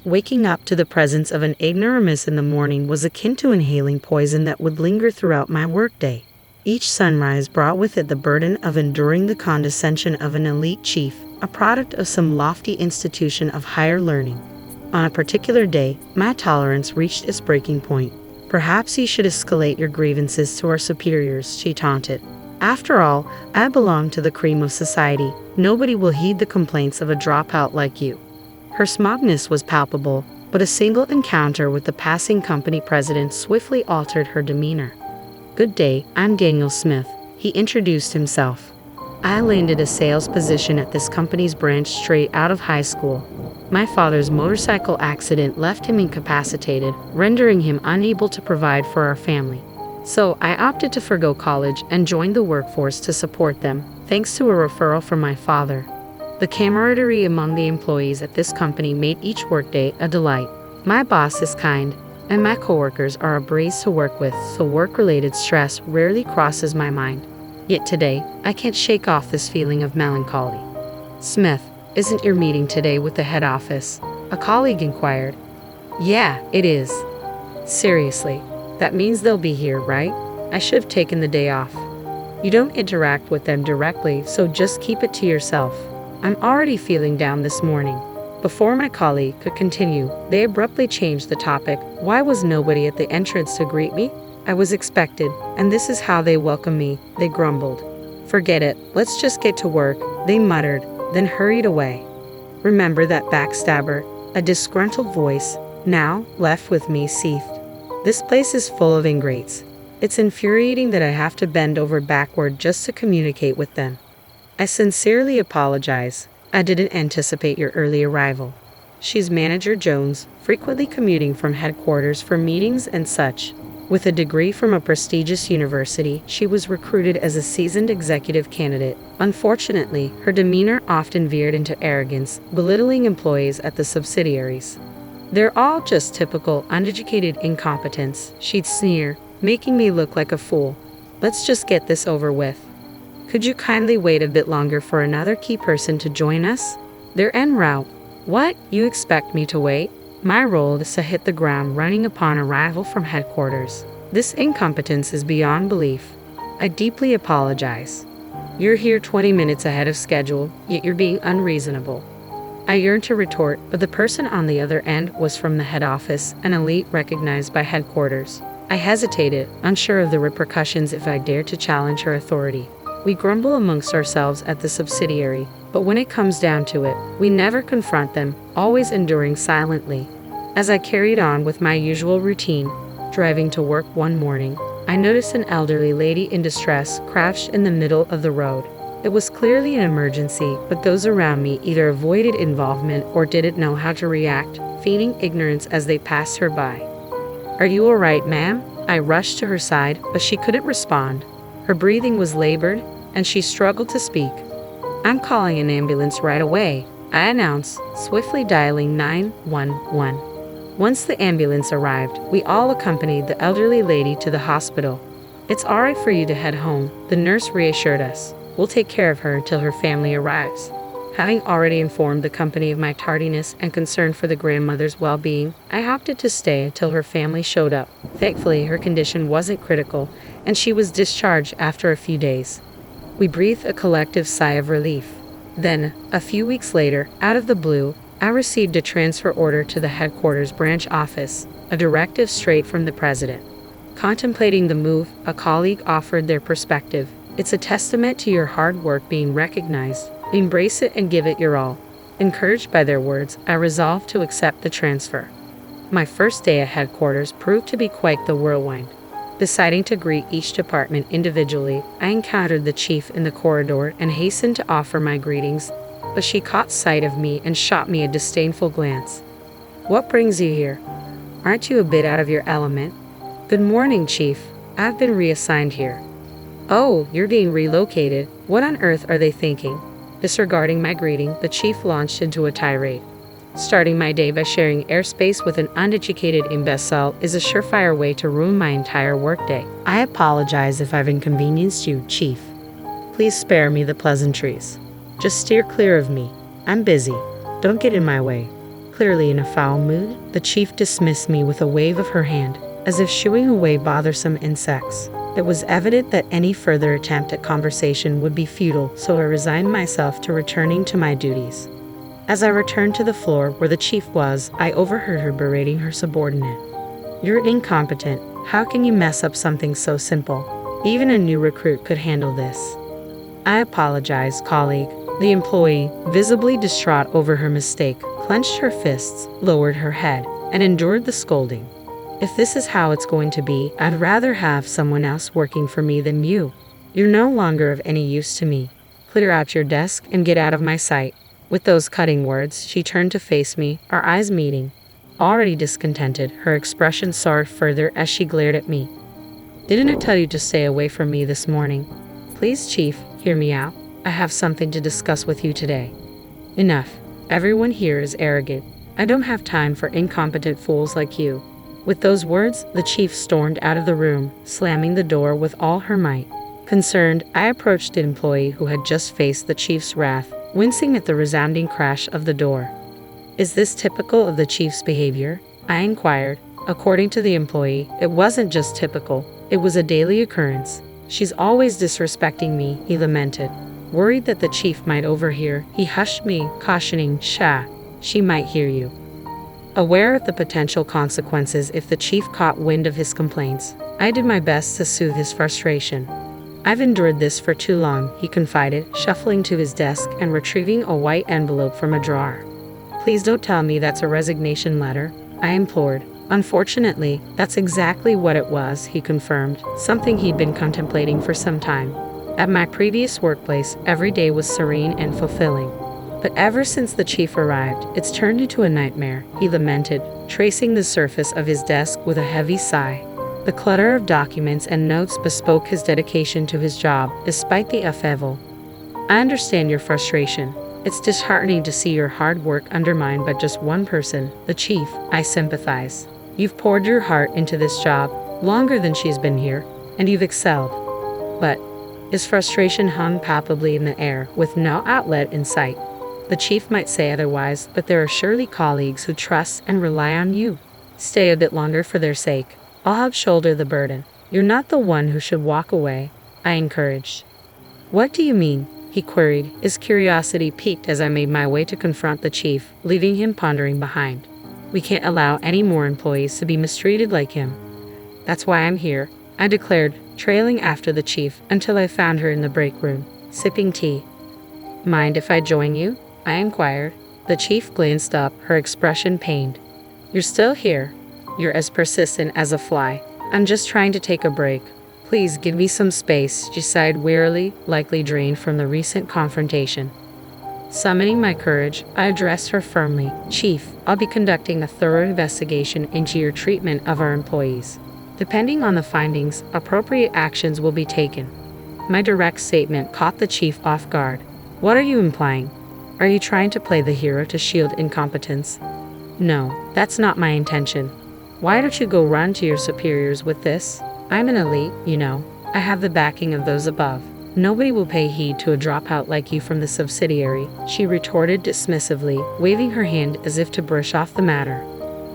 Waking up to the presence of an ignoramus in the morning was akin to inhaling poison that would linger throughout my workday. Each sunrise brought with it the burden of enduring the condescension of an elite chief, a product of some lofty institution of higher learning. On a particular day, my tolerance reached its breaking point. "Perhaps you should escalate your grievances to our superiors," she taunted. "After all, I belong to the cream of society. Nobody will heed the complaints of a dropout like you." Her smugness was palpable, but a single encounter with the passing company president swiftly altered her demeanor. "Good day, I'm Daniel Smith," he introduced himself. "I landed a sales position at this company's branch straight out of high school. My father's motorcycle accident left him incapacitated, rendering him unable to provide for our family. So I opted to forgo college and joined the workforce to support them, thanks to a referral from my father." The camaraderie among the employees at this company made each workday a delight. "My boss is kind, and my coworkers are a breeze to work with, so work-related stress rarely crosses my mind. Yet today, I can't shake off this feeling of melancholy." "Smith, isn't your meeting today with the head office?" a colleague inquired. "Yeah, it is." "Seriously, that means they'll be here, right? I should have taken the day off." "You don't interact with them directly, so just keep it to yourself. I'm already feeling down this morning." Before my colleague could continue, they abruptly changed the topic. "Why was nobody at the entrance to greet me? I was expected, and this is how they welcome me," they grumbled. "Forget it, let's just get to work," they muttered, then hurried away. "Remember that backstabber?" a disgruntled voice, now left with me, seethed. "This place is full of ingrates. It's infuriating that I have to bend over backward just to communicate with them. I sincerely apologize. I didn't anticipate your early arrival." She's Manager Jones, frequently commuting from headquarters for meetings and such. With a degree from a prestigious university, she was recruited as a seasoned executive candidate. Unfortunately, her demeanor often veered into arrogance, belittling employees at the subsidiaries. "They're all just typical, uneducated incompetents," she'd sneer, making me look like a fool. "Let's just get this over with. Could you kindly wait a bit longer for another key person to join us? They're en route." "What? You expect me to wait?" My role is to hit the ground running upon arrival from headquarters. This incompetence is beyond belief. I deeply apologize. You're here 20 minutes ahead of schedule, yet you're being unreasonable. I yearned to retort, but the person on the other end was from the head office, an elite recognized by headquarters. I hesitated, unsure of the repercussions if I dared to challenge her authority. We grumble amongst ourselves at the subsidiary, but when it comes down to it, we never confront them, always enduring silently. As I carried on with my usual routine, driving to work one morning, I noticed an elderly lady in distress crouched in the middle of the road. It was clearly an emergency, but those around me either avoided involvement or didn't know how to react, feigning ignorance as they passed her by. "Are you all right, ma'am?" I rushed to her side, but she couldn't respond. Her breathing was labored, and she struggled to speak. "I'm calling an ambulance right away," I announced, swiftly dialing 911. Once the ambulance arrived, we all accompanied the elderly lady to the hospital. "It's all right for you to head home," the nurse reassured us. "We'll take care of her until her family arrives." Having already informed the company of my tardiness and concern for the grandmother's well-being, I opted to stay until her family showed up. Thankfully, her condition wasn't critical, and she was discharged after a few days. We breathed a collective sigh of relief. Then, a few weeks later, out of the blue, I received a transfer order to the headquarters branch office, a directive straight from the president. Contemplating the move, a colleague offered their perspective. "It's a testament to your hard work being recognized. Embrace it and give it your all." Encouraged by their words, I resolved to accept the transfer. My first day at headquarters proved to be quite the whirlwind. Deciding to greet each department individually, I encountered the chief in the corridor and hastened to offer my greetings, but she caught sight of me and shot me a disdainful glance. "What brings you here? Aren't you a bit out of your element?" "Good morning, Chief. I've been reassigned here." "Oh, you're being relocated. What on earth are they thinking?" Disregarding my greeting, the chief launched into a tirade. "Starting my day by sharing airspace with an uneducated imbecile is a surefire way to ruin my entire workday. I apologize if I've inconvenienced you, Chief. Please spare me the pleasantries. Just steer clear of me. I'm busy. Don't get in my way." clearly in a foul mood. The chief dismissed me with a wave of her hand, as if shooing away bothersome insects. It was evident that any further attempt at conversation would be futile, so I resigned myself to returning to my duties. As I returned to the floor where the chief was, I overheard her berating her subordinate. "You're incompetent. How can you mess up something so simple? Even a new recruit could handle this." "I apologize, colleague." The employee, visibly distraught over her mistake, clenched her fists, lowered her head, and endured the scolding. "If this is how it's going to be, I'd rather have someone else working for me than you. You're no longer of any use to me. Clear out your desk and get out of my sight." With those cutting words, she turned to face me, our eyes meeting. Already discontented, her expression soared further as she glared at me. "Didn't I tell you to stay away from me this morning? Please, Chief, hear me out. I have something to discuss with you today." "Enough. Everyone here is arrogant. I don't have time for incompetent fools like you." With those words, the chief stormed out of the room, slamming the door with all her might. Concerned, I approached the employee who had just faced the chief's wrath, wincing at the resounding crash of the door. "Is this typical of the chief's behavior?" I inquired. According to the employee, it wasn't just typical, it was a daily occurrence. "She's always disrespecting me," he lamented. Worried that the chief might overhear, he hushed me, cautioning, "Shh, she might hear you." Aware of the potential consequences if the chief caught wind of his complaints, I did my best to soothe his frustration. "I've endured this for too long," he confided, shuffling to his desk and retrieving a white envelope from a drawer. "Please don't tell me that's a resignation letter," I implored. "Unfortunately, that's exactly what it was," he confirmed, something he'd been contemplating for some time. "At my previous workplace, every day was serene and fulfilling. But ever since the chief arrived, it's turned into a nightmare," he lamented, tracing the surface of his desk with a heavy sigh. The clutter of documents and notes bespoke his dedication to his job, despite the upheaval. "I understand your frustration. It's disheartening to see your hard work undermined by just one person, the chief," I sympathize. "You've poured your heart into this job, longer than she's been here, and you've excelled." But his frustration hung palpably in the air, with no outlet in sight. "The chief might say otherwise, but there are surely colleagues who trust and rely on you. Stay a bit longer for their sake. I'll help shoulder the burden. You're not the one who should walk away," I encouraged. "What do you mean?" he queried, his curiosity piqued as I made my way to confront the chief, leaving him pondering behind. "We can't allow any more employees to be mistreated like him." "That's why I'm here," I declared, trailing after the chief until I found her in the break room, sipping tea. "Mind if I join you?" I inquired. The chief glanced up, her expression pained. "You're still here? You're as persistent as a fly. I'm just trying to take a break. Please give me some space," she sighed wearily, likely drained from the recent confrontation. Summoning my courage, I addressed her firmly. "Chief, I'll be conducting a thorough investigation into your treatment of our employees. Depending on the findings, appropriate actions will be taken." My direct statement caught the chief off guard. "What are you implying? Are you trying to play the hero to shield incompetence?" "No, that's not my intention. Why don't you go run to your superiors with this? I'm an elite, you know. I have the backing of those above. Nobody will pay heed to a dropout like you from the subsidiary," she retorted dismissively, waving her hand as if to brush off the matter.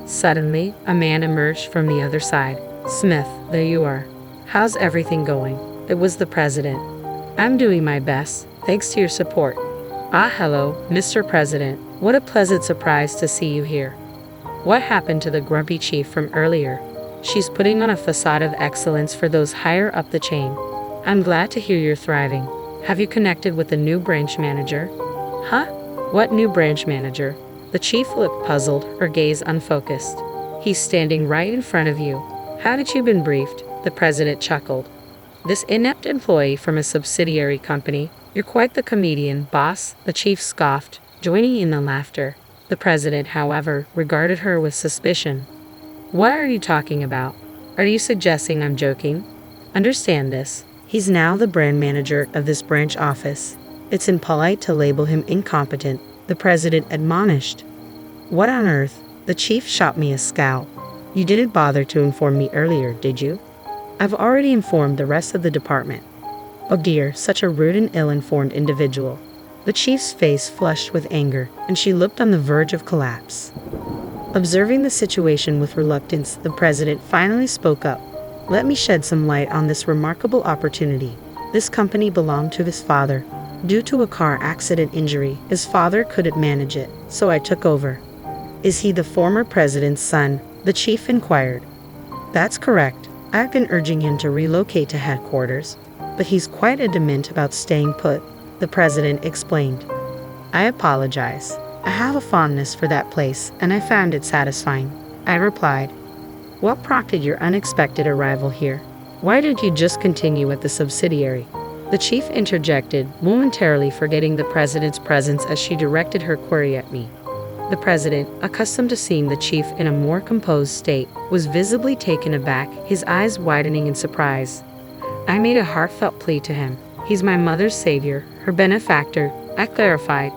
Suddenly, a man emerged from the other side. "Smith, there you are. How's everything going?" It was the president. "I'm doing my best, thanks to your support." "Ah, hello, Mr. President. What a pleasant surprise to see you here. What happened to the grumpy chief from earlier? She's putting on a facade of excellence for those higher up the chain. I'm glad to hear you're thriving. Have you connected with the new branch manager?" "Huh? What new branch manager?" The chief looked puzzled, her gaze unfocused. "He's standing right in front of you. Hadn't you been briefed?" The president chuckled. "This inept employee from a subsidiary company. You're quite the comedian, boss," the chief scoffed, joining in the laughter. The president, however, regarded her with suspicion. "What are you talking about? Are you suggesting I'm joking? Understand this. He's now the brand manager of this branch office. It's impolite to label him incompetent," the president admonished. "What on earth?" The chief shot me a scowl. "You didn't bother to inform me earlier, did you?" "I've already informed the rest of the department." "Oh dear, such a rude and ill-informed individual." The chief's face flushed with anger, and she looked on the verge of collapse. Observing the situation with reluctance, the president finally spoke up. Let me shed some light on this remarkable opportunity. This company belonged to his father. Due to a car accident injury, his father couldn't manage it, so I took over. Is he the former president's son? The chief inquired. That's correct. I've been urging him to relocate to headquarters, but he's quite adamant about staying put, the president explained. I apologize. I have a fondness for that place, and I found it satisfying, I replied. What prompted your unexpected arrival here? Why didn't you just continue at the subsidiary? The chief interjected, momentarily forgetting the president's presence as she directed her query at me. The president, accustomed to seeing the chief in a more composed state, was visibly taken aback, his eyes widening in surprise. I made a heartfelt plea to him. He's my mother's savior, her benefactor, I clarified.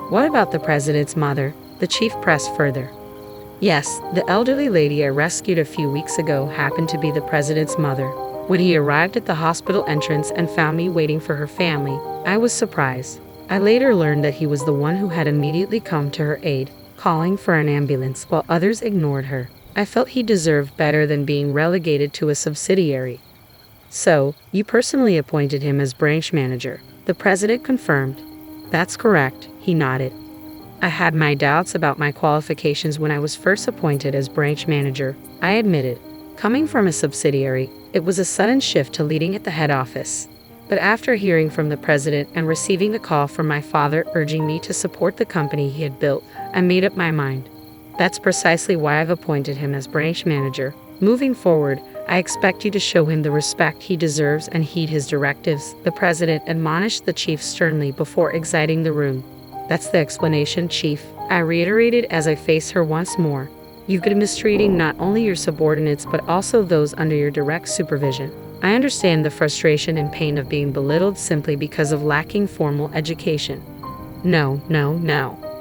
What about the president's mother? The chief pressed further. Yes, the elderly lady I rescued a few weeks ago happened to be the president's mother. When he arrived at the hospital entrance and found me waiting for her family, I was surprised. I later learned that he was the one who had immediately come to her aid, calling for an ambulance while others ignored her. I felt he deserved better than being relegated to a subsidiary. So, you personally appointed him as branch manager, the president confirmed. That's correct, he nodded. I had my doubts about my qualifications when I was first appointed as branch manager, I admitted. Coming from a subsidiary, it was a sudden shift to leading at the head office. But after hearing from the president and receiving a call from my father urging me to support the company he had built, I made up my mind. That's precisely why I've appointed him as branch manager. Moving forward, I expect you to show him the respect he deserves and heed his directives, the president admonished the chief sternly before exiting the room. That's the explanation, chief, I reiterated as I faced her once more. You've been mistreating not only your subordinates but also those under your direct supervision. I understand the frustration and pain of being belittled simply because of lacking formal education. No.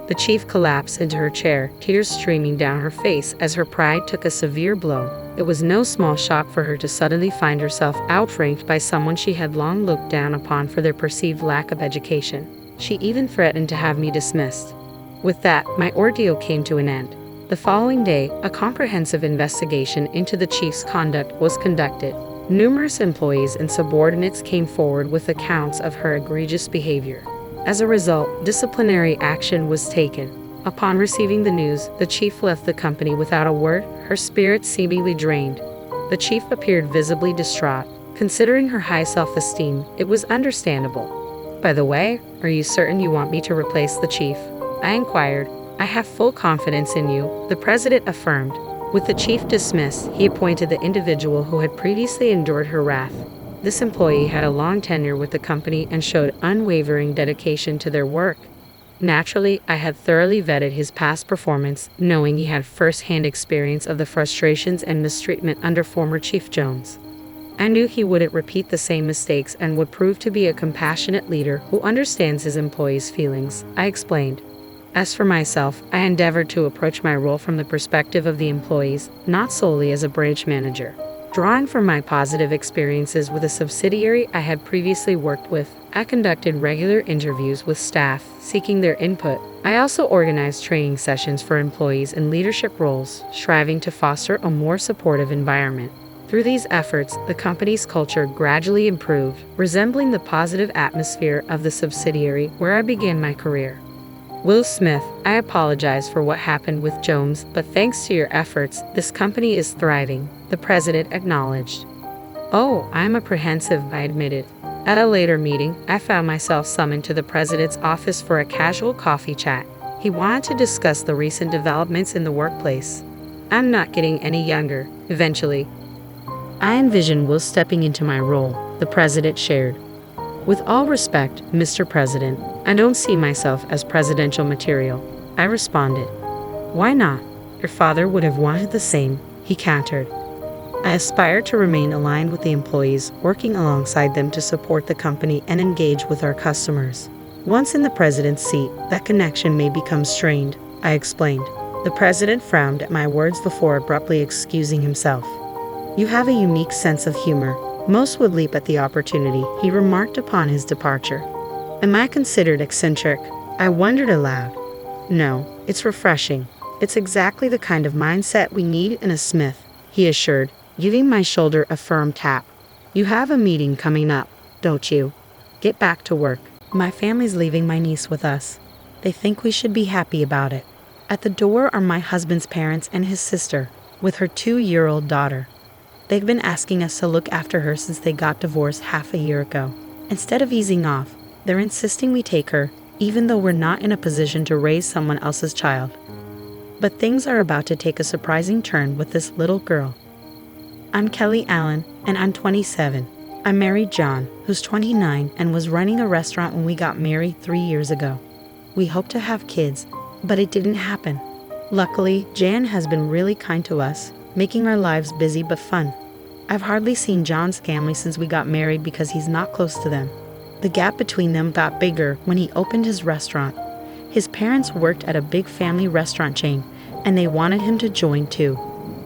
The chief collapsed into her chair, tears streaming down her face as her pride took a severe blow. It was no small shock for her to suddenly find herself outranked by someone she had long looked down upon for their perceived lack of education. She even threatened to have me dismissed. With that, my ordeal came to an end. The following day, a comprehensive investigation into the chief's conduct was conducted. Numerous employees and subordinates came forward with accounts of her egregious behavior. As a result, disciplinary action was taken. Upon receiving the news, the chief left the company without a word, her spirits seemingly drained. The chief appeared visibly distraught. Considering her high self-esteem, it was understandable. By the way, are you certain you want me to replace the chief? I inquired. I have full confidence in you, the president affirmed. With the chief dismissed, he appointed the individual who had previously endured her wrath. This employee had a long tenure with the company and showed unwavering dedication to their work. Naturally, I had thoroughly vetted his past performance, knowing he had first-hand experience of the frustrations and mistreatment under former Chief Jones. I knew he wouldn't repeat the same mistakes and would prove to be a compassionate leader who understands his employees' feelings, I explained. As for myself, I endeavored to approach my role from the perspective of the employees, not solely as a branch manager. Drawing from my positive experiences with a subsidiary I had previously worked with, I conducted regular interviews with staff, seeking their input. I also organized training sessions for employees in leadership roles, striving to foster a more supportive environment. Through these efforts, the company's culture gradually improved, resembling the positive atmosphere of the subsidiary where I began my career. Will Smith, I apologize for what happened with Jones, but thanks to your efforts, this company is thriving, the president acknowledged. Oh, I'm apprehensive, I admitted. At a later meeting, I found myself summoned to the president's office for a casual coffee chat. He wanted to discuss the recent developments in the workplace. I'm not getting any younger, eventually. I envision Will stepping into my role, the president shared. With all respect, Mr. President, I don't see myself as presidential material, I responded. Why not? Your father would have wanted the same, he countered. I aspire to remain aligned with the employees, working alongside them to support the company and engage with our customers. Once in the president's seat, that connection may become strained, I explained. The president frowned at my words before abruptly excusing himself. You have a unique sense of humor. Most would leap at the opportunity, he remarked upon his departure. Am I considered eccentric? I wondered aloud. No, it's refreshing. It's exactly the kind of mindset we need in a smith, he assured, giving my shoulder a firm tap. You have a meeting coming up, don't you? Get back to work. My family's leaving my niece with us. They think we should be happy about it. At the door are my husband's parents and his sister, with her 2-year-old daughter. They've been asking us to look after her since they got divorced half a year ago. Instead of easing off, they're insisting we take her, even though we're not in a position to raise someone else's child. But things are about to take a surprising turn with this little girl. I'm Kelly Allen, and I'm 27. I married John, who's 29 and was running a restaurant when we got married 3 years ago. We hoped to have kids, but it didn't happen. Luckily, Jan has been really kind to us, making our lives busy but fun. I've hardly seen John's family since we got married because he's not close to them. The gap between them got bigger when he opened his restaurant. His parents worked at a big family restaurant chain, and they wanted him to join too.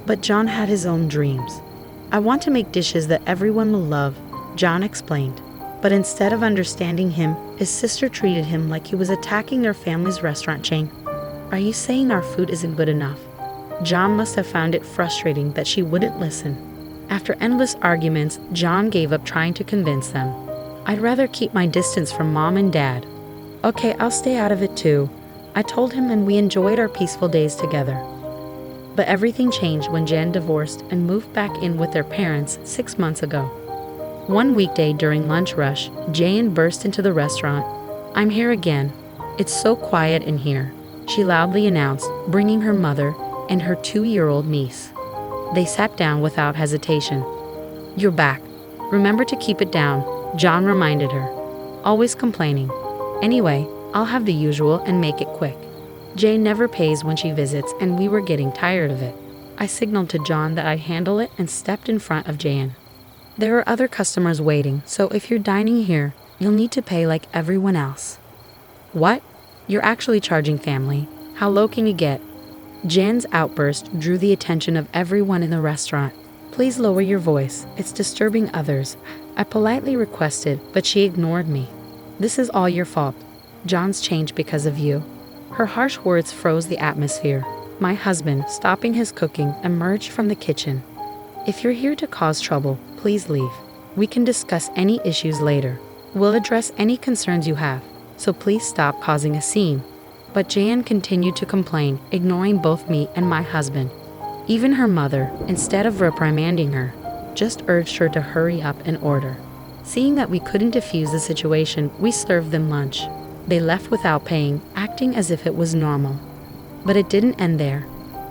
But John had his own dreams. I want to make dishes that everyone will love, John explained. But instead of understanding him, his sister treated him like he was attacking their family's restaurant chain. Are you saying our food isn't good enough? John must have found it frustrating that she wouldn't listen. After endless arguments, John gave up trying to convince them. I'd rather keep my distance from Mom and Dad. Okay, I'll stay out of it too, I told him, and we enjoyed our peaceful days together. But everything changed when Jan divorced and moved back in with their parents 6 months ago. One weekday during lunch rush, Jan burst into the restaurant. I'm here again. It's so quiet in here, she loudly announced, bringing her mother and her 2-year-old niece. They sat down without hesitation. You're back. Remember to keep it down, John reminded her. Always complaining. Anyway, I'll have the usual and make it quick. Jane never pays when she visits, and we were getting tired of it. I signaled to John that I'd handle it and stepped in front of Jan. There are other customers waiting, so if you're dining here, you'll need to pay like everyone else. What? You're actually charging family? How low can you get? Jan's outburst drew the attention of everyone in the restaurant. Please lower your voice. It's disturbing others, I politely requested, but she ignored me. This is all your fault. John's changed because of you. Her harsh words froze the atmosphere. My husband, stopping his cooking, emerged from the kitchen. If you're here to cause trouble, please leave. We can discuss any issues later. We'll address any concerns you have, so please stop causing a scene. But Jan continued to complain, ignoring both me and my husband. Even her mother, instead of reprimanding her, just urged her to hurry up and order. Seeing that we couldn't defuse the situation, we served them lunch. They left without paying, acting as if it was normal. But it didn't end there.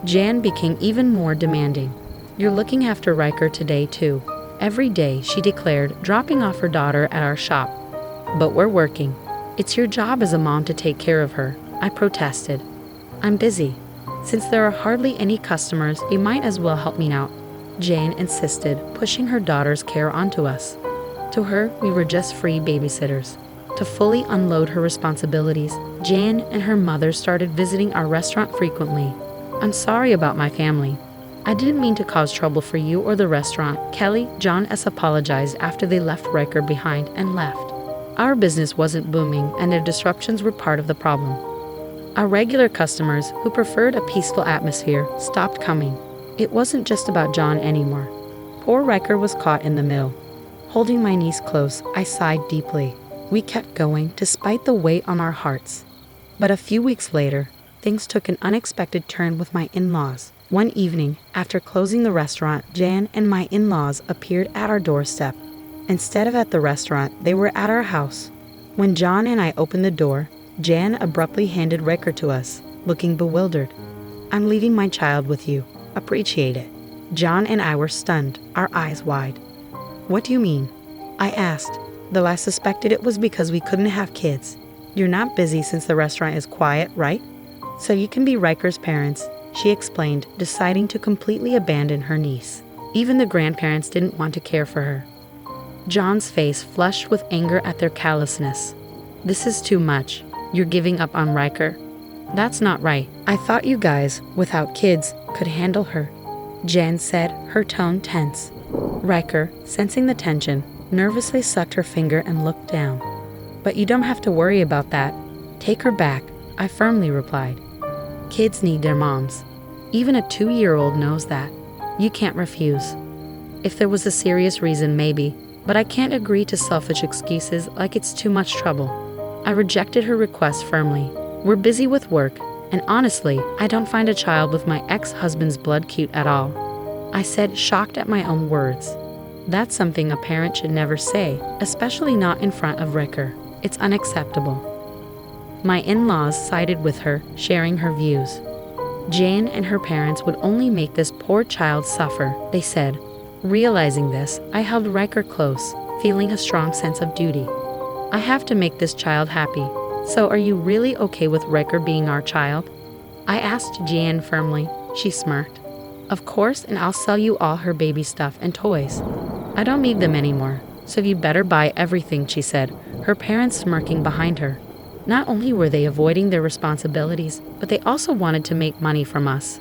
Jan became even more demanding. You're looking after Riker today too. Every day, she declared, dropping off her daughter at our shop. But we're working. It's your job as a mom to take care of her, I protested. I'm busy. Since there are hardly any customers, you might as well help me out, Jane insisted, pushing her daughter's care onto us. To her, we were just free babysitters. To fully unload her responsibilities, Jan and her mother started visiting our restaurant frequently. I'm sorry about my family. I didn't mean to cause trouble for you or the restaurant, Kelly, John S. apologized after they left Riker behind and left. Our business wasn't booming, and their disruptions were part of the problem. Our regular customers, who preferred a peaceful atmosphere, stopped coming. It wasn't just about John anymore. Poor Riker was caught in the middle. Holding my niece close, I sighed deeply. We kept going despite the weight on our hearts. But a few weeks later, things took an unexpected turn with my in-laws. One evening, after closing the restaurant, Jan and my in-laws appeared at our doorstep. Instead of at the restaurant, they were at our house. When John and I opened the door, Jan abruptly handed Riker to us, looking bewildered. I'm leaving my child with you. Appreciate it. John and I were stunned, our eyes wide. What do you mean? I asked, though I suspected it was because we couldn't have kids. You're not busy since the restaurant is quiet, right? So you can be Riker's parents, she explained, deciding to completely abandon her niece. Even the grandparents didn't want to care for her. John's face flushed with anger at their callousness. This is too much. You're giving up on Riker. That's not right. I thought you guys, without kids, could handle her, Jan said, her tone tense. Riker, sensing the tension, nervously sucked her finger and looked down. But you don't have to worry about that. Take her back, I firmly replied. Kids need their moms. Even a 2-year-old knows that. You can't refuse. If there was a serious reason, maybe, but I can't agree to selfish excuses like it's too much trouble. I rejected her request firmly. We're busy with work, and honestly, I don't find a child with my ex-husband's blood cute at all. I said, shocked at my own words. That's something a parent should never say, especially not in front of Ricker. It's unacceptable. My in-laws sided with her, sharing her views. Jane and her parents would only make this poor child suffer, they said. Realizing this, I held Riker close, feeling a strong sense of duty. I have to make this child happy. So are you really okay with Riker being our child? I asked Jane firmly. She smirked. Of course, and I'll sell you all her baby stuff and toys. I don't need them anymore, so you better buy everything, she said, her parents smirking behind her. Not only were they avoiding their responsibilities, but they also wanted to make money from us.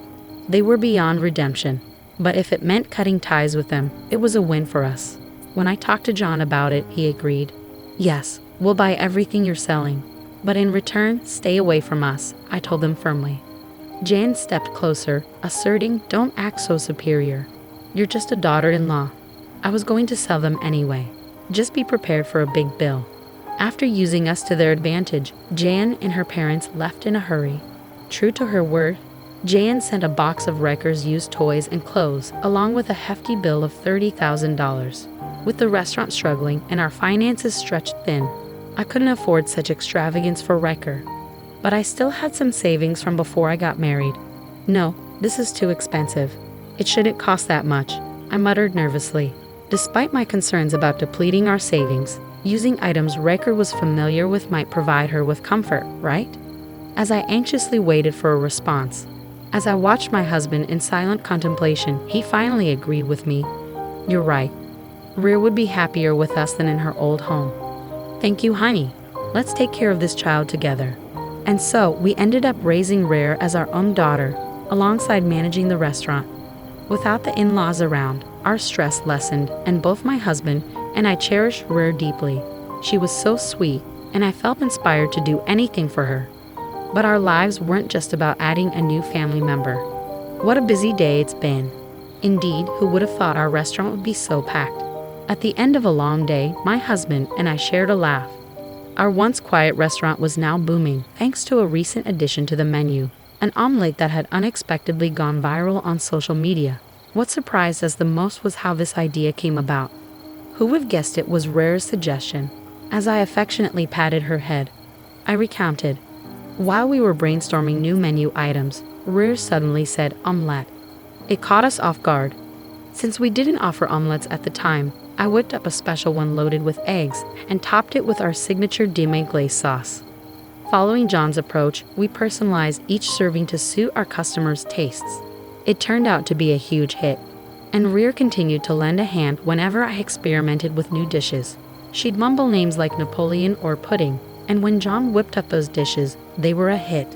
They were beyond redemption, but if it meant cutting ties with them, it was a win for us. When I talked to John about it, he agreed. Yes, we'll buy everything you're selling, but in return, stay away from us, I told them firmly. Jane stepped closer, asserting, don't act so superior. You're just a daughter-in-law. I was going to sell them anyway. Just be prepared for a big bill. After using us to their advantage, Jan and her parents left in a hurry. True to her word, Jan sent a box of Riker's used toys and clothes, along with a hefty bill of $30,000. With the restaurant struggling and our finances stretched thin, I couldn't afford such extravagance for Riker. But I still had some savings from before I got married. No, this is too expensive. It shouldn't cost that much, I muttered nervously. Despite my concerns about depleting our savings, using items Riker was familiar with might provide her with comfort, right? As I anxiously waited for a response, as I watched my husband in silent contemplation, he finally agreed with me. You're right. Rhea would be happier with us than in her old home. Thank you, honey. Let's take care of this child together. And so, we ended up raising Rhea as our own daughter, alongside managing the restaurant. Without the in-laws around, our stress lessened, and both my husband and I cherished Rhea deeply. She was so sweet, and I felt inspired to do anything for her. But our lives weren't just about adding a new family member. What a busy day it's been. Indeed, who would have thought our restaurant would be so packed? At the end of a long day, my husband and I shared a laugh. Our once quiet restaurant was now booming thanks to a recent addition to the menu, an omelette that had unexpectedly gone viral on social media. What surprised us the most was how this idea came about. Who would have guessed it was Rhea's suggestion? As I affectionately patted her head, I recounted. While we were brainstorming new menu items, Rhea suddenly said omelette. It caught us off guard. Since we didn't offer omelettes at the time, I whipped up a special one loaded with eggs and topped it with our signature demi glace sauce. Following John's approach, we personalized each serving to suit our customers' tastes. It turned out to be a huge hit, and Rhea continued to lend a hand whenever I experimented with new dishes. She'd mumble names like Napoleon or pudding, and when John whipped up those dishes, they were a hit.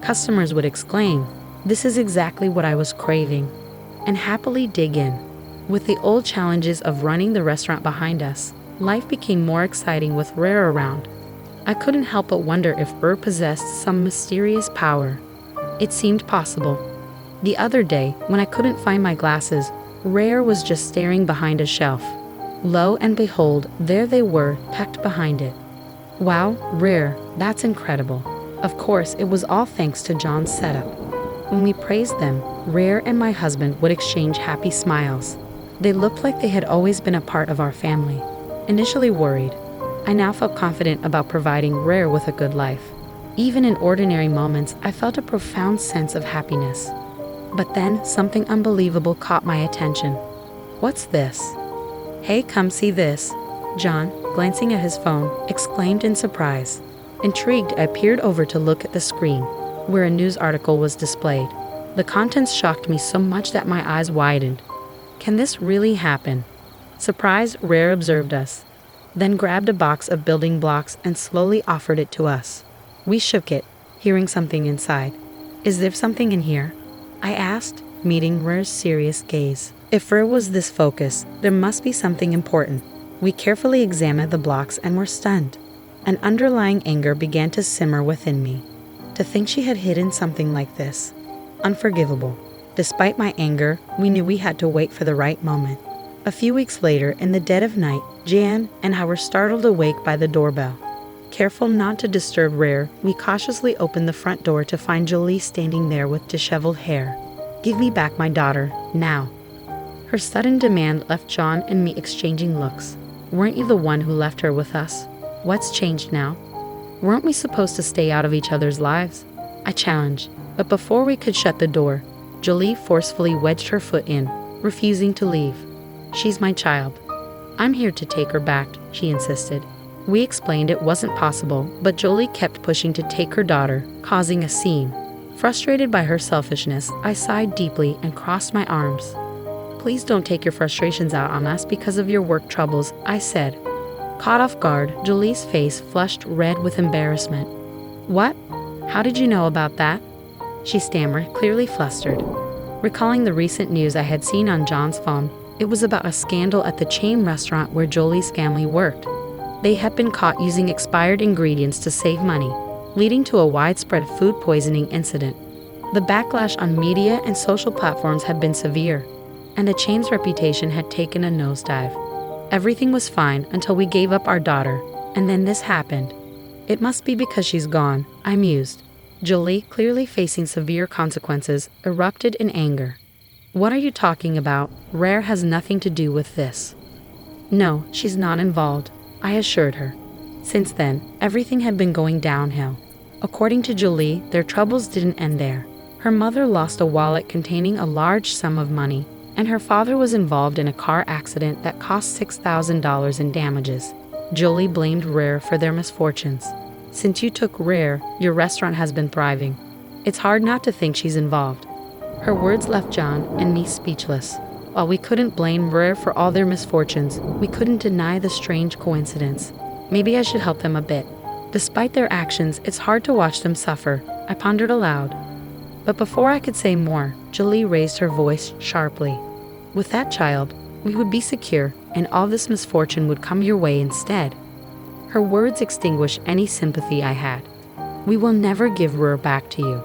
Customers would exclaim, "This is exactly what I was craving," and happily dig in. With the old challenges of running the restaurant behind us, life became more exciting with Rhea around. I couldn't help but wonder if Rhea possessed some mysterious power. It seemed possible. The other day, when I couldn't find my glasses, Rhea was just staring behind a shelf. Lo and behold, there they were, tucked behind it. Wow, Rhea, that's incredible. Of course, it was all thanks to John's setup. When we praised them, Rhea and my husband would exchange happy smiles. They looked like they had always been a part of our family. Initially worried, I now felt confident about providing Rhea with a good life. Even in ordinary moments, I felt a profound sense of happiness. But then, something unbelievable caught my attention. What's this? Hey, come see this. John, glancing at his phone, exclaimed in surprise. Intrigued, I peered over to look at the screen, where a news article was displayed. The contents shocked me so much that my eyes widened. Can this really happen? Surprised, Rhea observed us, then grabbed a box of building blocks and slowly offered it to us. We shook it, hearing something inside. Is there something in here? I asked, meeting Rhea's serious gaze. If Rhea was this focused, there must be something important. We carefully examined the blocks and were stunned. An underlying anger began to simmer within me. To think she had hidden something like this. Unforgivable. Despite my anger, we knew we had to wait for the right moment. A few weeks later, in the dead of night, Jan and I were startled awake by the doorbell. Careful not to disturb Rare, we cautiously opened the front door to find Jolie standing there with disheveled hair. "Give me back my daughter, now." Her sudden demand left John and me exchanging looks. "Weren't you the one who left her with us? What's changed now? Weren't we supposed to stay out of each other's lives?" I challenged, but before we could shut the door, Jolie forcefully wedged her foot in, refusing to leave. "She's my child. I'm here to take her back," she insisted. We explained it wasn't possible, but Jolie kept pushing to take her daughter, causing a scene. Frustrated by her selfishness, I sighed deeply and crossed my arms. "Please don't take your frustrations out on us because of your work troubles," I said. Caught off guard, Jolie's face flushed red with embarrassment. "What? How did you know about that?" she stammered, clearly flustered. Recalling the recent news I had seen on John's phone, it was about a scandal at the chain restaurant where Jolie's family worked. They had been caught using expired ingredients to save money, leading to a widespread food poisoning incident. The backlash on media and social platforms had been severe, and the chain's reputation had taken a nosedive. Everything was fine until we gave up our daughter, and then this happened. "It must be because she's gone," I mused. Jolie, clearly facing severe consequences, erupted in anger. "What are you talking about? Rare has nothing to do with this." "No, she's not involved," I assured her. Since then, everything had been going downhill. According to Jolie, their troubles didn't end there. Her mother lost a wallet containing a large sum of money, and her father was involved in a car accident that cost $6,000 in damages. Jolie blamed Rare for their misfortunes. "Since you took Rare, your restaurant has been thriving. It's hard not to think she's involved." Her words left John and me speechless. While we couldn't blame Rare for all their misfortunes, we couldn't deny the strange coincidence. Maybe I should help them a bit. Despite their actions, it's hard to watch them suffer, I pondered aloud. But before I could say more, Jolie raised her voice sharply. "With that child, we would be secure, and all this misfortune would come your way instead." Her words extinguished any sympathy I had. "We will never give Rare back to you.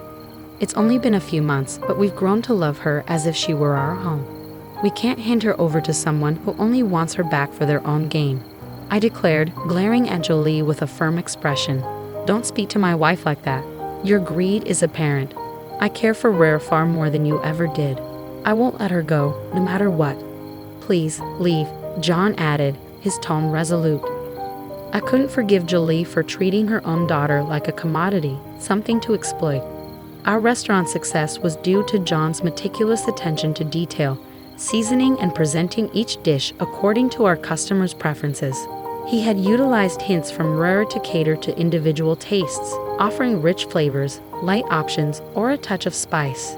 It's only been a few months, but we've grown to love her as if she were our own. We can't hand her over to someone who only wants her back for their own gain," I declared, glaring at Jolie with a firm expression. "Don't speak to my wife like that. Your greed is apparent. I care for Rare far more than you ever did. I won't let her go, no matter what." "Please, leave," John added, his tone resolute. I couldn't forgive Jolie for treating her own daughter like a commodity, something to exploit. Our restaurant's success was due to John's meticulous attention to detail, seasoning and presenting each dish according to our customers' preferences. He had utilized hints from Rare to cater to individual tastes, offering rich flavors, light options, or a touch of spice.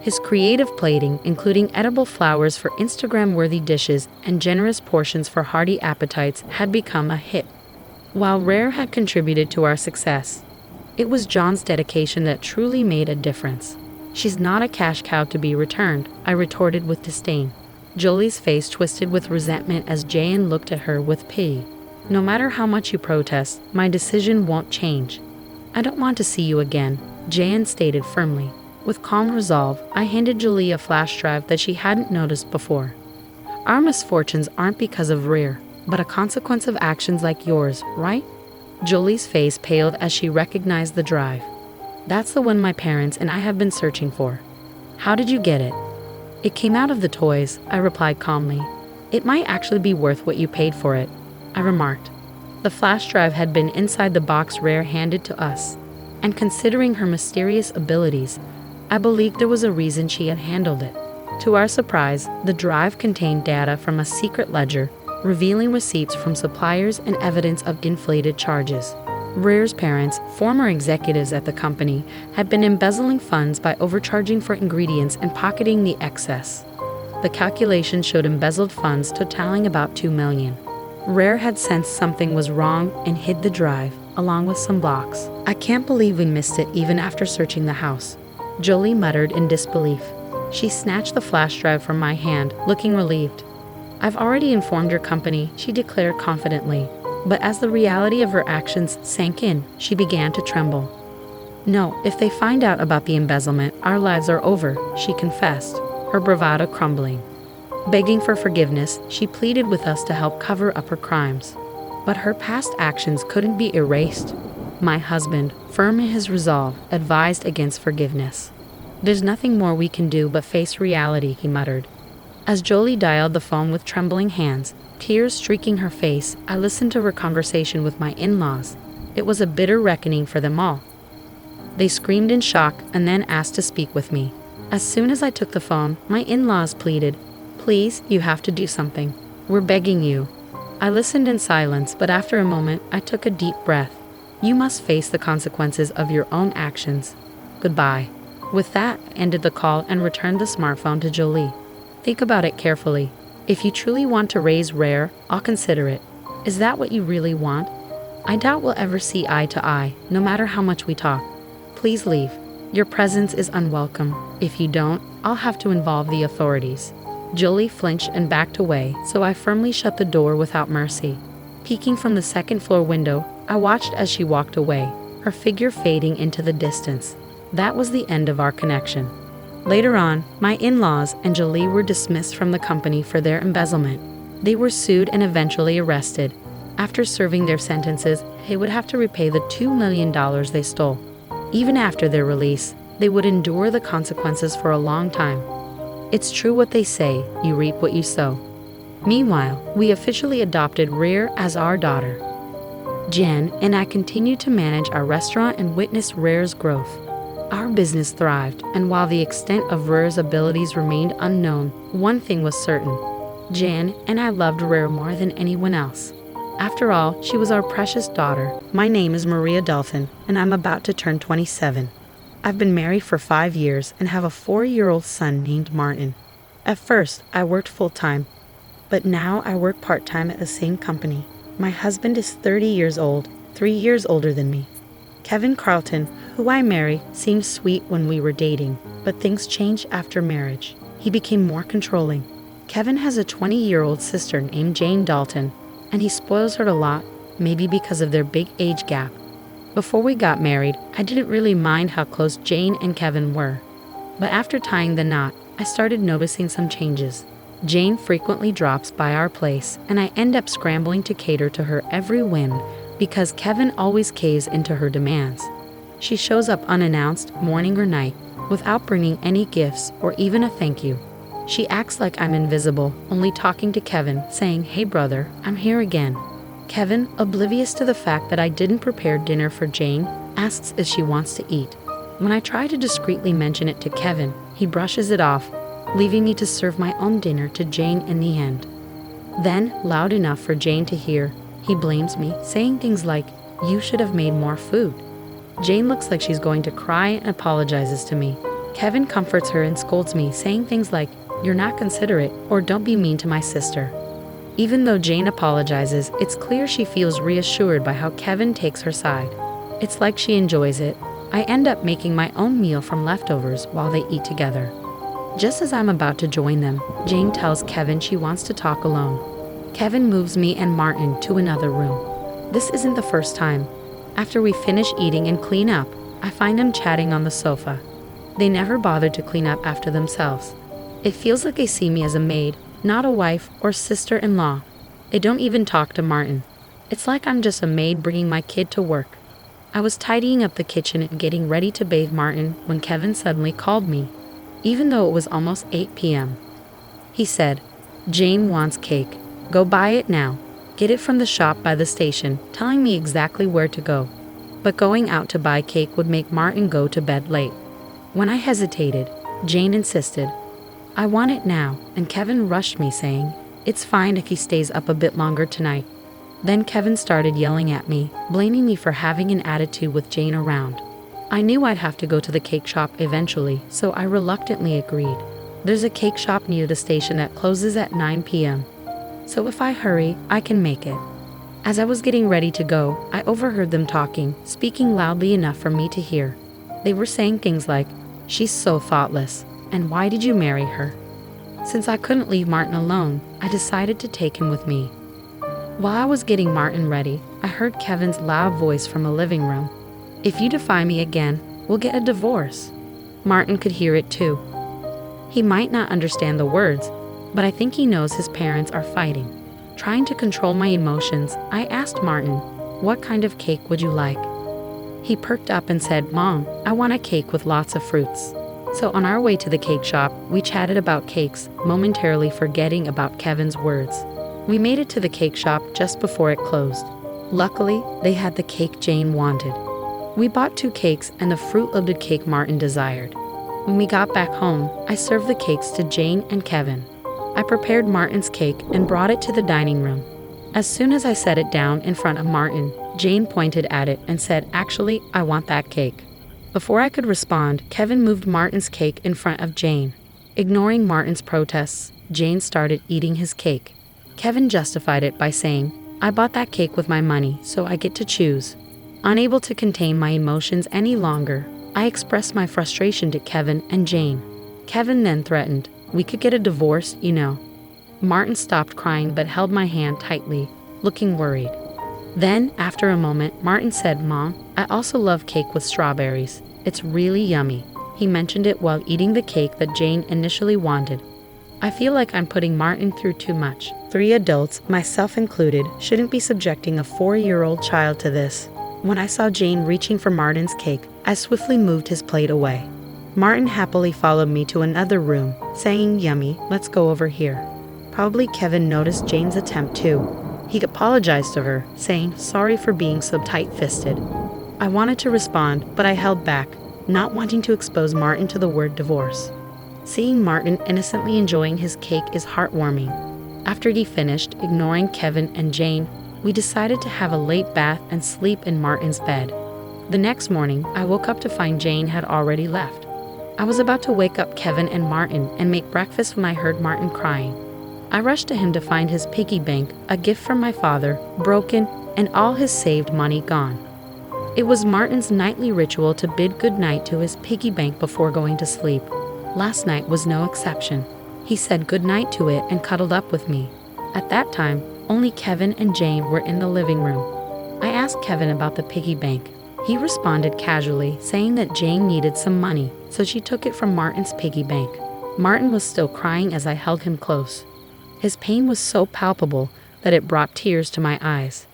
His creative plating, including edible flowers for Instagram-worthy dishes and generous portions for hearty appetites, had become a hit. While Rare had contributed to our success, it was John's dedication that truly made a difference. "She's not a cash cow to be returned," I retorted with disdain. Jolie's face twisted with resentment as Jan looked at her with pity. "No matter how much you protest, my decision won't change." "I don't want to see you again," Jan stated firmly. With calm resolve, I handed Jolie a flash drive that she hadn't noticed before. "Our misfortunes aren't because of Rare, but a consequence of actions like yours, right?" Jolie's face paled as she recognized the drive. "That's the one my parents and I have been searching for." "How did you get it?" "It came out of the toys," I replied calmly. "It might actually be worth what you paid for it," I remarked. The flash drive had been inside the box Rare handed to us, and considering her mysterious abilities, I believed there was a reason she had handled it. To our surprise, the drive contained data from a secret ledger, revealing receipts from suppliers and evidence of inflated charges. Rare's parents, former executives at the company, had been embezzling funds by overcharging for ingredients and pocketing the excess. The calculation showed embezzled funds totaling about $2 million. Rare had sensed something was wrong and hid the drive, along with some blocks. "I can't believe we missed it even after searching the house," Jolie muttered in disbelief. She snatched the flash drive from my hand, looking relieved. "I've already informed your company," she declared confidently. But as the reality of her actions sank in, she began to tremble. "No, if they find out about the embezzlement, our lives are over," she confessed, her bravado crumbling. Begging for forgiveness, she pleaded with us to help cover up her crimes. But her past actions couldn't be erased. My husband, firm in his resolve, advised against forgiveness. "There's nothing more we can do but face reality," he muttered. As Jolie dialed the phone with trembling hands, tears streaking her face, I listened to her conversation with my in-laws. It was a bitter reckoning for them all. They screamed in shock and then asked to speak with me. As soon as I took the phone, my in-laws pleaded, "Please, you have to do something. We're begging you." I listened in silence, but after a moment, I took a deep breath. "You must face the consequences of your own actions. Goodbye." With that, I ended the call and returned the smartphone to Jolie. "Think about it carefully. If you truly want to raise Rare, I'll consider it. Is that what you really want? I doubt we'll ever see eye to eye, no matter how much we talk. Please leave. Your presence is unwelcome. If you don't, I'll have to involve the authorities." Jolie flinched and backed away, so I firmly shut the door without mercy. Peeking from the second-floor window, I watched as she walked away, her figure fading into the distance. That was the end of our connection. Later on, my in-laws and Jolie were dismissed from the company for their embezzlement. They were sued and eventually arrested. After serving their sentences, they would have to repay the $2 million they stole. Even after their release, they would endure the consequences for a long time. It's true what they say, you reap what you sow. Meanwhile, we officially adopted Rare as our daughter. Jen and I continued to manage our restaurant and witnessed Rare's growth. Our business thrived, and while the extent of Rare's abilities remained unknown, one thing was certain. Jen and I loved Rare more than anyone else. After all, she was our precious daughter. My name is Maria Dolphin, and I'm about to turn 27. I've been married for 5 years and have a 4-year-old son named Martin. At first, I worked full-time, but now I work part-time at the same company. My husband is 30 years old, 3 years older than me. Kevin Carlton, who I married, seemed sweet when we were dating, but things changed after marriage. He became more controlling. Kevin has a 20-year-old sister named Jane Dalton, and he spoils her a lot, maybe because of their big age gap. Before we got married, I didn't really mind how close Jane and Kevin were. But after tying the knot, I started noticing some changes. Jane frequently drops by our place, and I end up scrambling to cater to her every whim because Kevin always caves into her demands. She shows up unannounced, morning or night, without bringing any gifts or even a thank you. She acts like I'm invisible, only talking to Kevin, saying, "Hey brother, I'm here again." Kevin, oblivious to the fact that I didn't prepare dinner for Jane, asks if she wants to eat. When I try to discreetly mention it to Kevin, he brushes it off, leaving me to serve my own dinner to Jane in the end. Then, loud enough for Jane to hear, he blames me, saying things like, "You should have made more food." Jane looks like she's going to cry and apologizes to me. Kevin comforts her and scolds me, saying things like, "You're not considerate," or "Don't be mean to my sister." Even though Jane apologizes, it's clear she feels reassured by how Kevin takes her side. It's like she enjoys it. I end up making my own meal from leftovers while they eat together. Just as I'm about to join them, Jane tells Kevin she wants to talk alone. Kevin moves me and Martin to another room. This isn't the first time. After we finish eating and clean up, I find them chatting on the sofa. They never bothered to clean up after themselves. It feels like they see me as a maid, not a wife or sister-in-law. They don't even talk to Martin. It's like I'm just a maid bringing my kid to work. I was tidying up the kitchen and getting ready to bathe Martin when Kevin suddenly called me, even though it was almost 8 p.m. He said, "Jane wants cake. Go buy it now. Get it from the shop by the station," telling me exactly where to go. But going out to buy cake would make Martin go to bed late. When I hesitated, Jane insisted, "I want it now," and Kevin rushed me, saying, "It's fine if he stays up a bit longer tonight." Then Kevin started yelling at me, blaming me for having an attitude with Jane around. I knew I'd have to go to the cake shop eventually, so I reluctantly agreed. There's a cake shop near the station that closes at 9 p.m. So if I hurry, I can make it. As I was getting ready to go, I overheard them talking, speaking loudly enough for me to hear. They were saying things like, "She's so thoughtless, and why did you marry her?" Since I couldn't leave Martin alone, I decided to take him with me. While I was getting Martin ready, I heard Kevin's loud voice from a living room. "If you defy me again, we'll get a divorce." Martin could hear it too. He might not understand the words, but I think he knows his parents are fighting. Trying to control my emotions, I asked Martin, "What kind of cake would you like?" He perked up and said, "Mom, I want a cake with lots of fruits." So on our way to the cake shop, we chatted about cakes, momentarily forgetting about Kevin's words. We made it to the cake shop just before it closed. Luckily, they had the cake Jane wanted. We bought 2 cakes and the fruit-loaded cake Martin desired. When we got back home, I served the cakes to Jane and Kevin. I prepared Martin's cake and brought it to the dining room. As soon as I set it down in front of Martin, Jane pointed at it and said, "Actually, I want that cake." Before I could respond, Kevin moved Martin's cake in front of Jane. Ignoring Martin's protests, Jane started eating his cake. Kevin justified it by saying, "I bought that cake with my money, so I get to choose." Unable to contain my emotions any longer, I expressed my frustration to Kevin and Jane. Kevin then threatened, "We could get a divorce, you know." Martin stopped crying but held my hand tightly, looking worried. Then, after a moment, Martin said, "Mom, I also love cake with strawberries. It's really yummy." He mentioned it while eating the cake that Jane initially wanted. I feel like I'm putting Martin through too much. 3 adults, myself included, shouldn't be subjecting a 4-year-old child to this. When I saw Jane reaching for Martin's cake, I swiftly moved his plate away. Martin happily followed me to another room, saying, "Yummy, let's go over here." Probably Kevin noticed Jane's attempt too. He apologized to her, saying, "Sorry for being so tight-fisted." I wanted to respond, but I held back, not wanting to expose Martin to the word divorce. Seeing Martin innocently enjoying his cake is heartwarming. After he finished, ignoring Kevin and Jane, we decided to have a late bath and sleep in Martin's bed. The next morning, I woke up to find Jane had already left. I was about to wake up Kevin and Martin and make breakfast when I heard Martin crying. I rushed to him to find his piggy bank, a gift from my father, broken, and all his saved money gone. It was Martin's nightly ritual to bid goodnight to his piggy bank before going to sleep. Last night was no exception. He said goodnight to it and cuddled up with me. At that time, only Kevin and Jane were in the living room. I asked Kevin about the piggy bank. He responded casually, saying that Jane needed some money, so she took it from Martin's piggy bank. Martin was still crying as I held him close. His pain was so palpable that it brought tears to my eyes.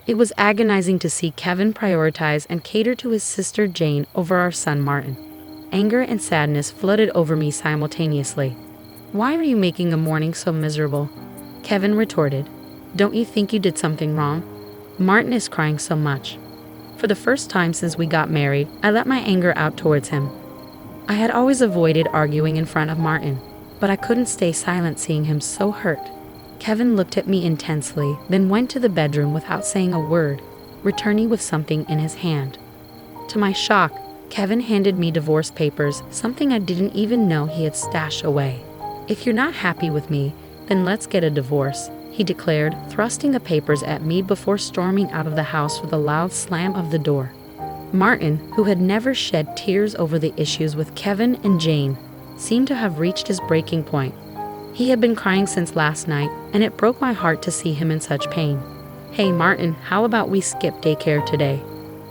It was agonizing to see Kevin prioritize and cater to his sister Jane over our son Martin. Anger and sadness flooded over me simultaneously. "Why are you making the morning so miserable?" Kevin retorted. "Don't you think you did something wrong? Martin is crying so much." For the first time since we got married, I let my anger out towards him. I had always avoided arguing in front of Martin, but I couldn't stay silent seeing him so hurt. Kevin looked at me intensely, then went to the bedroom without saying a word, returning with something in his hand. To my shock, Kevin handed me divorce papers, something I didn't even know he had stashed away. "If you're not happy with me, then let's get a divorce," he declared, thrusting the papers at me before storming out of the house with a loud slam of the door. Martin, who had never shed tears over the issues with Kevin and Jane, seemed to have reached his breaking point. He had been crying since last night, and it broke my heart to see him in such pain. "Hey Martin, how about we skip daycare today?"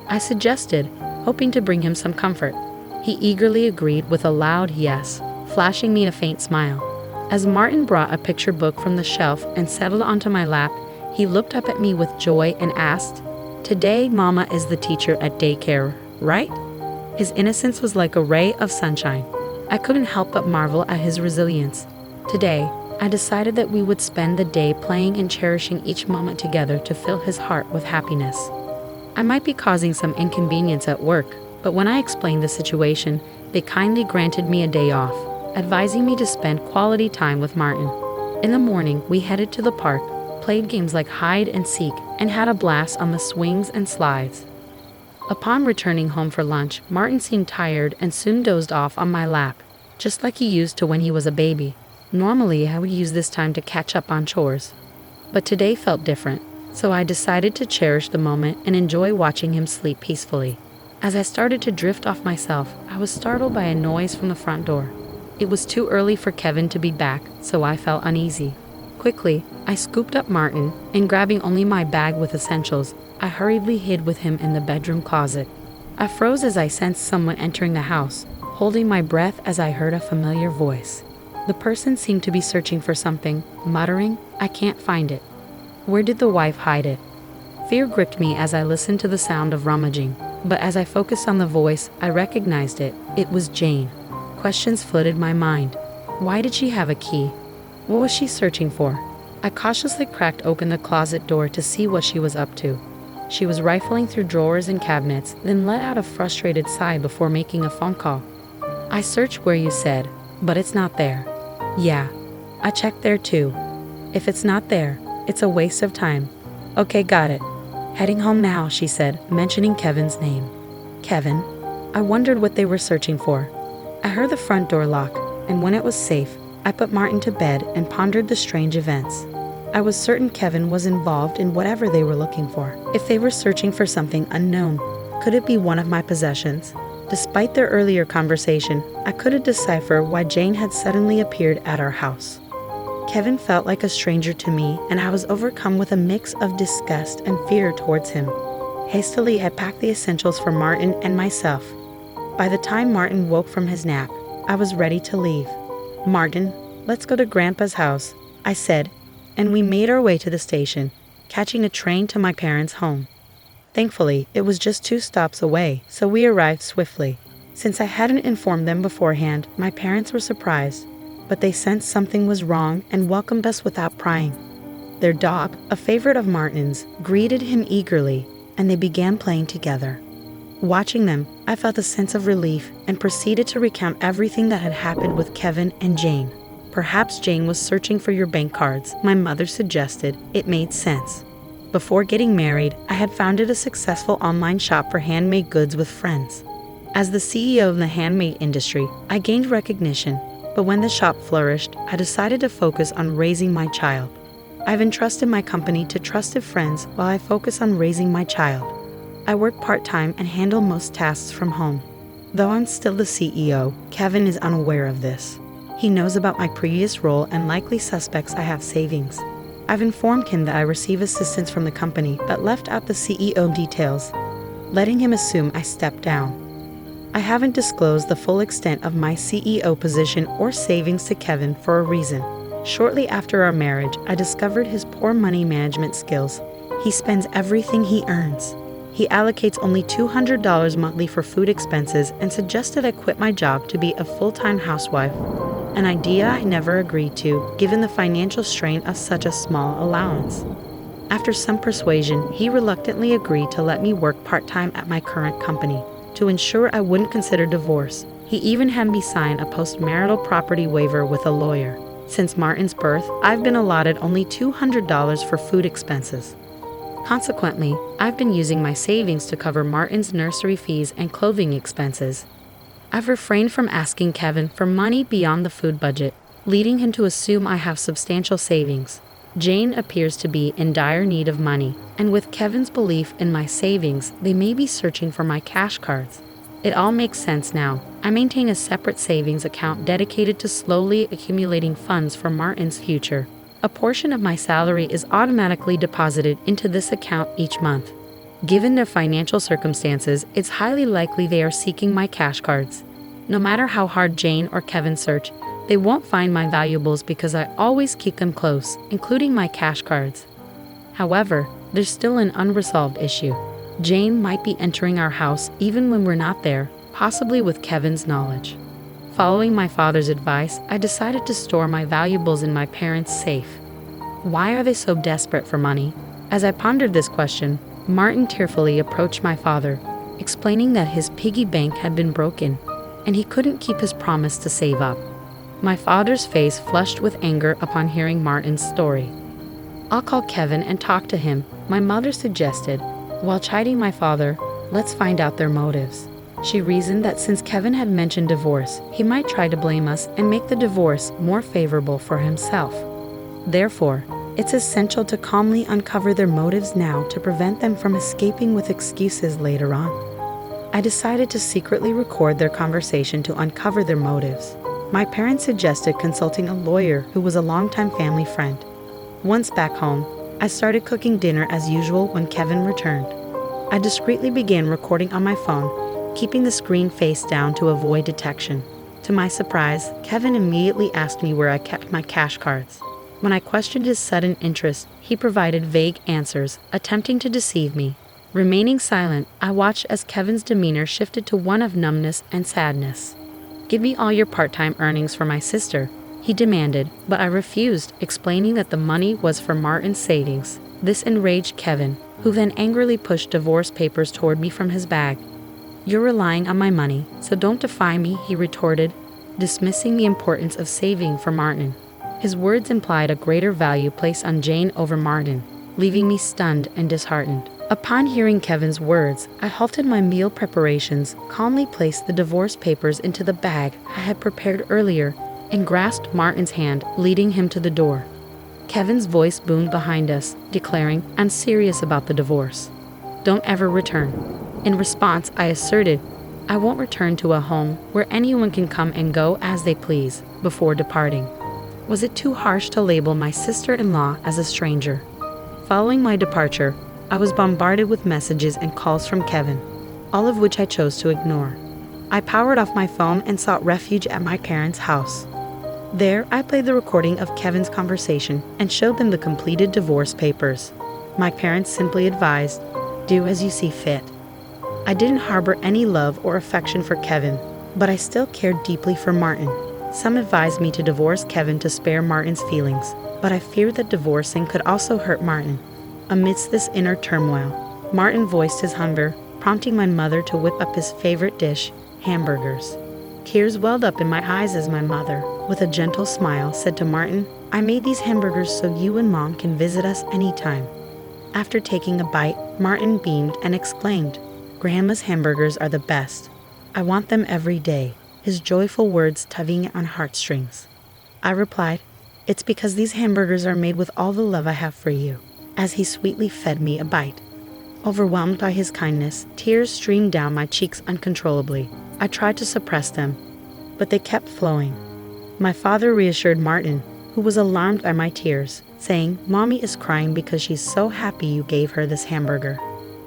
I suggested, hoping to bring him some comfort. He eagerly agreed with a loud yes, flashing me a faint smile. As Martin brought a picture book from the shelf and settled onto my lap, he looked up at me with joy and asked, "Today Mama is the teacher at daycare, right?" His innocence was like a ray of sunshine. I couldn't help but marvel at his resilience. Today, I decided that we would spend the day playing and cherishing each moment together to fill his heart with happiness. I might be causing some inconvenience at work, but when I explained the situation, they kindly granted me a day off, advising me to spend quality time with Martin. In the morning, we headed to the park, played games like hide and seek, and had a blast on the swings and slides. Upon returning home for lunch, Martin seemed tired and soon dozed off on my lap, just like he used to when he was a baby. Normally, I would use this time to catch up on chores. But today felt different, so I decided to cherish the moment and enjoy watching him sleep peacefully. As I started to drift off myself, I was startled by a noise from the front door. It was too early for Kevin to be back, so I felt uneasy. Quickly, I scooped up Martin, and grabbing only my bag with essentials, I hurriedly hid with him in the bedroom closet. I froze as I sensed someone entering the house, holding my breath as I heard a familiar voice. The person seemed to be searching for something, muttering, "I can't find it." Where did the wife hide it? Fear gripped me as I listened to the sound of rummaging, but as I focused on the voice, I recognized it. It was Jane. Questions flooded my mind. Why did she have a key? What was she searching for? I cautiously cracked open the closet door to see what she was up to. She was rifling through drawers and cabinets, then let out a frustrated sigh before making a phone call. "I searched where you said, but it's not there." "Yeah, I checked there too. If it's not there, it's a waste of time." "Okay, got it. Heading home now," she said, mentioning Kevin's name. Kevin? I wondered what they were searching for. I heard the front door lock, and when it was safe, I put Martin to bed and pondered the strange events. I was certain Kevin was involved in whatever they were looking for. If they were searching for something unknown, could it be one of my possessions? Despite their earlier conversation, I couldn't decipher why Jane had suddenly appeared at our house. Kevin felt like a stranger to me, and I was overcome with a mix of disgust and fear towards him. Hastily, I packed the essentials for Martin and myself. By the time Martin woke from his nap, I was ready to leave. "Martin, let's go to Grandpa's house," I said, and we made our way to the station, catching a train to my parents' home. Thankfully, it was just 2 stops away, so we arrived swiftly. Since I hadn't informed them beforehand, my parents were surprised, but they sensed something was wrong and welcomed us without prying. Their dog, a favorite of Martin's, greeted him eagerly, and they began playing together. Watching them, I felt a sense of relief and proceeded to recount everything that had happened with Kevin and Jane. "Perhaps Jane was searching for your bank cards," my mother suggested. It made sense. Before getting married, I had founded a successful online shop for handmade goods with friends. As the CEO of the handmade industry, I gained recognition, but when the shop flourished, I decided to focus on raising my child. I've entrusted my company to trusted friends while I focus on raising my child. I work part-time and handle most tasks from home. Though I'm still the CEO, Kevin is unaware of this. He knows about my previous role and likely suspects I have savings. I've informed him that I receive assistance from the company but left out the CEO details, letting him assume I stepped down. I haven't disclosed the full extent of my CEO position or savings to Kevin for a reason. Shortly after our marriage, I discovered his poor money management skills. He spends everything he earns. He allocates only $200 monthly for food expenses and suggested I quit my job to be a full-time housewife, an idea I never agreed to given the financial strain of such a small allowance. After some persuasion, he reluctantly agreed to let me work part-time at my current company. To ensure I wouldn't consider divorce, he even had me sign a post-marital property waiver with a lawyer. Since Martin's birth, I've been allotted only $200 for food expenses. Consequently, I've been using my savings to cover Martin's nursery fees and clothing expenses. I've refrained from asking Kevin for money beyond the food budget, leading him to assume I have substantial savings. Jane appears to be in dire need of money, and with Kevin's belief in my savings, they may be searching for my cash cards. It all makes sense now. I maintain a separate savings account dedicated to slowly accumulating funds for Martin's future. A portion of my salary is automatically deposited into this account each month. Given their financial circumstances, it's highly likely they are seeking my cash cards. No matter how hard Jane or Kevin search, they won't find my valuables because I always keep them close, including my cash cards. However, there's still an unresolved issue. Jane might be entering our house even when we're not there, possibly with Kevin's knowledge. Following my father's advice, I decided to store my valuables in my parents' safe. Why are they so desperate for money? As I pondered this question, Martin tearfully approached my father, explaining that his piggy bank had been broken, and he couldn't keep his promise to save up. My father's face flushed with anger upon hearing Martin's story. "I'll call Kevin and talk to him," my mother suggested, while chiding my father. "Let's find out their motives." She reasoned that since Kevin had mentioned divorce, he might try to blame us and make the divorce more favorable for himself. Therefore, it's essential to calmly uncover their motives now to prevent them from escaping with excuses later on. I decided to secretly record their conversation to uncover their motives. My parents suggested consulting a lawyer who was a longtime family friend. Once back home, I started cooking dinner as usual when Kevin returned. I discreetly began recording on my phone, keeping the screen face down to avoid detection. To my surprise, Kevin immediately asked me where I kept my cash cards. When I questioned his sudden interest, he provided vague answers, attempting to deceive me. Remaining silent, I watched as Kevin's demeanor shifted to one of numbness and sadness. "Give me all your part-time earnings for my sister," he demanded, but I refused, explaining that the money was for Martin's savings. This enraged Kevin, who then angrily pushed divorce papers toward me from his bag. "You're relying on my money, so don't defy me," he retorted, dismissing the importance of saving for Martin. His words implied a greater value placed on Jane over Martin, leaving me stunned and disheartened. Upon hearing Kevin's words, I halted my meal preparations, calmly placed the divorce papers into the bag I had prepared earlier, and grasped Martin's hand, leading him to the door. Kevin's voice boomed behind us, declaring, "I'm serious about the divorce. Don't ever return." In response, I asserted, "I won't return to a home where anyone can come and go as they please," before departing. Was it too harsh to label my sister-in-law as a stranger? Following my departure, I was bombarded with messages and calls from Kevin, all of which I chose to ignore. I powered off my phone and sought refuge at my parents' house. There, I played the recording of Kevin's conversation and showed them the completed divorce papers. My parents simply advised, "Do as you see fit." I didn't harbor any love or affection for Kevin, but I still cared deeply for Martin. Some advised me to divorce Kevin to spare Martin's feelings, but I feared that divorcing could also hurt Martin. Amidst this inner turmoil, Martin voiced his hunger, prompting my mother to whip up his favorite dish, hamburgers. Tears welled up in my eyes as my mother, with a gentle smile, said to Martin, "I made these hamburgers so you and Mom can visit us anytime." After taking a bite, Martin beamed and exclaimed, "Grandma's hamburgers are the best. I want them every day," his joyful words tugging on heartstrings. I replied, "It's because these hamburgers are made with all the love I have for you," as he sweetly fed me a bite. Overwhelmed by his kindness, tears streamed down my cheeks uncontrollably. I tried to suppress them, but they kept flowing. My father reassured Martin, who was alarmed by my tears, saying, "Mommy is crying because she's so happy you gave her this hamburger.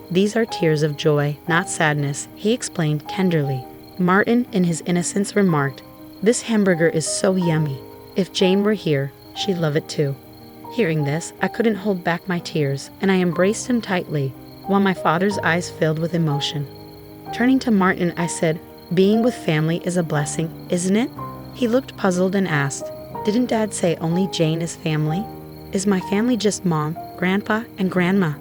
These are tears of joy, not sadness," he explained tenderly. Martin, in his innocence, remarked, "This hamburger is so yummy. If Jane were here, she'd love it too." Hearing this, I couldn't hold back my tears, and I embraced him tightly, while my father's eyes filled with emotion. Turning to Martin, I said, "Being with family is a blessing, isn't it?" He looked puzzled and asked, "Didn't Dad say only Jane is family? Is my family just Mom, Grandpa, and Grandma?"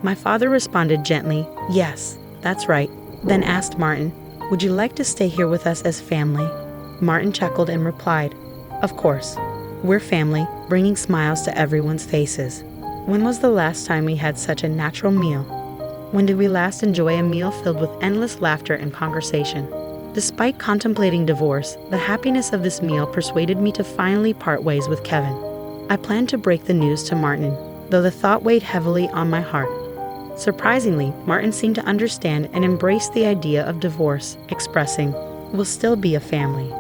My father responded gently, "Yes, that's right," then asked Martin, "Would you like to stay here with us as family?" Martin chuckled and replied, "Of course. We're family," bringing smiles to everyone's faces. When was the last time we had such a natural meal? When did we last enjoy a meal filled with endless laughter and conversation? Despite contemplating divorce, the happiness of this meal persuaded me to finally part ways with Kevin. I planned to break the news to Martin, though the thought weighed heavily on my heart. Surprisingly, Martin seemed to understand and embrace the idea of divorce, expressing, "We'll still be a family."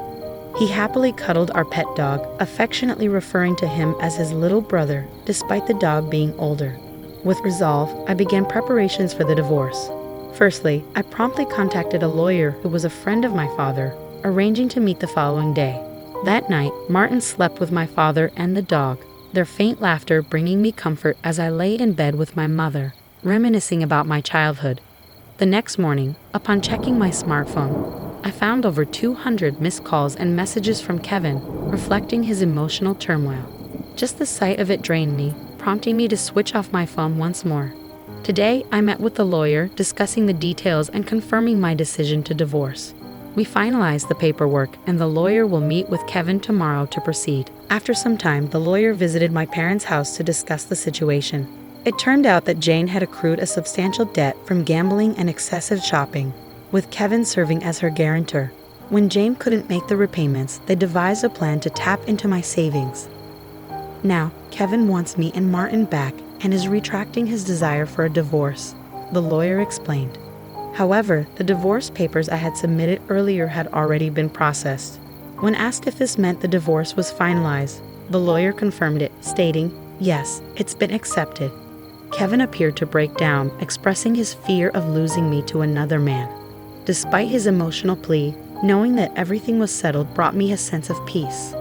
He happily cuddled our pet dog, affectionately referring to him as his little brother, despite the dog being older. With resolve, I began preparations for the divorce. Firstly, I promptly contacted a lawyer who was a friend of my father, arranging to meet the following day. That night, Martin slept with my father and the dog, their faint laughter bringing me comfort as I lay in bed with my mother, reminiscing about my childhood. The next morning, upon checking my smartphone, I found over 200 missed calls and messages from Kevin, reflecting his emotional turmoil. Just the sight of it drained me, prompting me to switch off my phone once more. Today, I met with the lawyer, discussing the details and confirming my decision to divorce. We finalized the paperwork, and the lawyer will meet with Kevin tomorrow to proceed. After some time, the lawyer visited my parents' house to discuss the situation. It turned out that Jane had accrued a substantial debt from gambling and excessive shopping, with Kevin serving as her guarantor. When Jane couldn't make the repayments, they devised a plan to tap into my savings. Now, Kevin wants me and Martin back and is retracting his desire for a divorce, the lawyer explained. However, the divorce papers I had submitted earlier had already been processed. When asked if this meant the divorce was finalized, the lawyer confirmed it, stating, Yes, it's been accepted. Kevin appeared to break down, expressing his fear of losing me to another man. Despite his emotional plea, knowing that everything was settled brought me a sense of peace.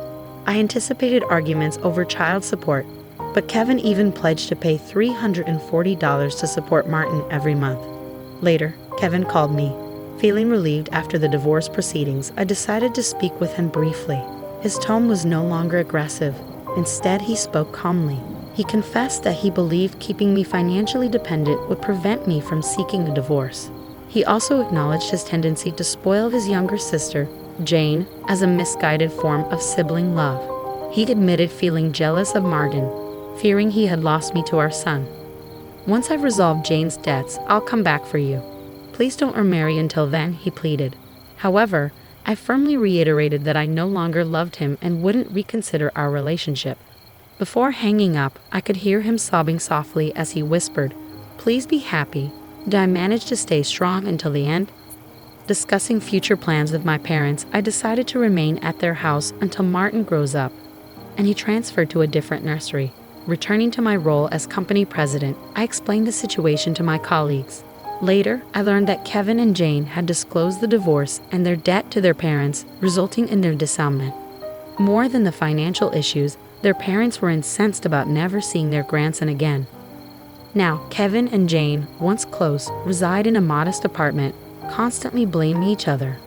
I anticipated arguments over child support, but Kevin even pledged to pay $340 to support Martin every month. Later, Kevin called me. Feeling relieved after the divorce proceedings, I decided to speak with him briefly. His tone was no longer aggressive. Instead, he spoke calmly. He confessed that he believed keeping me financially dependent would prevent me from seeking a divorce. He also acknowledged his tendency to spoil his younger sister, Jane, as a misguided form of sibling love. He admitted feeling jealous of Martin, fearing he had lost me to our son. Once I've resolved Jane's debts, I'll come back for you. Please don't remarry until then, he pleaded. However, I firmly reiterated that I no longer loved him and wouldn't reconsider our relationship. Before hanging up, I could hear him sobbing softly as he whispered, "Please be happy. Did I manage to stay strong until the end?" Discussing future plans with my parents, I decided to remain at their house until Martin grows up, and he transferred to a different nursery. Returning to my role as company president, I explained the situation to my colleagues. Later, I learned that Kevin and Jane had disclosed the divorce and their debt to their parents, resulting in their disarmament. More than the financial issues, their parents were incensed about never seeing their grandson again. Now, Kevin and Jane, once close, reside in a modest apartment, constantly blaming each other.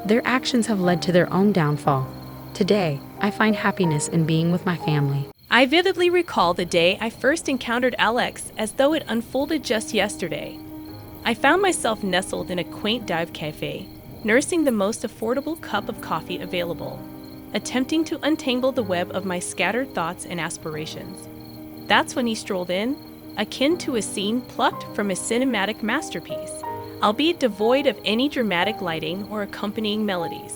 Their actions have led to their own downfall. Today, I find happiness in being with my family. I vividly recall the day I first encountered Alex as though it unfolded just yesterday. I found myself nestled in a quaint dive cafe, nursing the most affordable cup of coffee available, attempting to untangle the web of my scattered thoughts and aspirations. That's when he strolled in, akin to a scene plucked from a cinematic masterpiece, albeit devoid of any dramatic lighting or accompanying melodies.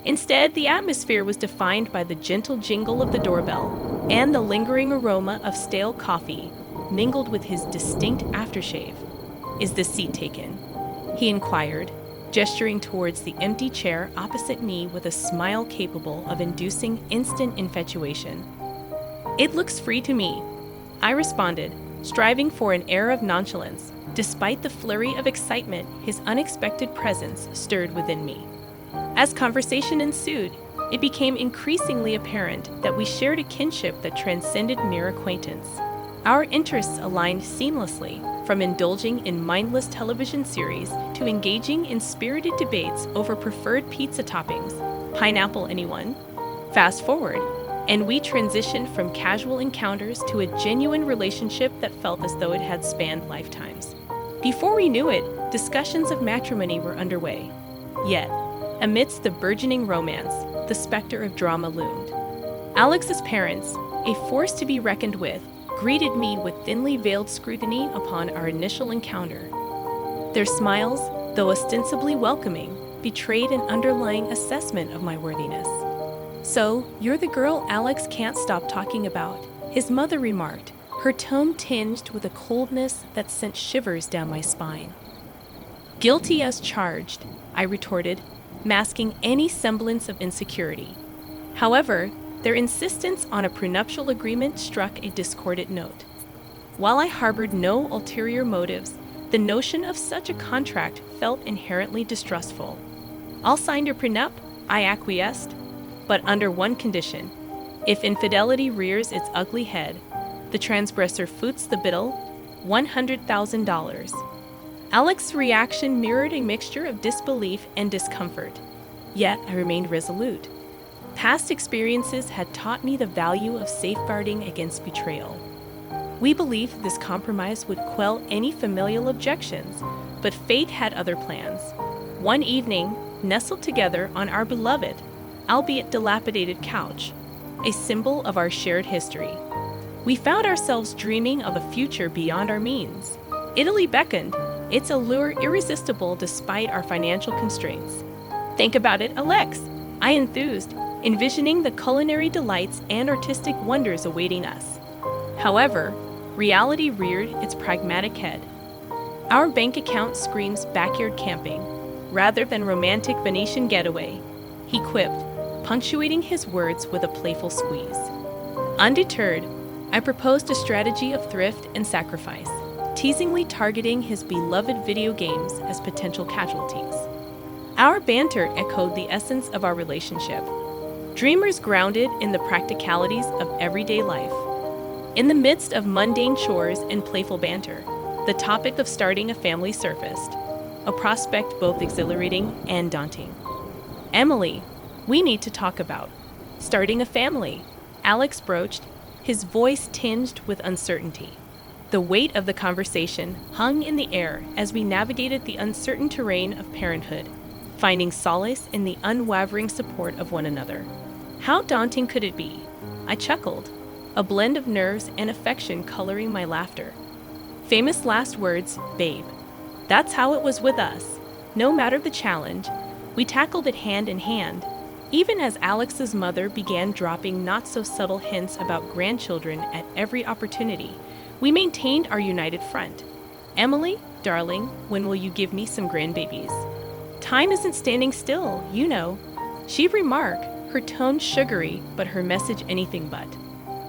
Instead, the atmosphere was defined by the gentle jingle of the doorbell and the lingering aroma of stale coffee mingled with his distinct aftershave. "Is this seat taken?" he inquired, gesturing towards the empty chair opposite me with a smile capable of inducing instant infatuation. "It looks free to me," I responded, striving for an air of nonchalance, despite the flurry of excitement his unexpected presence stirred within me. As conversation ensued, it became increasingly apparent that we shared a kinship that transcended mere acquaintance. Our interests aligned seamlessly, from indulging in mindless television series to engaging in spirited debates over preferred pizza toppings. Pineapple, anyone? Fast forward, and we transitioned from casual encounters to a genuine relationship that felt as though it had spanned lifetimes. Before we knew it, discussions of matrimony were underway. Yet, amidst the burgeoning romance, the specter of drama loomed. Alex's parents, a force to be reckoned with, greeted me with thinly veiled scrutiny upon our initial encounter. Their smiles, though ostensibly welcoming, betrayed an underlying assessment of my worthiness. "So, you're the girl Alex can't stop talking about," his mother remarked, her tone tinged with a coldness that sent shivers down my spine. "Guilty as charged," I retorted, masking any semblance of insecurity. However, their insistence on a prenuptial agreement struck a discordant note. While I harbored no ulterior motives, the notion of such a contract felt inherently distrustful. "I'll sign your prenup," I acquiesced, "but under one condition. If infidelity rears its ugly head, the transgressor foots the bill, $100,000. Alex's reaction mirrored a mixture of disbelief and discomfort, yet I remained resolute. Past experiences had taught me the value of safeguarding against betrayal. We believed this compromise would quell any familial objections, but fate had other plans. One evening, nestled together on our beloved, albeit dilapidated couch, a symbol of our shared history, we found ourselves dreaming of a future beyond our means. Italy beckoned, its allure irresistible despite our financial constraints. "Think about it, Alex," I enthused, envisioning the culinary delights and artistic wonders awaiting us. However, reality reared its pragmatic head. Our bank account screams backyard camping, rather than romantic Venetian getaway, he quipped, punctuating his words with a playful squeeze. Undeterred, I proposed a strategy of thrift and sacrifice, teasingly targeting his beloved video games as potential casualties. Our banter echoed the essence of our relationship. Dreamers grounded in the practicalities of everyday life. In the midst of mundane chores and playful banter, the topic of starting a family surfaced, a prospect both exhilarating and daunting. Emily, we need to talk about starting a family, Alex broached, his voice tinged with uncertainty. The weight of the conversation hung in the air as we navigated the uncertain terrain of parenthood, finding solace in the unwavering support of one another. How daunting could it be? I chuckled, a blend of nerves and affection coloring my laughter. Famous last words, babe. That's how it was with us. No matter the challenge, we tackled it hand in hand, even as Alex's mother began dropping not-so-subtle hints about grandchildren at every opportunity. We maintained our united front. Emily, darling, when will you give me some grandbabies? Time isn't standing still, you know. She'd remark, her tone sugary, but her message anything but.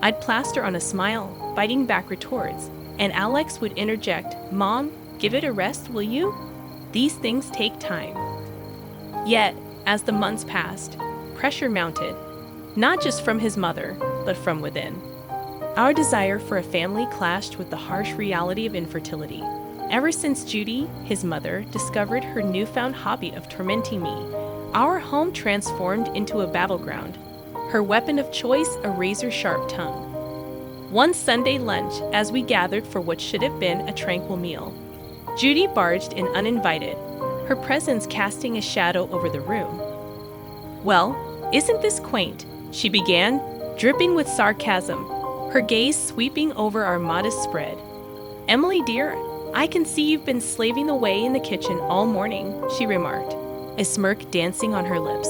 I'd plaster on a smile, biting back retorts, and Alex would interject, Mom, give it a rest, will you? These things take time. Yet, as the months passed, pressure mounted, not just from his mother, but from within. Our desire for a family clashed with the harsh reality of infertility. Ever since Judy, his mother, discovered her newfound hobby of tormenting me, our home transformed into a battleground, her weapon of choice a razor-sharp tongue. One Sunday lunch, as we gathered for what should have been a tranquil meal, Judy barged in uninvited, her presence casting a shadow over the room. Well, isn't this quaint? She began, dripping with sarcasm, her gaze sweeping over our modest spread. Emily, dear, I can see you've been slaving away in the kitchen all morning, she remarked, a smirk dancing on her lips.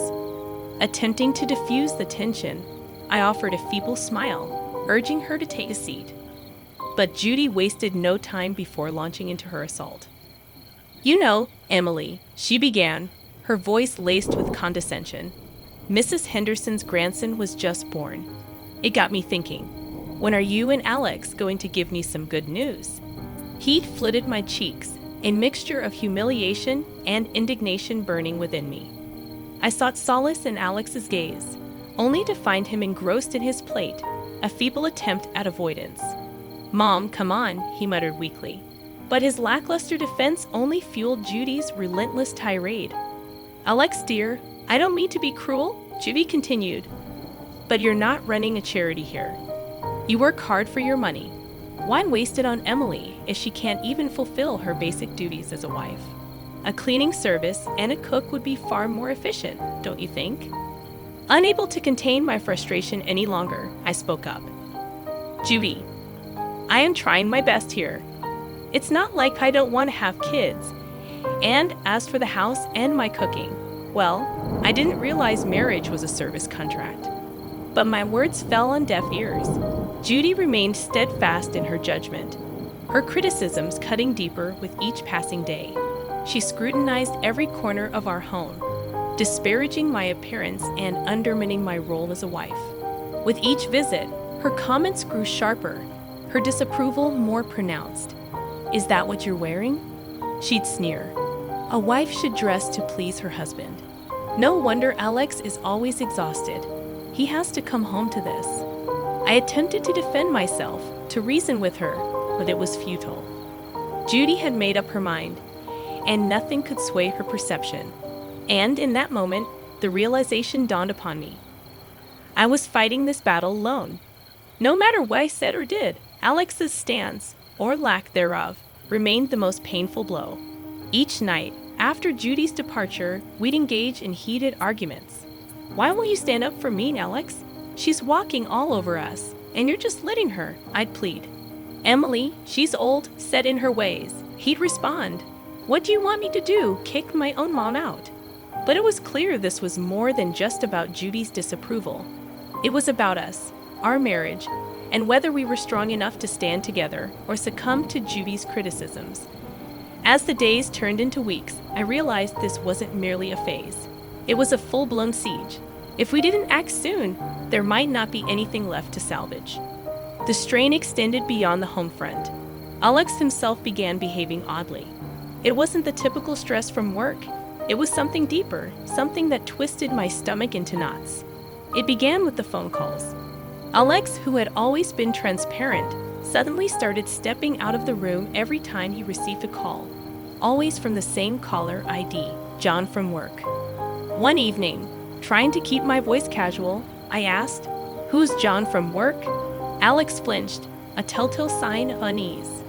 Attempting to diffuse the tension, I offered a feeble smile, urging her to take a seat. But Judy wasted no time before launching into her assault. You know, Emily, she began, her voice laced with condescension. Mrs. Henderson's grandson was just born. It got me thinking, when are you and Alex going to give me some good news? Heat flitted my cheeks, a mixture of humiliation and indignation burning within me. I sought solace in Alex's gaze, only to find him engrossed in his plate, a feeble attempt at avoidance. Mom, come on, he muttered weakly. But his lackluster defense only fueled Judy's relentless tirade. Alex, dear, I don't mean to be cruel, Judy continued. But you're not running a charity here. You work hard for your money. Why waste it on Emily if she can't even fulfill her basic duties as a wife? A cleaning service and a cook would be far more efficient, don't you think? Unable to contain my frustration any longer, I spoke up. Judy, I am trying my best here. It's not like I don't want to have kids. And as for the house and my cooking, well, I didn't realize marriage was a service contract. But my words fell on deaf ears. Judy remained steadfast in her judgment, her criticisms cutting deeper with each passing day. She scrutinized every corner of our home, disparaging my appearance and undermining my role as a wife. With each visit, her comments grew sharper, her disapproval more pronounced. Is that what you're wearing? She'd sneer. A wife should dress to please her husband. No wonder Alex is always exhausted. He has to come home to this. I attempted to defend myself, to reason with her, but it was futile. Judy had made up her mind, and nothing could sway her perception. And in that moment, the realization dawned upon me. I was fighting this battle alone. No matter what I said or did, Alex's stance, or lack thereof, remained the most painful blow. Each night, after Judy's departure, we'd engage in heated arguments. Why won't you stand up for me, Alex? She's walking all over us, and you're just letting her, I'd plead. Emily, she's old, set in her ways. He'd respond. What do you want me to do? Kick my own mom out? But it was clear this was more than just about Judy's disapproval. It was about us, our marriage, and whether we were strong enough to stand together or succumb to Judy's criticisms. As the days turned into weeks, I realized this wasn't merely a phase. It was a full-blown siege. If we didn't act soon, there might not be anything left to salvage. The strain extended beyond the home front. Alex himself began behaving oddly. It wasn't the typical stress from work. It was something deeper, something that twisted my stomach into knots. It began with the phone calls. Alex, who had always been transparent, suddenly started stepping out of the room every time he received a call, always from the same caller ID, John from work. One evening, trying to keep my voice casual, I asked, "Who's John from work?" Alex flinched, a telltale sign of unease.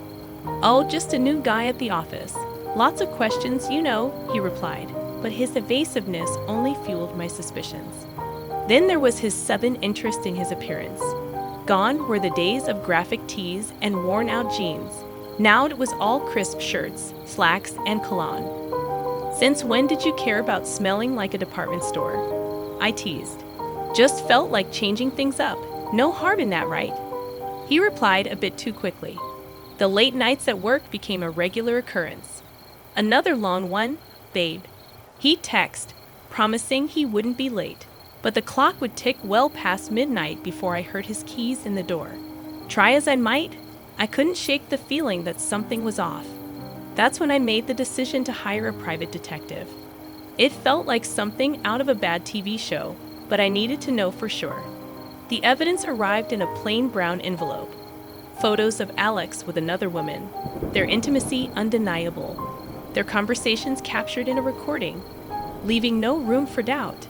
"Oh, just a new guy at the office. Lots of questions, you know," he replied, but his evasiveness only fueled my suspicions. Then there was his sudden interest in his appearance. Gone were the days of graphic tees and worn-out jeans. Now it was all crisp shirts, slacks, and cologne. "Since when did you care about smelling like a department store?" I teased. "Just felt like changing things up. No harm in that, right?" He replied a bit too quickly. The late nights at work became a regular occurrence. "Another long one, babe." He'd text, promising he wouldn't be late, but the clock would tick well past midnight before I heard his keys in the door. Try as I might, I couldn't shake the feeling that something was off. That's when I made the decision to hire a private detective. It felt like something out of a bad TV show, but I needed to know for sure. The evidence arrived in a plain brown envelope. Photos of Alex with another woman, their intimacy undeniable, their conversations captured in a recording, leaving no room for doubt.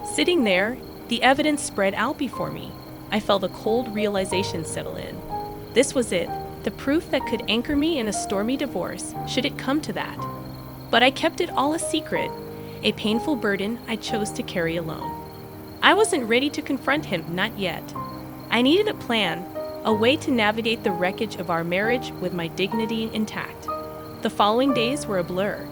Sitting there, the evidence spread out before me. I felt a cold realization settle in. This was it, the proof that could anchor me in a stormy divorce, should it come to that. But I kept it all a secret, a painful burden I chose to carry alone. I wasn't ready to confront him, not yet. I needed a plan, a way to navigate the wreckage of our marriage with my dignity intact. The following days were a blur.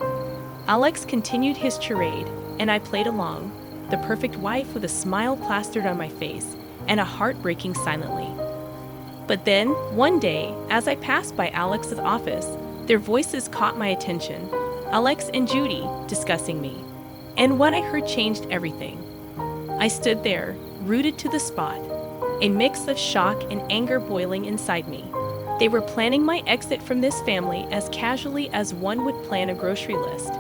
Alex continued his charade, and I played along, the perfect wife with a smile plastered on my face and a heart breaking silently. But then, one day, as I passed by Alex's office, their voices caught my attention. Alex and Judy discussing me. And what I heard changed everything. I stood there, rooted to the spot, a mix of shock and anger boiling inside me. They were planning my exit from this family as casually as one would plan a grocery list.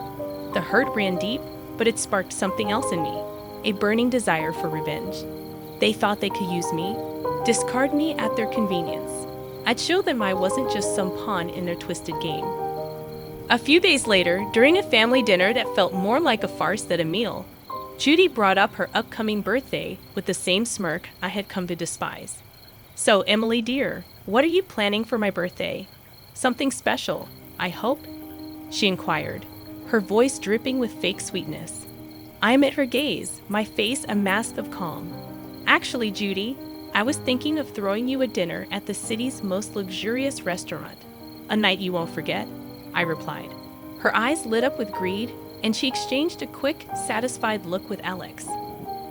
The hurt ran deep, but it sparked something else in me, a burning desire for revenge. They thought they could use me, discard me at their convenience. I'd show them I wasn't just some pawn in their twisted game. A few days later, during a family dinner that felt more like a farce than a meal, Judy brought up her upcoming birthday with the same smirk I had come to despise. "So, Emily dear, what are you planning for my birthday? Something special, I hope?" she inquired, her voice dripping with fake sweetness. I met her gaze, my face a mask of calm. "Actually, Judy, I was thinking of throwing you a dinner at the city's most luxurious restaurant. A night you won't forget," I replied. Her eyes lit up with greed, and she exchanged a quick, satisfied look with Alex.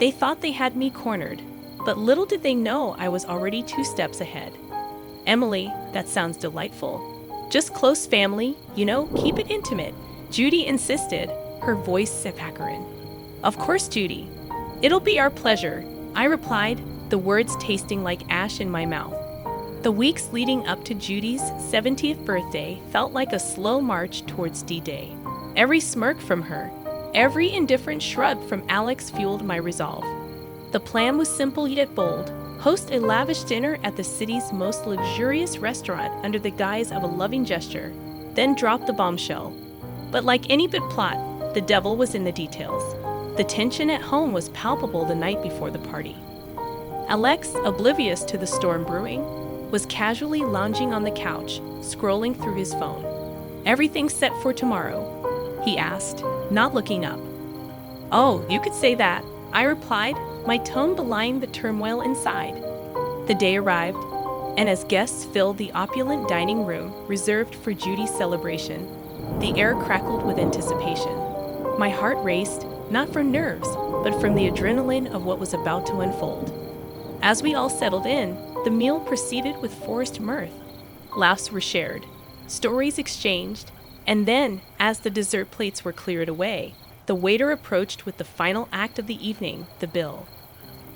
They thought they had me cornered, but little did they know I was already 2 steps ahead. "Emily, that sounds delightful. Just close family, you know, keep it intimate," Judy insisted, her voice saccharine. "Of course, Judy. It'll be our pleasure," I replied, the words tasting like ash in my mouth. The weeks leading up to Judy's 70th birthday felt like a slow march towards D-Day. Every smirk from her, every indifferent shrug from Alex fueled my resolve. The plan was simple yet bold: host a lavish dinner at the city's most luxurious restaurant under the guise of a loving gesture, then drop the bombshell. But like any good plot, the devil was in the details. The tension at home was palpable the night before the party. Alex, oblivious to the storm brewing, was casually lounging on the couch, scrolling through his phone. "Everything set for tomorrow?" he asked, not looking up. "Oh, you could say that," I replied, my tone belying the turmoil inside. The day arrived, and as guests filled the opulent dining room reserved for Judy's celebration, the air crackled with anticipation. My heart raced, not from nerves, but from the adrenaline of what was about to unfold. As we all settled in, the meal proceeded with forced mirth. Laughs were shared, stories exchanged, and then, as the dessert plates were cleared away, the waiter approached with the final act of the evening, the bill.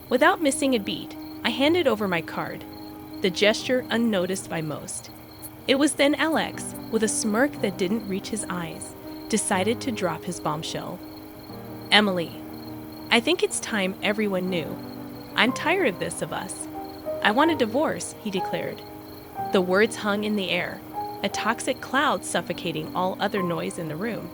Without missing a beat, I handed over my card. the gesture unnoticed by most. It was then Alex, with a smirk that didn't reach his eyes, decided to drop his bombshell. Emily, I think it's time everyone knew. I'm tired of this of us. I want a divorce, he declared. The words hung in the air, a toxic cloud suffocating all other noise in the room.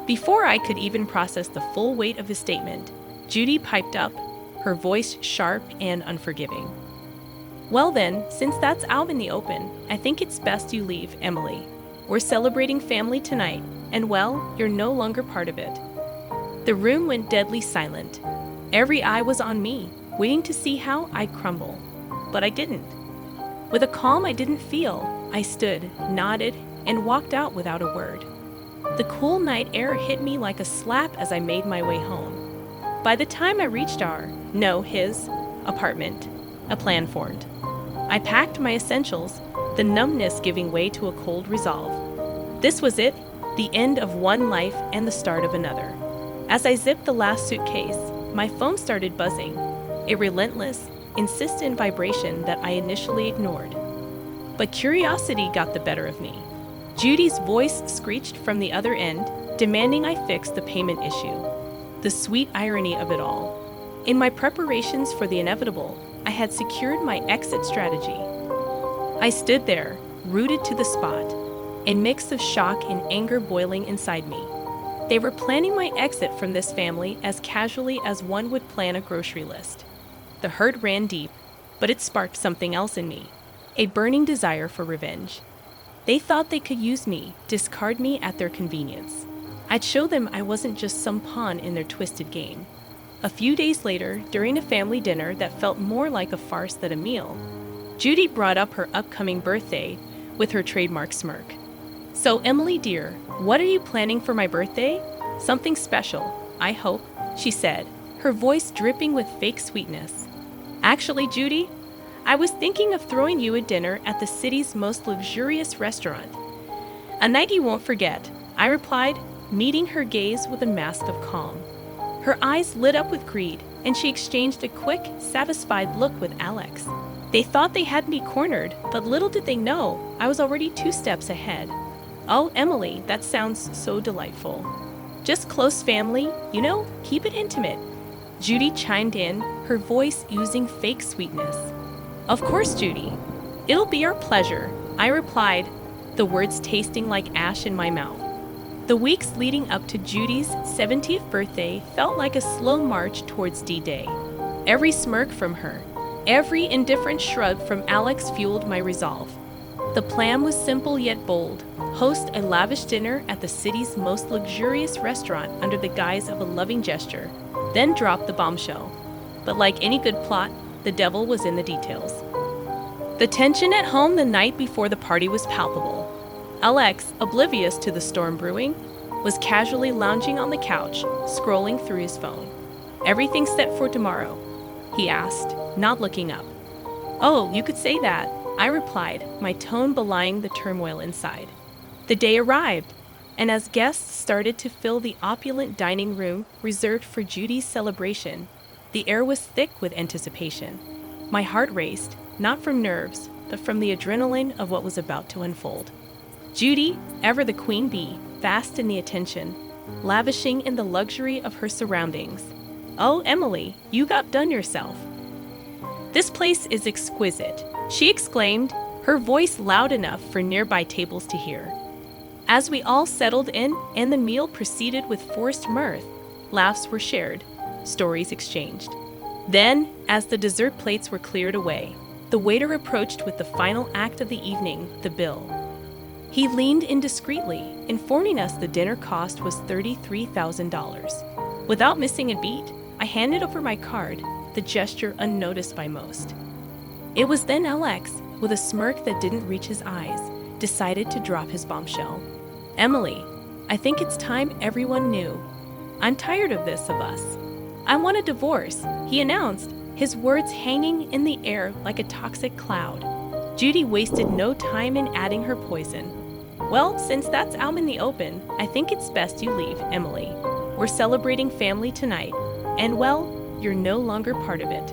Before I could even process the full weight of his statement, Judy piped up, her voice sharp and unforgiving. Well then, since that's out in the open, I think it's best you leave, Emily. We're celebrating family tonight, and well, you're no longer part of it. The room went deadly silent. Every eye was on me, waiting to see how I'd crumble. But I didn't. With a calm I didn't feel, I stood, nodded, and walked out without a word. The cool night air hit me like a slap as I made my way home. By the time I reached his apartment, a plan formed. I packed my essentials, the numbness giving way to a cold resolve. This was it, the end of one life and the start of another. As I zipped the last suitcase, my phone started buzzing, a relentless, insistent vibration that I initially ignored. But curiosity got the better of me. Judy's voice screeched from the other end, demanding I fix the payment issue. The sweet irony of it all. In my preparations for the inevitable, I had secured my exit strategy. I stood there, rooted to the spot, a mix of shock and anger boiling inside me. They were planning my exit from this family as casually as one would plan a grocery list. The hurt ran deep, but it sparked something else in me, a burning desire for revenge. They thought they could use me, discard me at their convenience. I'd show them I wasn't just some pawn in their twisted game. A few days later, during a family dinner that felt more like a farce than a meal, Judy brought up her upcoming birthday with her trademark smirk. So, Emily dear, what are you planning for my birthday? Something special, I hope, she said, her voice dripping with fake sweetness. Actually, Judy, I was thinking of throwing you a dinner at the city's most luxurious restaurant. A night you won't forget, I replied, meeting her gaze with a mask of calm. Her eyes lit up with greed, and she exchanged a quick, satisfied look with Alex. They thought they had me cornered, but little did they know I was already 2 steps ahead. Oh, Emily, that sounds so delightful. Just close family, keep it intimate. Judy chimed in, her voice oozing fake sweetness. Of course, Judy. It'll be our pleasure, I replied, the words tasting like ash in my mouth. The weeks leading up to Judy's 70th birthday felt like a slow march towards D-Day. Every smirk from her, every indifferent shrug from Alex fueled my resolve. The plan was simple yet bold. Host a lavish dinner at the city's most luxurious restaurant under the guise of a loving gesture, then drop the bombshell. But like any good plot, the devil was in the details. The tension at home the night before the party was palpable. Alex, oblivious to the storm brewing, was casually lounging on the couch, scrolling through his phone. Everything set for tomorrow? He asked, not looking up. Oh, you could say that, I replied, my tone belying the turmoil inside. The day arrived, and as guests started to fill the opulent dining room reserved for Judy's celebration, the air was thick with anticipation. My heart raced, not from nerves, but from the adrenaline of what was about to unfold. Judy, ever the queen bee, basked in the attention, lavishing in the luxury of her surroundings. Oh, Emily, you outdone yourself. This place is exquisite, she exclaimed, her voice loud enough for nearby tables to hear. As we all settled in and the meal proceeded with forced mirth, laughs were shared, stories exchanged. Then, as the dessert plates were cleared away, the waiter approached with the final act of the evening, the bill. He leaned in discreetly, informing us the dinner cost was $33,000. Without missing a beat, I handed over my card, the gesture unnoticed by most. It was then Alex, with a smirk that didn't reach his eyes, decided to drop his bombshell. Emily, I think it's time everyone knew. I'm tired of this of us. I want a divorce, he announced, his words hanging in the air like a toxic cloud. Judy wasted no time in adding her poison. Well, since that's out in the open, I think it's best you leave, Emily. We're celebrating family tonight, and well, you're no longer part of it.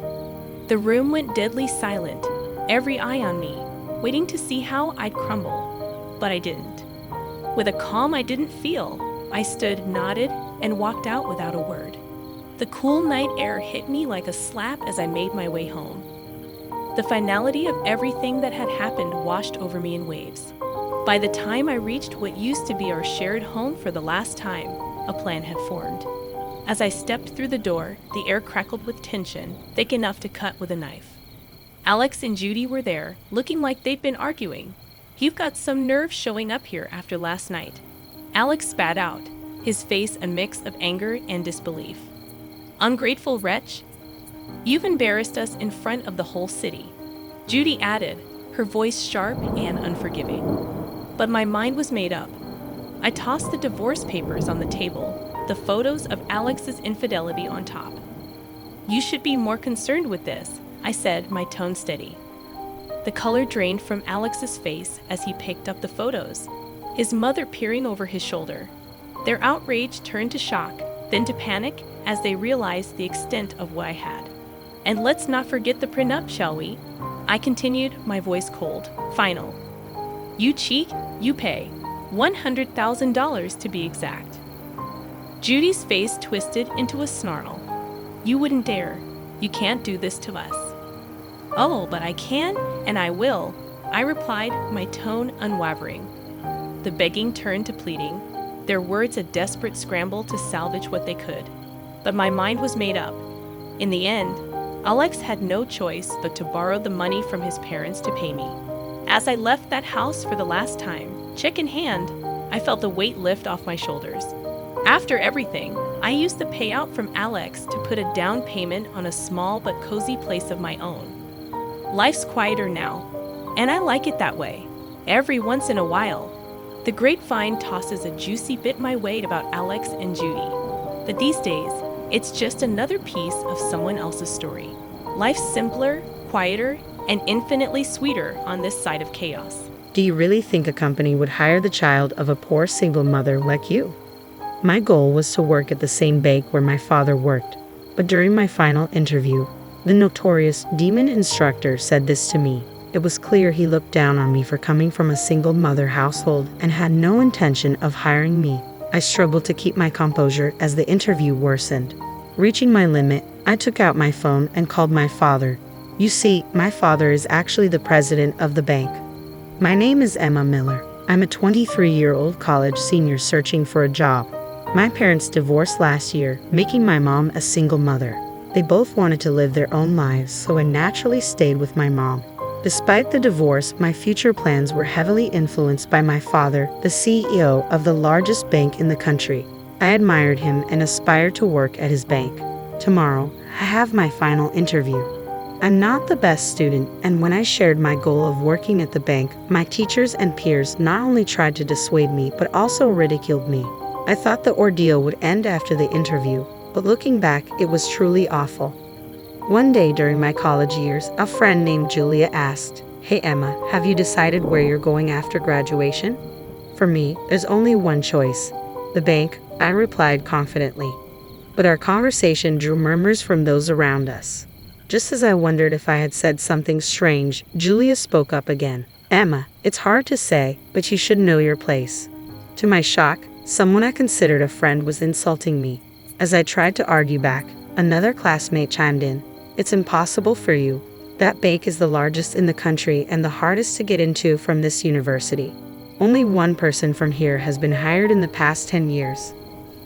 The room went deadly silent. every eye on me, waiting to see how I'd crumble. But I didn't. With a calm I didn't feel, I stood, nodded, and walked out without a word. The cool night air hit me like a slap as I made my way home. The finality of everything that had happened washed over me in waves. By the time I reached what used to be our shared home for the last time, a plan had formed. As I stepped through the door, the air crackled with tension, thick enough to cut with a knife. Alex and Judy were there, looking like they'd been arguing. "You've got some nerve showing up here after last night." Alex spat out, his face a mix of anger and disbelief. "Ungrateful wretch. You've embarrassed us in front of the whole city," Judy added, her voice sharp and unforgiving. But my mind was made up. I tossed the divorce papers on the table, the photos of Alex's infidelity on top. "You should be more concerned with this," I said, my tone steady. The color drained from Alex's face as he picked up the photos, his mother peering over his shoulder. Their outrage turned to shock, then to panic as they realized the extent of what I had. "And let's not forget the prenup, shall we?" I continued, my voice cold, final. "You cheat, you pay. $100,000 to be exact." Judy's face twisted into a snarl. "You wouldn't dare. You can't do this to us." "Oh, but I can, and I will," I replied, my tone unwavering. The begging turned to pleading, their words a desperate scramble to salvage what they could. But my mind was made up. In the end, Alex had no choice but to borrow the money from his parents to pay me. As I left that house for the last time, check in hand, I felt the weight lift off my shoulders. After everything, I used the payout from Alex to put a down payment on a small but cozy place of my own. Life's quieter now, and I like it that way. Every once in a while, the grapevine tosses a juicy bit my way about Alex and Judy. But these days, it's just another piece of someone else's story. Life's simpler, quieter, and infinitely sweeter on this side of chaos. Do you really think a company would hire the child of a poor single mother like you? My goal was to work at the same bank where my father worked, but during my final interview, the notorious demon instructor said this to me. It was clear he looked down on me for coming from a single mother household and had no intention of hiring me. I struggled to keep my composure as the interview worsened. Reaching my limit, I took out my phone and called my father. You see, my father is actually the president of the bank. My name is Emma Miller. I'm a 23-year-old college senior searching for a job. My parents divorced last year, making my mom a single mother. They both wanted to live their own lives, so I naturally stayed with my mom. Despite the divorce, my future plans were heavily influenced by my father, the CEO of the largest bank in the country. I admired him and aspired to work at his bank. Tomorrow, I have my final interview. I'm not the best student, and when I shared my goal of working at the bank, my teachers and peers not only tried to dissuade me, but also ridiculed me. I thought the ordeal would end after the interview, but looking back, it was truly awful. One day during my college years, a friend named Julia asked, "Hey Emma, have you decided where you're going after graduation?" For me, there's only one choice. The bank, I replied confidently. But our conversation drew murmurs from those around us. Just as I wondered if I had said something strange, Julia spoke up again. "Emma, it's hard to say, but you should know your place." To my shock, someone I considered a friend was insulting me. As I tried to argue back, another classmate chimed in. "It's impossible for you. That bank is the largest in the country and the hardest to get into from this university. Only one person from here has been hired in the past 10 years.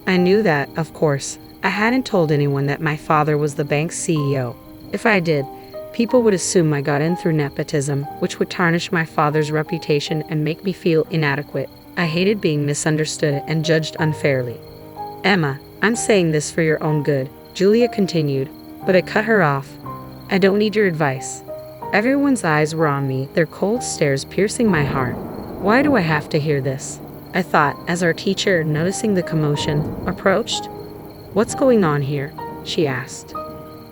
I knew that, of course. I hadn't told anyone that my father was the bank's CEO. If I did, people would assume I got in through nepotism, which would tarnish my father's reputation and make me feel inadequate. I hated being misunderstood and judged unfairly. "Emma, I'm saying this for your own good," Julia continued, but I cut her off. "I don't need your advice." Everyone's eyes were on me, their cold stares piercing my heart. Why do I have to hear this? I thought, as our teacher, noticing the commotion, approached. "What's going on here?" she asked.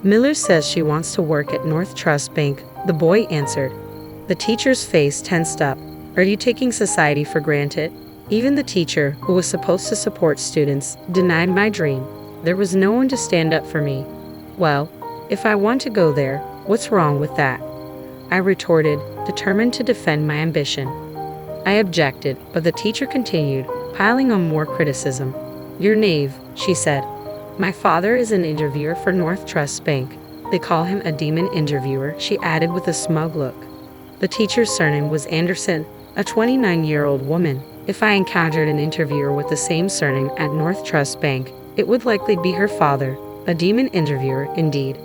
"Miller says she wants to work at North Trust Bank," the boy answered. The teacher's face tensed up. "Are you taking society for granted?" Even the teacher, who was supposed to support students, denied my dream. There was no one to stand up for me. Well, if I want to go there, what's wrong with that? I retorted, determined to defend my ambition. I objected, but the teacher continued, piling on more criticism. "You're naive," she said. "My father is an interviewer for North Trust Bank. They call him a demon interviewer," she added with a smug look. The teacher's surname was Anderson, a 29-year-old woman. If I encountered an interviewer with the same surname at North Trust Bank, it would likely be her father, a demon interviewer indeed.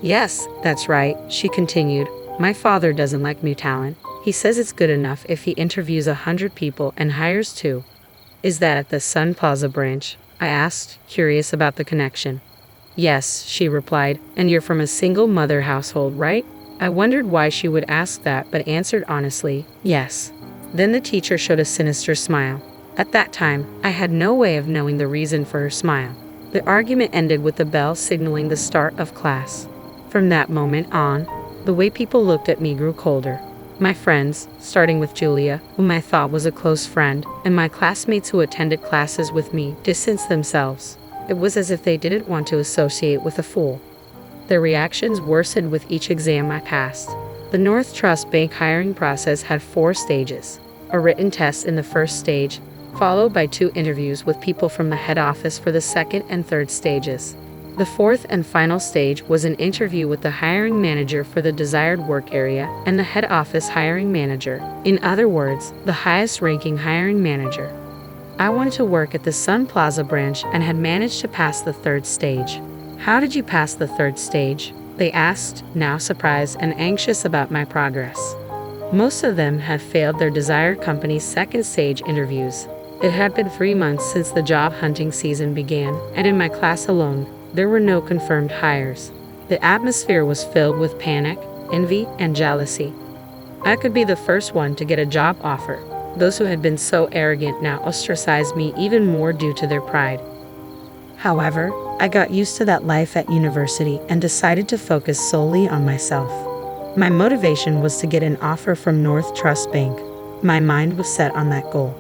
"Yes, that's right," she continued. "My father doesn't like new talent. He says it's good enough if he interviews 100 people and hires 2. "Is that at the Sun Plaza branch?" I asked, curious about the connection. "Yes," she replied, "and you're from a single mother household, right?" I wondered why she would ask that, but answered honestly, "Yes." Then the teacher showed a sinister smile. At that time, I had no way of knowing the reason for her smile. The argument ended with the bell signaling the start of class. From that moment on, the way people looked at me grew colder. My friends, starting with Julia, whom I thought was a close friend, and my classmates who attended classes with me, distanced themselves. It was as if they didn't want to associate with a fool. Their reactions worsened with each exam I passed. The North Trust Bank hiring process had 4 stages. A written test in the first stage, followed by 2 interviews with people from the head office for the second and third stages. The fourth and final stage was an interview with the hiring manager for the desired work area and the head office hiring manager. In other words, the highest-ranking hiring manager. I wanted to work at the Sun Plaza branch and had managed to pass the third stage. "How did you pass the third stage?" they asked, now surprised and anxious about my progress. Most of them had failed their desired company's second stage interviews. It had been 3 months since the job hunting season began, and in my class alone, there were no confirmed hires. The atmosphere was filled with panic, envy, and jealousy. I could be the first one to get a job offer. Those who had been so arrogant now ostracized me even more due to their pride. However, I got used to that life at university and decided to focus solely on myself. My motivation was to get an offer from North Trust Bank. My mind was set on that goal.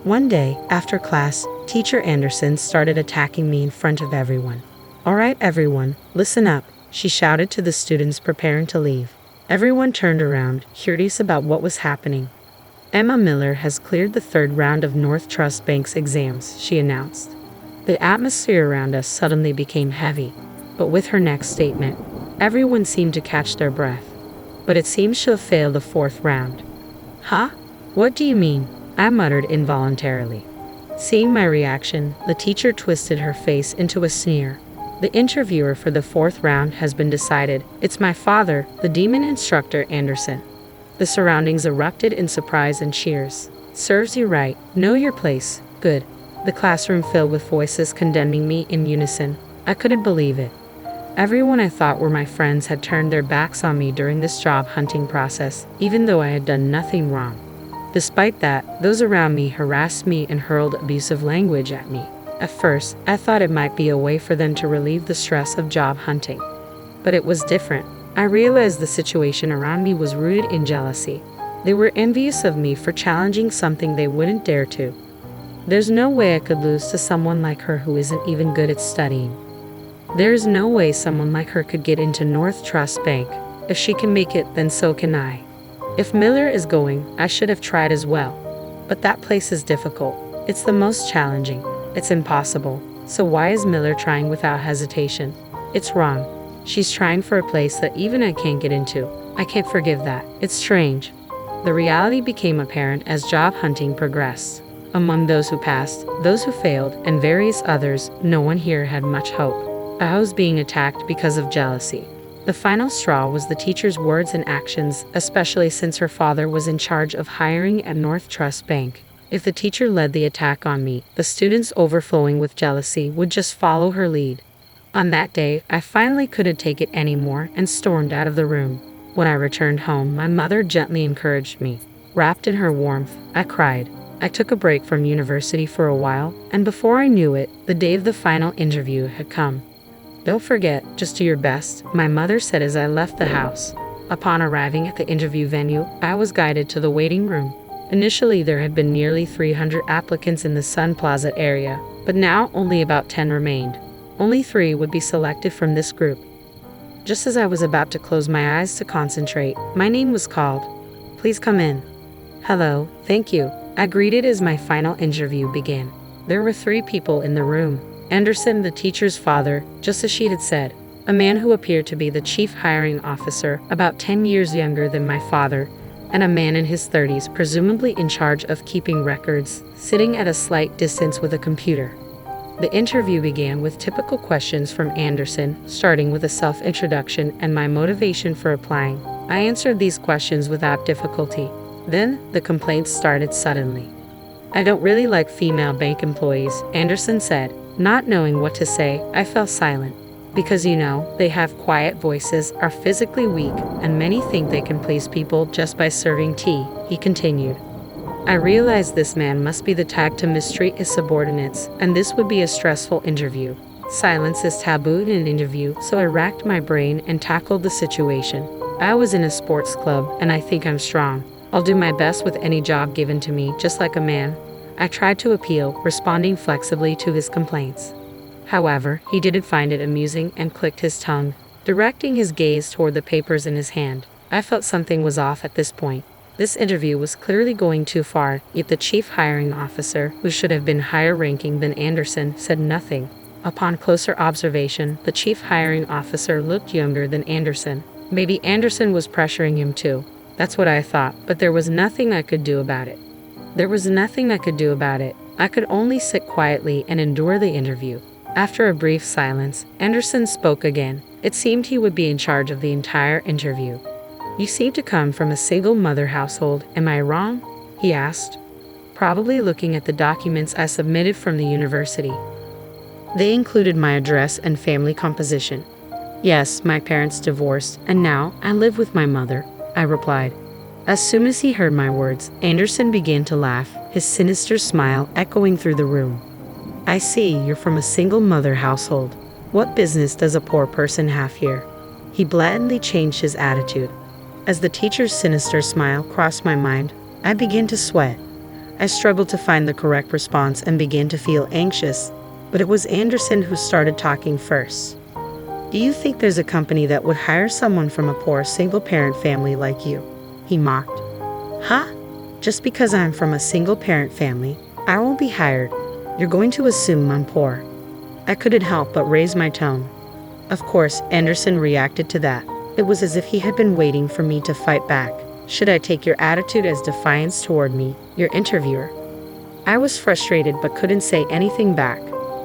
One day, after class, Teacher Anderson started attacking me in front of everyone. "All right, everyone, listen up," she shouted to the students preparing to leave. Everyone turned around, curious about what was happening. "Emma Miller has cleared the 3rd round of North Trust Bank's exams," she announced. The atmosphere around us suddenly became heavy, but with her next statement, everyone seemed to catch their breath. "But it seems she'll fail the 4th round." "Huh? What do you mean?" I muttered involuntarily. Seeing my reaction, the teacher twisted her face into a sneer. "The interviewer for the 4th round has been decided. It's my father, the demon instructor Anderson." The surroundings erupted in surprise and cheers. "Serves you right. Know your place. Good." The classroom filled with voices condemning me in unison. I couldn't believe it. Everyone I thought were my friends had turned their backs on me during this job hunting process, even though I had done nothing wrong. Despite that, those around me harassed me and hurled abusive language at me. At first, I thought it might be a way for them to relieve the stress of job hunting. But it was different. I realized the situation around me was rooted in jealousy. They were envious of me for challenging something they wouldn't dare to. There's no way I could lose to someone like her who isn't even good at studying. There's no way someone like her could get into North Trust Bank. If she can make it, then so can I. If Miller is going, I should have tried as well. But that place is difficult. It's the most challenging. It's impossible. So why is Miller trying without hesitation? It's wrong. She's trying for a place that even I can't get into. I can't forgive that. It's strange. The reality became apparent as job hunting progressed. Among those who passed, those who failed, and various others, no one here had much hope. I was being attacked because of jealousy. The final straw was the teacher's words and actions, especially since her father was in charge of hiring at North Trust Bank. If the teacher led the attack on me, the students overflowing with jealousy would just follow her lead. On that day, I finally couldn't take it anymore and stormed out of the room. When I returned home, my mother gently encouraged me. Wrapped in her warmth, I cried. I took a break from university for a while, and before I knew it, the day of the final interview had come. "Don't forget, just do your best," my mother said as I left the house. Upon arriving at the interview venue, I was guided to the waiting room. Initially, there had been nearly 300 applicants in the Sun Plaza area, but now only about 10 remained. Only 3 would be selected from this group. Just as I was about to close my eyes to concentrate, my name was called. Please come in. Hello, thank you. I greeted as my final interview began. There were 3 people in the room. Anderson, the teacher's father, just as she had said, a man who appeared to be the chief hiring officer, about 10 years younger than my father, and a man in his 30s, presumably in charge of keeping records, sitting at a slight distance with a computer. The interview began with typical questions from Anderson, starting with a self-introduction and my motivation for applying. I answered these questions without difficulty. Then, the complaints started suddenly. I don't really like female bank employees, Anderson said. Not knowing what to say, I fell silent. Because they have quiet voices, are physically weak, and many think they can please people just by serving tea, he continued. I realized this man must be the type to mistreat his subordinates, and this would be a stressful interview. Silence is taboo in an interview, so I racked my brain and tackled the situation. I was in a sports club, and I think I'm strong. I'll do my best with any job given to me, just like a man. I tried to appeal, responding flexibly to his complaints. However, he didn't find it amusing and clicked his tongue, directing his gaze toward the papers in his hand. I felt something was off at this point. This interview was clearly going too far, yet the chief hiring officer, who should have been higher ranking than Anderson, said nothing. Upon closer observation, the chief hiring officer looked younger than Anderson. Maybe Anderson was pressuring him too. That's what I thought, but there was nothing I could do about it. I could only sit quietly and endure the interview. After a brief silence, Anderson spoke again. It seemed he would be in charge of the entire interview. You seem to come from a single-mother household, am I wrong? He asked, probably looking at the documents I submitted from the university. They included my address and family composition. Yes, my parents divorced, and now I live with my mother, I replied. As soon as he heard my words, Anderson began to laugh, his sinister smile echoing through the room. I see you're from a single-mother household. What business does a poor person have here? He blatantly changed his attitude. As the teacher's sinister smile crossed my mind, I began to sweat. I struggled to find the correct response and began to feel anxious, but it was Anderson who started talking first. Do you think there's a company that would hire someone from a poor single-parent family like you? He mocked. Huh? Just because I'm from a single-parent family, I won't be hired. You're going to assume I'm poor. I couldn't help but raise my tone. Of course, Anderson reacted to that. It was as if he had been waiting for me to fight back. Should I take your attitude as defiance toward me, your interviewer? I was frustrated but couldn't say anything back.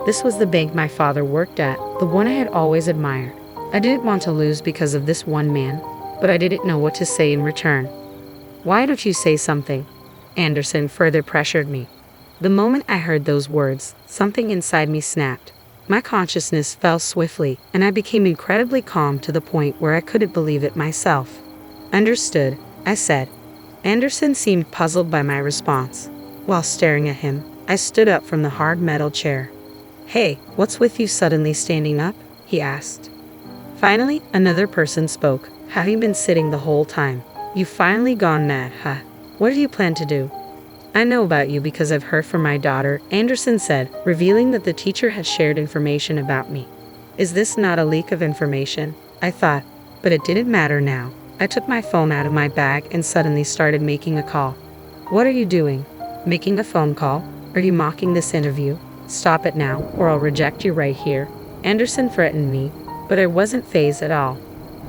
This was the bank my father worked at, the one I had always admired. I didn't want to lose because of this one man, but I didn't know what to say in return. Why don't you say something? Anderson further pressured me. The moment I heard those words, something inside me snapped. My consciousness fell swiftly, and I became incredibly calm to the point where I couldn't believe it myself. Understood, I said. Anderson seemed puzzled by my response. While staring at him, I stood up from the hard metal chair. Hey, what's with you suddenly standing up? He asked. Finally, another person spoke. Have you been sitting the whole time? You've finally gone mad, huh? What do you plan to do? I know about you because I've heard from my daughter, Anderson said, revealing that the teacher had shared information about me. Is this not a leak of information? I thought, but it didn't matter now. I took my phone out of my bag and suddenly started making a call. What are you doing? Making a phone call? Are you mocking this interview? Stop it now, or I'll reject you right here. Anderson threatened me, but I wasn't fazed at all.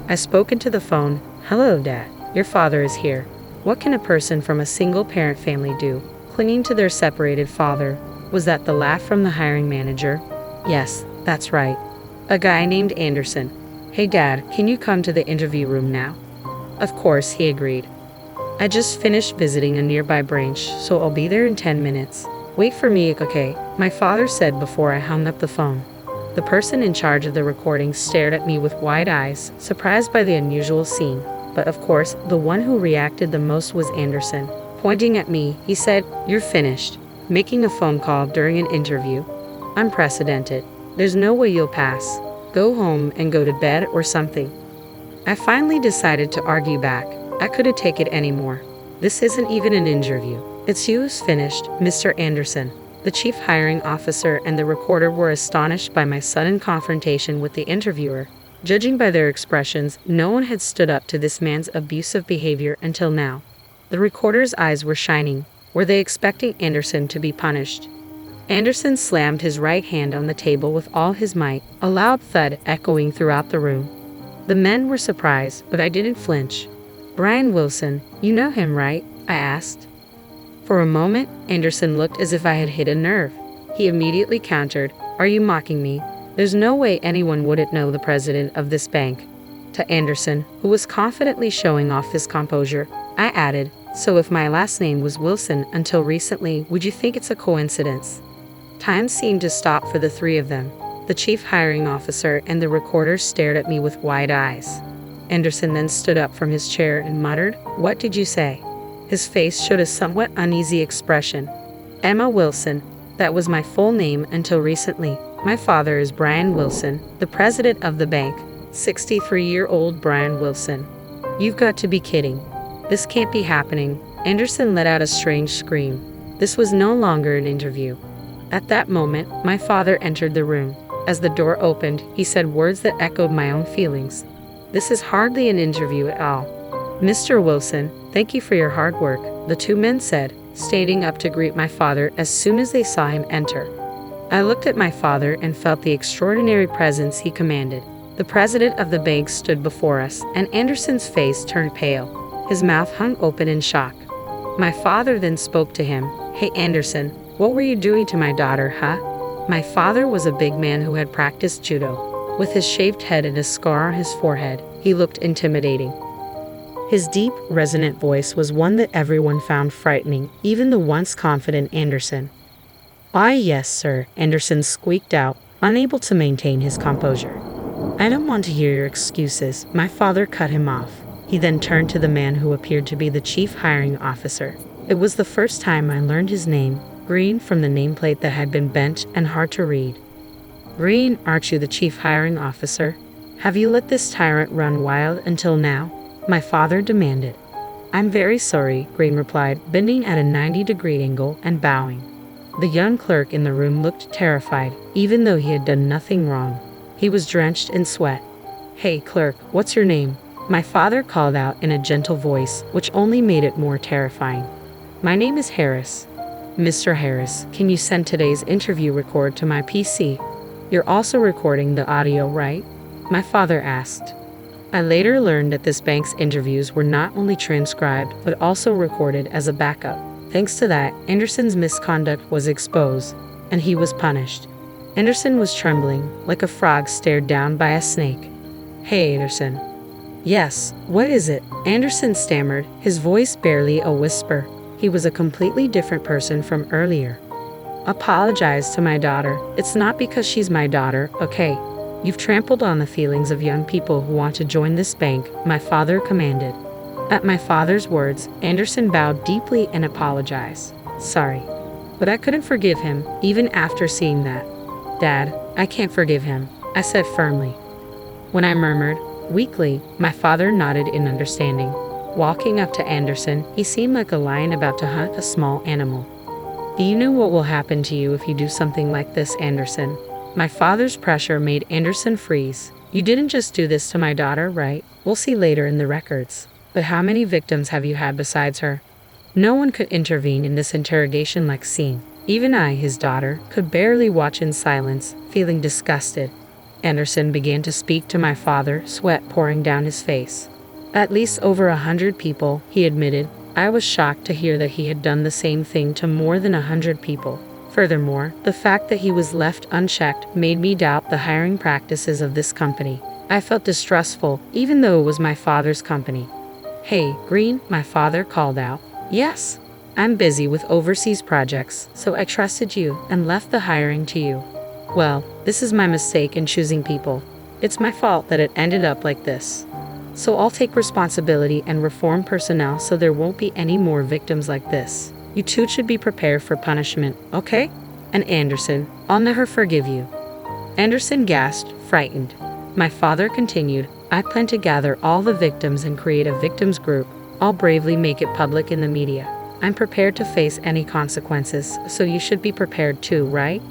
I spoke into the phone. Hello, Dad. Your father is here. What can a person from a single-parent family do, clinging to their separated father? Was that the laugh from the hiring manager? Yes, that's right. A guy named Anderson. Hey, Dad, can you come to the interview room now? Of course, he agreed. I just finished visiting a nearby branch, so I'll be there in 10 minutes. Wait for me, okay? My father said before I hung up the phone. The person in charge of the recording stared at me with wide eyes, surprised by the unusual scene. But of course, the one who reacted the most was Anderson. Pointing at me, he said, You're finished. Making a phone call during an interview? Unprecedented. There's no way you'll pass. Go home and go to bed or something. I finally decided to argue back. I couldn't take it anymore. This isn't even an interview. It's you who's finished, Mr. Anderson. The chief hiring officer and the recorder were astonished by my sudden confrontation with the interviewer. Judging by their expressions, no one had stood up to this man's abusive behavior until now. The recorder's eyes were shining. Were they expecting Anderson to be punished? Anderson slammed his right hand on the table with all his might, a loud thud echoing throughout the room. The men were surprised, but I didn't flinch. "Brian Wilson, you know him, right?" I asked. For a moment, Anderson looked as if I had hit a nerve. He immediately countered, "Are you mocking me? There's no way anyone wouldn't know the president of this bank." To Anderson, who was confidently showing off his composure, I added, "So if my last name was Wilson until recently, would you think it's a coincidence?" Time seemed to stop for the three of them. The chief hiring officer and the recorder stared at me with wide eyes. Anderson then stood up from his chair and muttered, "What did you say?" His face showed a somewhat uneasy expression. "Emma Wilson. That was my full name until recently. My father is Brian Wilson, the president of the bank. 63-year-old Brian Wilson." "You've got to be kidding. This can't be happening." Anderson let out a strange scream. This was no longer an interview. At that moment, my father entered the room. As the door opened, he said words that echoed my own feelings. "This is hardly an interview at all. Mr. Wilson, thank you for your hard work," the two men said, standing up to greet my father as soon as they saw him enter. I looked at my father and felt the extraordinary presence he commanded. The president of the bank stood before us, and Anderson's face turned pale. His mouth hung open in shock. My father then spoke to him. "Hey Anderson, what were you doing to my daughter, huh?" My father was a big man who had practiced judo. With his shaved head and a scar on his forehead, he looked intimidating. His deep, resonant voice was one that everyone found frightening, even the once confident Anderson. "Why, yes, sir," Anderson squeaked out, unable to maintain his composure. "I don't want to hear your excuses." My father cut him off. He then turned to the man who appeared to be the chief hiring officer. It was the first time I learned his name, Green, from the nameplate that had been bent and hard to read. "Green, aren't you the chief hiring officer? Have you let this tyrant run wild until now?" my father demanded. "I'm very sorry," Green replied, bending at a 90-degree angle and bowing. The young clerk in the room looked terrified, even though he had done nothing wrong. He was drenched in sweat. "Hey, clerk, what's your name?" my father called out in a gentle voice, which only made it more terrifying. "My name is Harris." "Mr. Harris, can you send today's interview record to my PC? You're also recording the audio, right?" my father asked. I later learned that this bank's interviews were not only transcribed, but also recorded as a backup. Thanks to that, Anderson's misconduct was exposed, and he was punished. Anderson was trembling, like a frog stared down by a snake. "Hey, Anderson." "Yes, what is it?" Anderson stammered, his voice barely a whisper. He was a completely different person from earlier. "Apologize to my daughter. It's not because she's my daughter, okay? You've trampled on the feelings of young people who want to join this bank," my father commanded. At my father's words, Anderson bowed deeply and apologized. "Sorry. But I couldn't forgive him, even after seeing that." "Dad, I can't forgive him," I said firmly. When I murmured, weakly, my father nodded in understanding. Walking up to Anderson, he seemed like a lion about to hunt a small animal. "Do you know what will happen to you if you do something like this, Anderson?" My father's pressure made Anderson freeze. "You didn't just do this to my daughter, right? We'll see later in the records. But how many victims have you had besides her?" No one could intervene in this interrogation-like scene. Even I, his daughter, could barely watch in silence, feeling disgusted. Anderson began to speak to my father, sweat pouring down his face. "At least over 100 people," he admitted. I was shocked to hear that he had done the same thing to more than 100 people. Furthermore, the fact that he was left unchecked made me doubt the hiring practices of this company. I felt distrustful, even though it was my father's company. "Hey, Green," my father called out. "Yes. I'm busy with overseas projects, so I trusted you and left the hiring to you. Well, this is my mistake in choosing people. It's my fault that it ended up like this. So I'll take responsibility and reform personnel so there won't be any more victims like this. You two should be prepared for punishment, okay? And Anderson, I'll never forgive you." Anderson gasped, frightened. My father continued, "I plan to gather all the victims and create a victims group. I'll bravely make it public in the media. I'm prepared to face any consequences, so you should be prepared too, right?"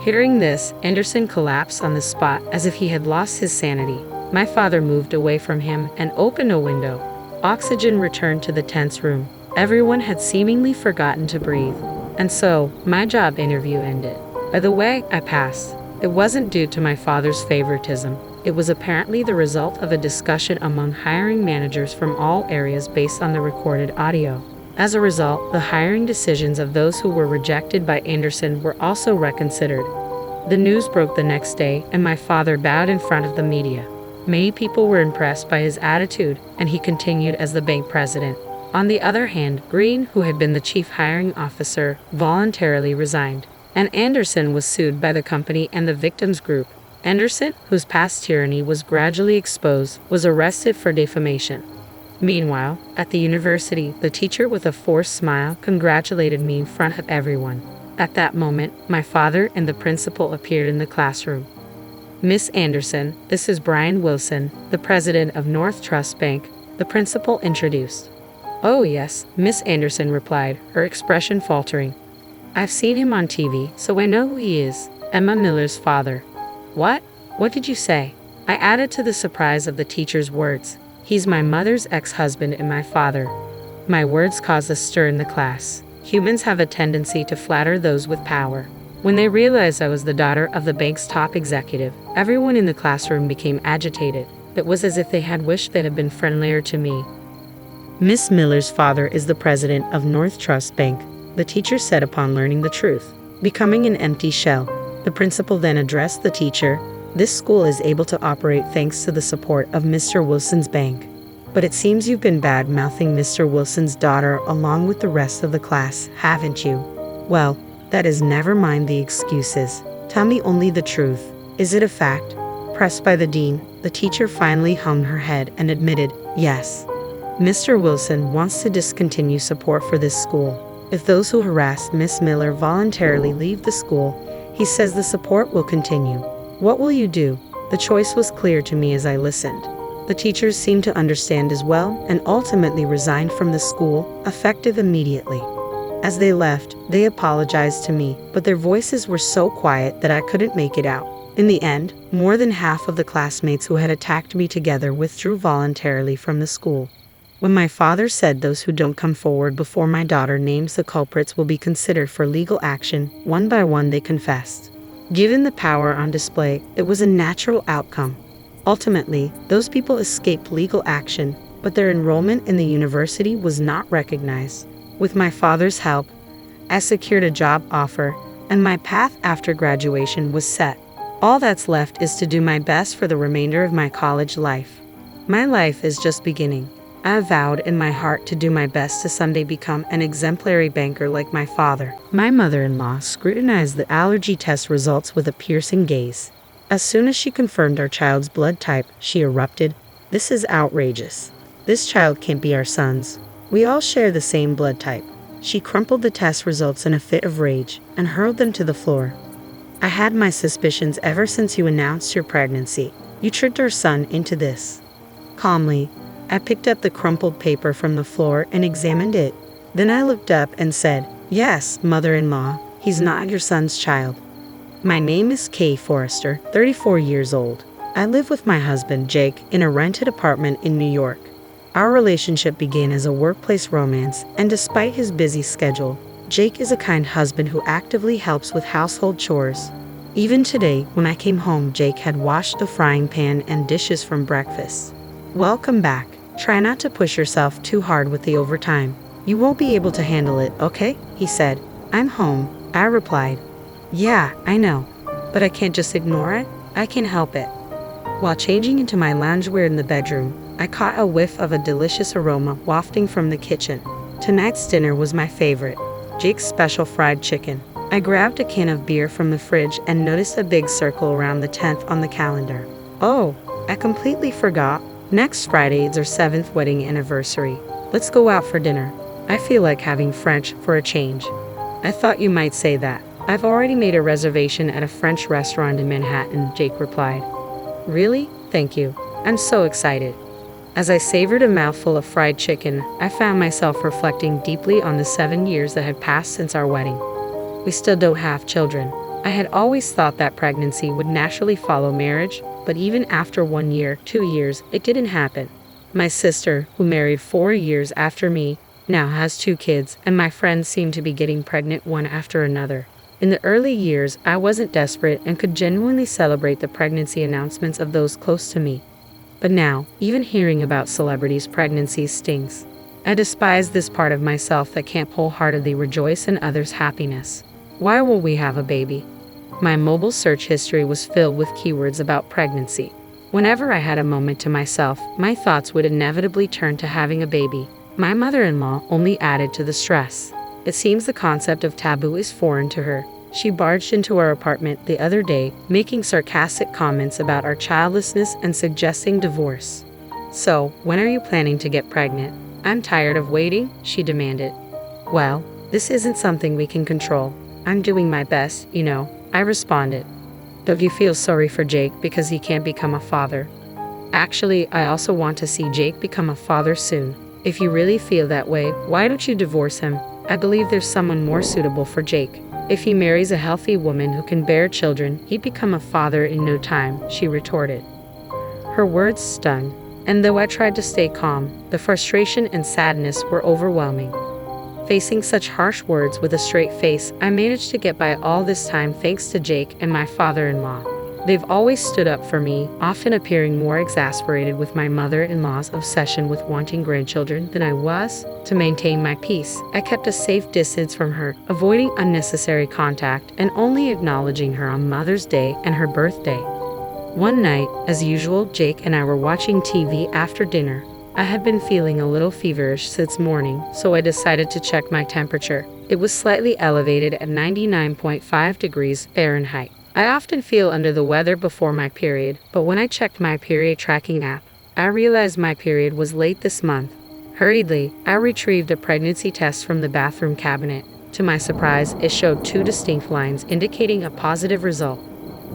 Hearing this, Anderson collapsed on the spot as if he had lost his sanity. My father moved away from him and opened a window. Oxygen returned to the tense room. Everyone had seemingly forgotten to breathe. And so, my job interview ended. By the way, I passed. It wasn't due to my father's favoritism. It was apparently the result of a discussion among hiring managers from all areas based on the recorded audio. As a result, the hiring decisions of those who were rejected by Anderson were also reconsidered. The news broke the next day, and my father bowed in front of the media. Many people were impressed by his attitude, and he continued as the bank president. On the other hand, Green, who had been the chief hiring officer, voluntarily resigned, and Anderson was sued by the company and the victims group. Anderson, whose past tyranny was gradually exposed, was arrested for defamation. Meanwhile, at the university, the teacher with a forced smile congratulated me in front of everyone. At that moment, my father and the principal appeared in the classroom. "Miss Anderson, this is Brian Wilson, the president of North Trust Bank," the principal introduced. "Oh yes," Miss Anderson replied, her expression faltering. "I've seen him on TV, so I know who he is. Emma Miller's father." "What? What did you say?" I added to the surprise of the teacher's words. "He's my mother's ex-husband and my father." My words caused a stir in the class. Humans have a tendency to flatter those with power. When they realized I was the daughter of the bank's top executive, everyone in the classroom became agitated. It was as if they had wished they had been friendlier to me. "Miss Miller's father is the president of North Trust Bank," the teacher said upon learning the truth, becoming an empty shell. The principal then addressed the teacher. "This school is able to operate thanks to the support of Mr. Wilson's bank. But it seems you've been bad-mouthing Mr. Wilson's daughter along with the rest of the class, haven't you?" "Well, that is never mind the excuses. Tell me only the truth. Is it a fact?" Pressed by the dean, the teacher finally hung her head and admitted, "Yes. Mr. Wilson wants to discontinue support for this school. If those who harassed Miss Miller voluntarily leave the school, he says the support will continue. What will you do?" The choice was clear to me as I listened. The teachers seemed to understand as well and ultimately resigned from the school, effective immediately. As they left, they apologized to me, but their voices were so quiet that I couldn't make it out. In the end, more than half of the classmates who had attacked me together withdrew voluntarily from the school. When my father said those who don't come forward before my daughter names the culprits will be considered for legal action, one by one they confessed. Given the power on display, it was a natural outcome. Ultimately, those people escaped legal action, but their enrollment in the university was not recognized. With my father's help, I secured a job offer, and my path after graduation was set. All that's left is to do my best for the remainder of my college life. My life is just beginning. I vowed in my heart to do my best to someday become an exemplary banker like my father. My mother-in-law scrutinized the allergy test results with a piercing gaze. As soon as she confirmed our child's blood type, she erupted, "This is outrageous. This child can't be our son's. We all share the same blood type." She crumpled the test results in a fit of rage and hurled them to the floor. "I had my suspicions ever since you announced your pregnancy. You tricked our son into this." Calmly, I picked up the crumpled paper from the floor and examined it. Then I looked up and said, "Yes, mother-in-law, he's not your son's child. My name is Kay Forrester, 34 years old. I live with my husband, Jake, in a rented apartment in New York. Our relationship began as a workplace romance, and despite his busy schedule, Jake is a kind husband who actively helps with household chores. Even today, when I came home, Jake had washed the frying pan and dishes from breakfast. Welcome back. Try not to push yourself too hard with the overtime. You won't be able to handle it, okay?" he said. "I'm home," I replied. "Yeah, I know, but I can't just ignore it. I can't help it." While changing into my loungewear in the bedroom, I caught a whiff of a delicious aroma wafting from the kitchen. Tonight's dinner was my favorite, Jake's special fried chicken. I grabbed a can of beer from the fridge and noticed a big circle around the 10th on the calendar. Oh, I completely forgot. Next Friday is our 7th wedding anniversary. Let's go out for dinner. I feel like having French for a change. I thought you might say that. I've already made a reservation at a French restaurant in Manhattan, Jake replied. Really? Thank you. I'm so excited. As I savored a mouthful of fried chicken, I found myself reflecting deeply on the 7 years that had passed since our wedding. We still don't have children. I had always thought that pregnancy would naturally follow marriage, But even after 1 year, 2 years, it didn't happen. My sister, who married 4 years after me, now has 2 kids, and my friends seem to be getting pregnant one after another. In the early years, I wasn't desperate and could genuinely celebrate the pregnancy announcements of those close to me. But now, even hearing about celebrities' pregnancies stings. I despise this part of myself that can't wholeheartedly rejoice in others' happiness. Why will we have a baby? My mobile search history was filled with keywords about pregnancy. Whenever I had a moment to myself, my thoughts would inevitably turn to having a baby. My mother-in-law only added to the stress. It seems the concept of taboo is foreign to her. She barged into our apartment the other day, making sarcastic comments about our childlessness and suggesting divorce. "So, when are you planning to get pregnant?" "I'm tired of waiting," she demanded. "Well, this isn't something we can control. I'm doing my best, you know," I responded. "Don't you feel sorry for Jake because he can't become a father?" "Actually, I also want to see Jake become a father soon. If you really feel that way, why don't you divorce him? I believe there's someone more suitable for Jake. If he marries a healthy woman who can bear children, he'd become a father in no time," she retorted. Her words stung, and though I tried to stay calm, the frustration and sadness were overwhelming. Facing such harsh words with a straight face, I managed to get by all this time thanks to Jake and my father-in-law. They've always stood up for me, often appearing more exasperated with my mother-in-law's obsession with wanting grandchildren than I was. To maintain my peace, I kept a safe distance from her, avoiding unnecessary contact and only acknowledging her on Mother's Day and her birthday. One night, as usual, Jake and I were watching TV after dinner. I had been feeling a little feverish since morning, so I decided to check my temperature. It was slightly elevated at 99.5 degrees Fahrenheit. I often feel under the weather before my period, but when I checked my period tracking app, I realized my period was late this month. Hurriedly, I retrieved a pregnancy test from the bathroom cabinet. To my surprise, it showed 2 distinct lines indicating a positive result.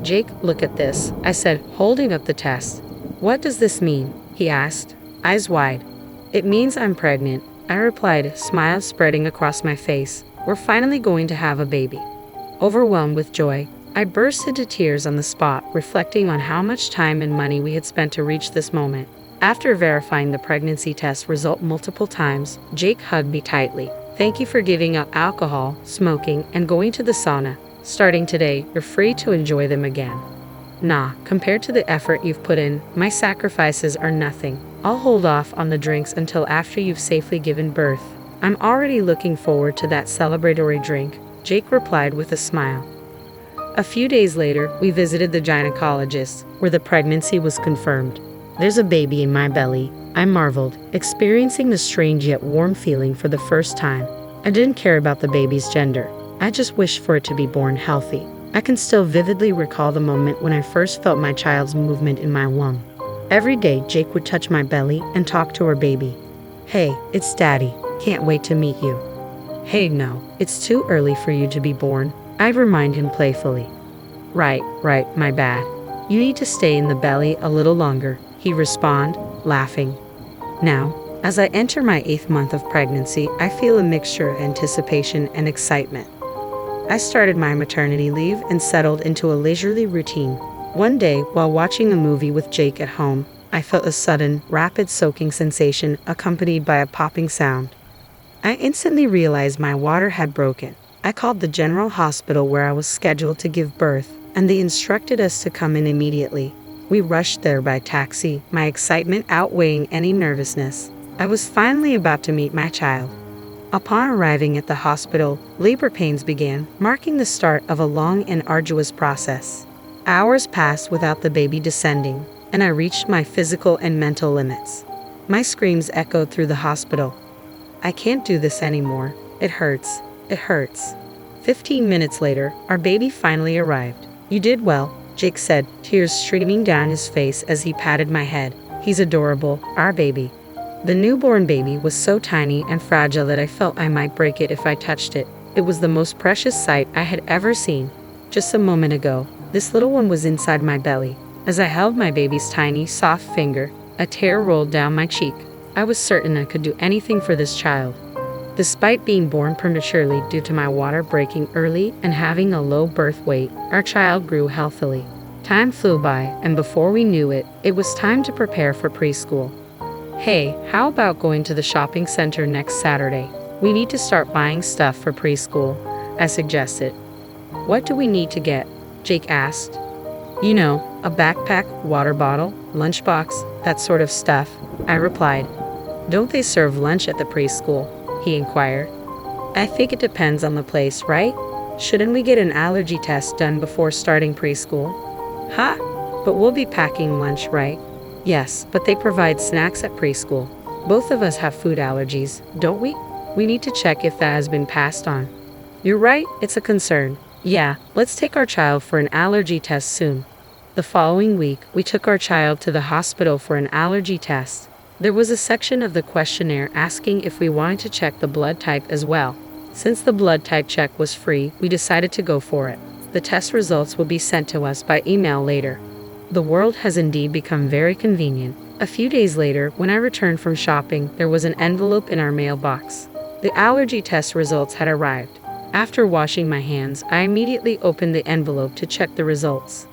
"Jake, look at this," I said, holding up the test. "What does this mean?" he asked, eyes wide. "It means I'm pregnant," I replied, smile spreading across my face. "We're finally going to have a baby." Overwhelmed with joy, I burst into tears on the spot, reflecting on how much time and money we had spent to reach this moment. After verifying the pregnancy test result multiple times, Jake hugged me tightly. "Thank you for giving up alcohol, smoking, and going to the sauna. Starting today, you're free to enjoy them again." "Nah, compared to the effort you've put in, my sacrifices are nothing. I'll hold off on the drinks until after you've safely given birth. I'm already looking forward to that celebratory drink," Jake replied with a smile. A few days later, we visited the gynecologist, where the pregnancy was confirmed. "There's a baby in my belly," I marveled, experiencing the strange yet warm feeling for the first time. I didn't care about the baby's gender. I just wished for it to be born healthy. I can still vividly recall the moment when I first felt my child's movement in my womb. Every day, Jake would touch my belly and talk to our baby. "Hey, it's Daddy. Can't wait to meet you." "Hey, no, it's too early for you to be born," I'd remind him playfully. Right, my bad. You need to stay in the belly a little longer," he'd respond, laughing. Now, as I enter my 8th month of pregnancy, I feel a mixture of anticipation and excitement. I started my maternity leave and settled into a leisurely routine. One day, while watching a movie with Jake at home, I felt a sudden, rapid soaking sensation accompanied by a popping sound. I instantly realized my water had broken. I called the general hospital where I was scheduled to give birth, and they instructed us to come in immediately. We rushed there by taxi, my excitement outweighing any nervousness. I was finally about to meet my child. Upon arriving at the hospital, labor pains began, marking the start of a long and arduous process. Hours passed without the baby descending, and I reached my physical and mental limits. My screams echoed through the hospital. "I can't do this anymore. It hurts. It hurts." 15 minutes later, our baby finally arrived. "You did well," Jake said, tears streaming down his face as he patted my head. "He's adorable, our baby." The newborn baby was so tiny and fragile that I felt I might break it if I touched it. It was the most precious sight I had ever seen. Just a moment ago, this little one was inside my belly. As I held my baby's tiny, soft finger, a tear rolled down my cheek. I was certain I could do anything for this child. Despite being born prematurely due to my water breaking early and having a low birth weight, our child grew healthily. Time flew by, and before we knew it, it was time to prepare for preschool. Hey, how about going to the shopping center next Saturday? We need to start buying stuff for preschool, I suggested. What do we need to get? Jake asked. You know, a backpack, water bottle, lunchbox, that sort of stuff, I replied. Don't they serve lunch at the preschool? He inquired. I think it depends on the place, right? Shouldn't we get an allergy test done before starting preschool? Ha! But we'll be packing lunch, right? Yes, but they provide snacks at preschool. Both of us have food allergies, don't we? We need to check if that has been passed on. You're right, it's a concern. Yeah, let's take our child for an allergy test soon. The following week, we took our child to the hospital for an allergy test. There was a section of the questionnaire asking if we wanted to check the blood type as well. Since the blood type check was free, we decided to go for it. The test results will be sent to us by email later. The world has indeed become very convenient. A few days later, when I returned from shopping, there was an envelope in our mailbox. The allergy test results had arrived. After washing my hands, I immediately opened the envelope to check the results.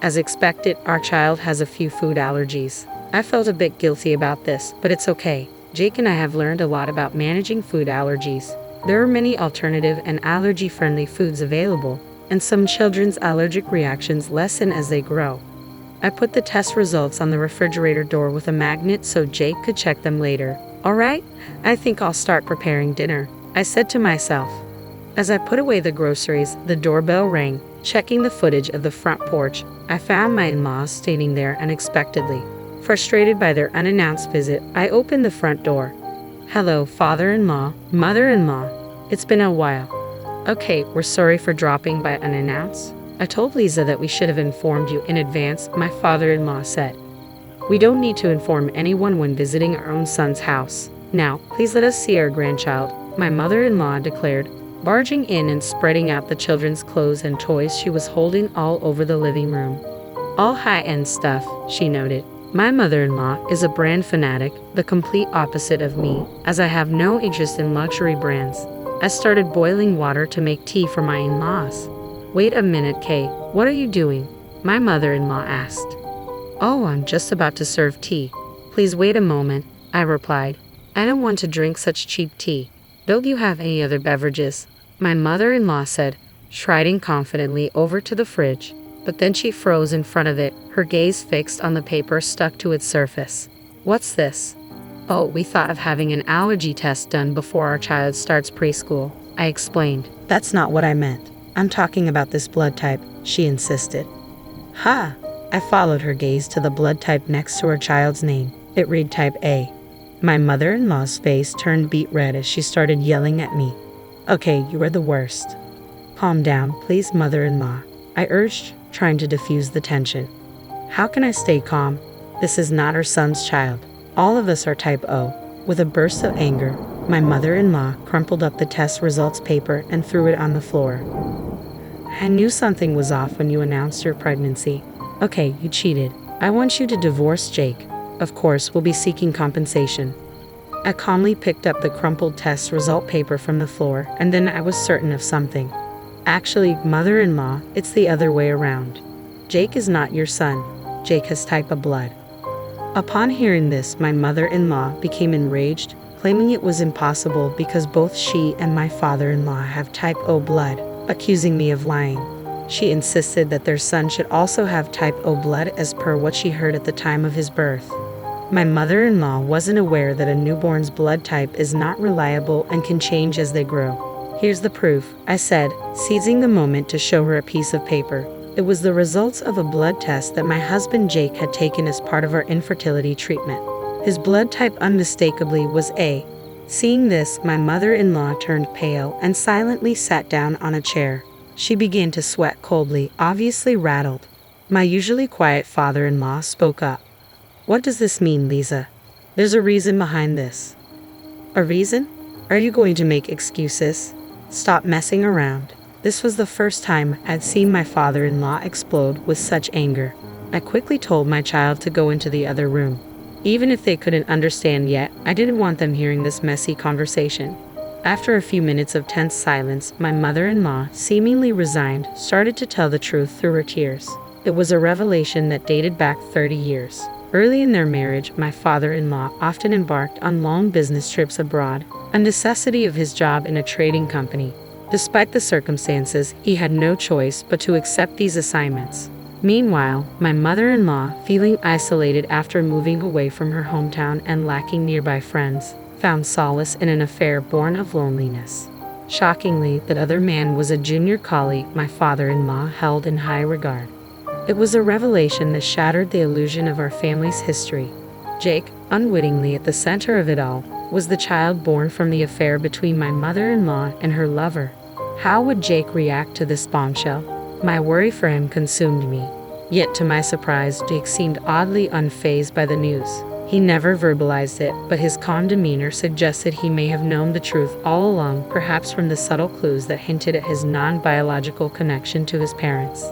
As expected, our child has a few food allergies. I felt a bit guilty about this, but it's okay. Jake and I have learned a lot about managing food allergies. There are many alternative and allergy-friendly foods available, and some children's allergic reactions lessen as they grow. I put the test results on the refrigerator door with a magnet so Jake could check them later. All right, I think I'll start preparing dinner, I said to myself. As I put away the groceries, the doorbell rang. Checking the footage of the front porch, I found my in-laws standing there unexpectedly. Frustrated by their unannounced visit, I opened the front door. Hello, father-in-law, mother-in-law. It's been a while. Okay, we're sorry for dropping by unannounced. I told Lisa that we should have informed you in advance, my father-in-law said. We don't need to inform anyone when visiting our own son's house. Now, please let us see our grandchild, my mother-in-law declared, barging in and spreading out the children's clothes and toys she was holding all over the living room. All high-end stuff, she noted. My mother-in-law is a brand fanatic, the complete opposite of me, as I have no interest in luxury brands. I started boiling water to make tea for my in-laws. Wait a minute, Kay, what are you doing? My mother-in-law asked. Oh, I'm just about to serve tea. Please wait a moment, I replied. I don't want to drink such cheap tea. Don't you have any other beverages? My mother-in-law said, striding confidently over to the fridge. But then she froze in front of it, her gaze fixed on the paper stuck to its surface. What's this? Oh, we thought of having an allergy test done before our child starts preschool, I explained. That's not what I meant. I'm talking about this blood type, she insisted. Ha! I followed her gaze to the blood type next to her child's name. It read type A. My mother-in-law's face turned beet red as she started yelling at me. Okay, you are the worst. Calm down, please, mother-in-law, I urged, trying to diffuse the tension. How can I stay calm? This is not our son's child. All of us are type O. With a burst of anger, my mother-in-law crumpled up the test results paper and threw it on the floor. I knew something was off when you announced your pregnancy. Okay, you cheated. I want you to divorce Jake. Of course, we'll be seeking compensation. I calmly picked up the crumpled test result paper from the floor, and then I was certain of something. Actually, mother-in-law, it's the other way around. Jake is not your son. Jake has type of blood. Upon hearing this, my mother-in-law became enraged, claiming it was impossible because both she and my father-in-law have type O blood, accusing me of lying. She insisted that their son should also have type O blood as per what she heard at the time of his birth. My mother-in-law wasn't aware that a newborn's blood type is not reliable and can change as they grow. Here's the proof, I said, seizing the moment to show her a piece of paper. It was the results of a blood test that my husband Jake had taken as part of our infertility treatment. His blood type unmistakably was A. Seeing this, my mother-in-law turned pale and silently sat down on a chair. She began to sweat coldly, obviously rattled. My usually quiet father-in-law spoke up. What does this mean, Lisa? There's a reason behind this. A reason? Are you going to make excuses? Stop messing around. This was the first time I'd seen my father-in-law explode with such anger. I quickly told my child to go into the other room. Even if they couldn't understand yet, I didn't want them hearing this messy conversation. After a few minutes of tense silence, my mother-in-law, seemingly resigned, started to tell the truth through her tears. It was a revelation that dated back 30 years. Early in their marriage, my father-in-law often embarked on long business trips abroad, a necessity of his job in a trading company. Despite the circumstances, he had no choice but to accept these assignments. Meanwhile, my mother-in-law, feeling isolated after moving away from her hometown and lacking nearby friends, found solace in an affair born of loneliness. Shockingly, that other man was a junior colleague my father-in-law held in high regard. It was a revelation that shattered the illusion of our family's history. Jake, unwittingly at the center of it all, was the child born from the affair between my mother-in-law and her lover. How would Jake react to this bombshell? My worry for him consumed me. Yet to my surprise, Jake seemed oddly unfazed by the news. He never verbalized it, but his calm demeanor suggested he may have known the truth all along, perhaps from the subtle clues that hinted at his non-biological connection to his parents.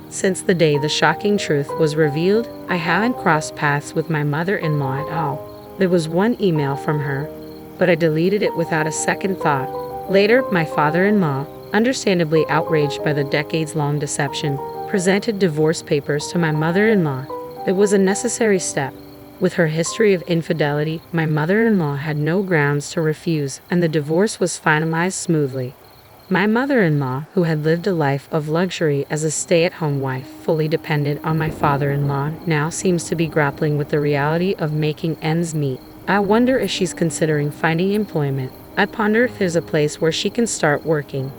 Since the day the shocking truth was revealed, I haven't crossed paths with my mother-in-law at all. There was one email from her, but I deleted it without a second thought. Later, my father-in-law, understandably outraged by the decades-long deception, presented divorce papers to my mother-in-law. It was a necessary step. With her history of infidelity, my mother-in-law had no grounds to refuse, and the divorce was finalized smoothly. My mother-in-law, who had lived a life of luxury as a stay-at-home wife, fully dependent on my father-in-law, now seems to be grappling with the reality of making ends meet. I wonder if she's considering finding employment. I ponder if there's a place where she can start working.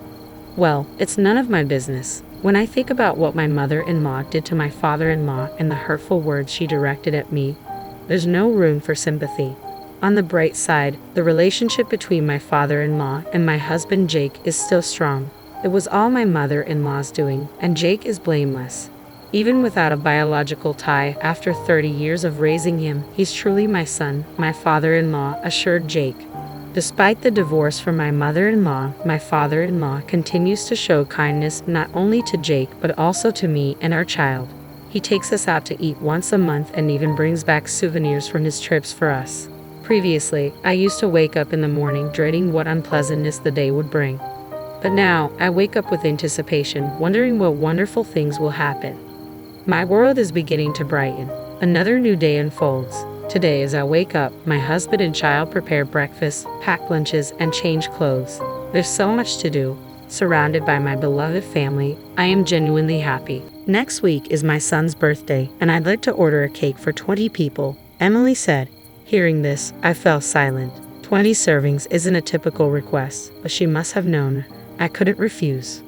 Well, it's none of my business. When I think about what my mother-in-law did to my father-in-law and the hurtful words she directed at me, there's no room for sympathy. On the bright side, the relationship between my father-in-law and my husband Jake is still strong. It was all my mother-in-law's doing, and Jake is blameless. Even without a biological tie, after 30 years of raising him, he's truly my son, my father-in-law assured Jake. Despite the divorce from my mother-in-law, my father-in-law continues to show kindness not only to Jake but also to me and our child. He takes us out to eat once a month and even brings back souvenirs from his trips for us. Previously, I used to wake up in the morning dreading what unpleasantness the day would bring. But now, I wake up with anticipation, wondering what wonderful things will happen. My world is beginning to brighten. Another new day unfolds. Today, as I wake up, my husband and child prepare breakfast, pack lunches, and change clothes. There's so much to do. Surrounded by my beloved family, I am genuinely happy. Next week is my son's birthday, and I'd like to order a cake for 20 people, Emily said. Hearing this, I fell silent. 20 servings isn't a typical request, but she must have known I couldn't refuse.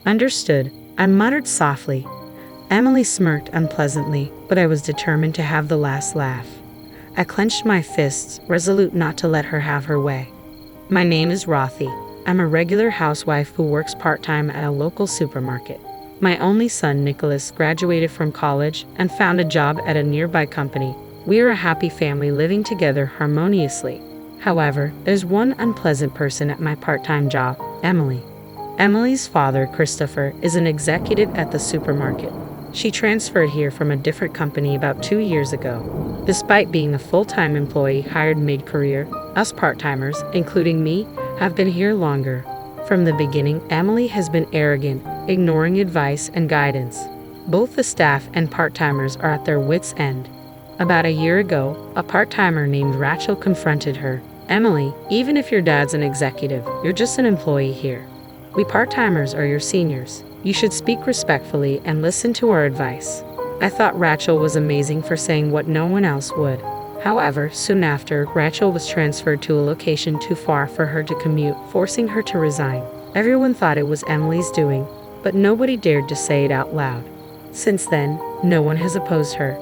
Understood, I muttered softly. Emily smirked unpleasantly, but I was determined to have the last laugh. I clenched my fists, resolute not to let her have her way. My name is Rothy. I'm a regular housewife who works part-time at a local supermarket. My only son, Nicholas, graduated from college and found a job at a nearby company. We are a happy family living together harmoniously. However, there's one unpleasant person at my part-time job, Emily. Emily's father, Christopher, is an executive at the supermarket. She transferred here from a different company about 2 years ago. Despite being a full-time employee hired mid-career, us part-timers, including me, have been here longer. From the beginning, Emily has been arrogant, ignoring advice and guidance. Both the staff and part-timers are at their wits' end. About a year ago, a part-timer named Rachel confronted her. Emily, even if your dad's an executive, you're just an employee here. We part-timers are your seniors. You should speak respectfully and listen to our advice. I thought Rachel was amazing for saying what no one else would. However, soon after, Rachel was transferred to a location too far for her to commute, forcing her to resign. Everyone thought it was Emily's doing, but nobody dared to say it out loud. Since then, no one has opposed her.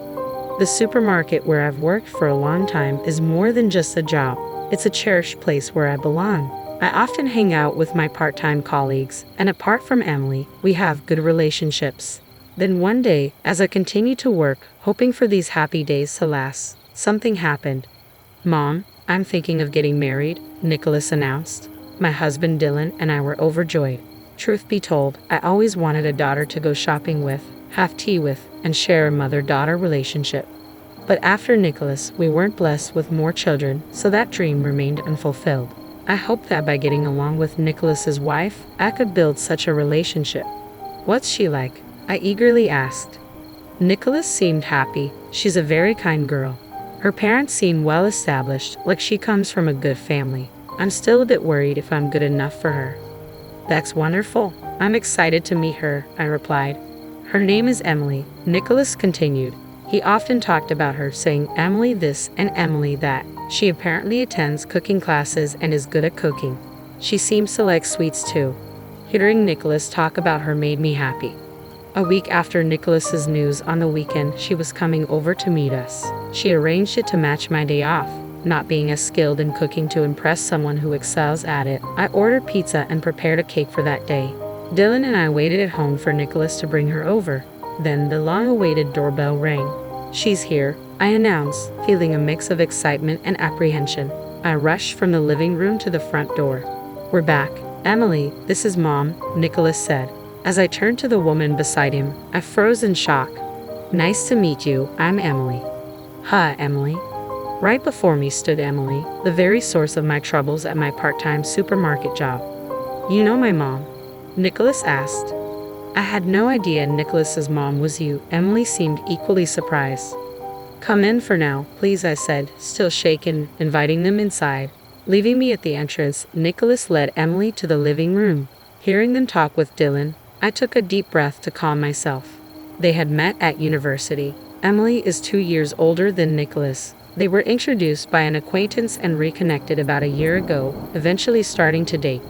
The supermarket where I've worked for a long time is more than just a job. It's a cherished place where I belong. I often hang out with my part-time colleagues, and apart from Emily, we have good relationships. Then one day, as I continued to work, hoping for these happy days to last, something happened. Mom, I'm thinking of getting married, Nicholas announced. My husband Dylan and I were overjoyed. Truth be told, I always wanted a daughter to go shopping with, have tea with, and share a mother-daughter relationship. But after Nicholas, we weren't blessed with more children, so that dream remained unfulfilled. I hoped that by getting along with Nicholas's wife, I could build such a relationship. What's she like? I eagerly asked. Nicholas seemed happy. She's a very kind girl. Her parents seem well established, like she comes from a good family. I'm still a bit worried if I'm good enough for her. That's wonderful. I'm excited to meet her, I replied. Her name is Emily, Nicholas continued. He often talked about her, saying Emily this and Emily that. She apparently attends cooking classes and is good at cooking. She seems to like sweets too. Hearing Nicholas talk about her made me happy. A week after Nicholas's news on the weekend, she was coming over to meet us. She arranged it to match my day off. Not being as skilled in cooking to impress someone who excels at it, I ordered pizza and prepared a cake for that day. Dylan and I waited at home for Nicholas to bring her over. Then the long-awaited doorbell rang. She's here, I announced, feeling a mix of excitement and apprehension. I rushed from the living room to the front door. We're back. Emily, this is Mom, Nicholas said. As I turned to the woman beside him, I froze in shock. Nice to meet you, I'm Emily. Hi, Emily. Right before me stood Emily, the very source of my troubles at my part-time supermarket job. You know my mom? Nicholas asked. I had no idea Nicholas's mom was you. Emily seemed equally surprised. Come in for now, please, I said, still shaken, inviting them inside. Leaving me at the entrance, Nicholas led Emily to the living room. Hearing them talk with Dylan, I took a deep breath to calm myself. They had met at university. Emily is 2 years older than Nicholas. They were introduced by an acquaintance and reconnected about a year ago, eventually starting to date.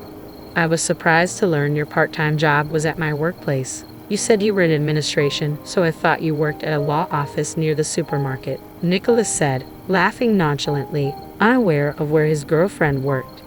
I was surprised to learn your part-time job was at my workplace. You said you were in administration, so I thought you worked at a law office near the supermarket, Nicholas said, laughing nonchalantly, unaware of where his girlfriend worked.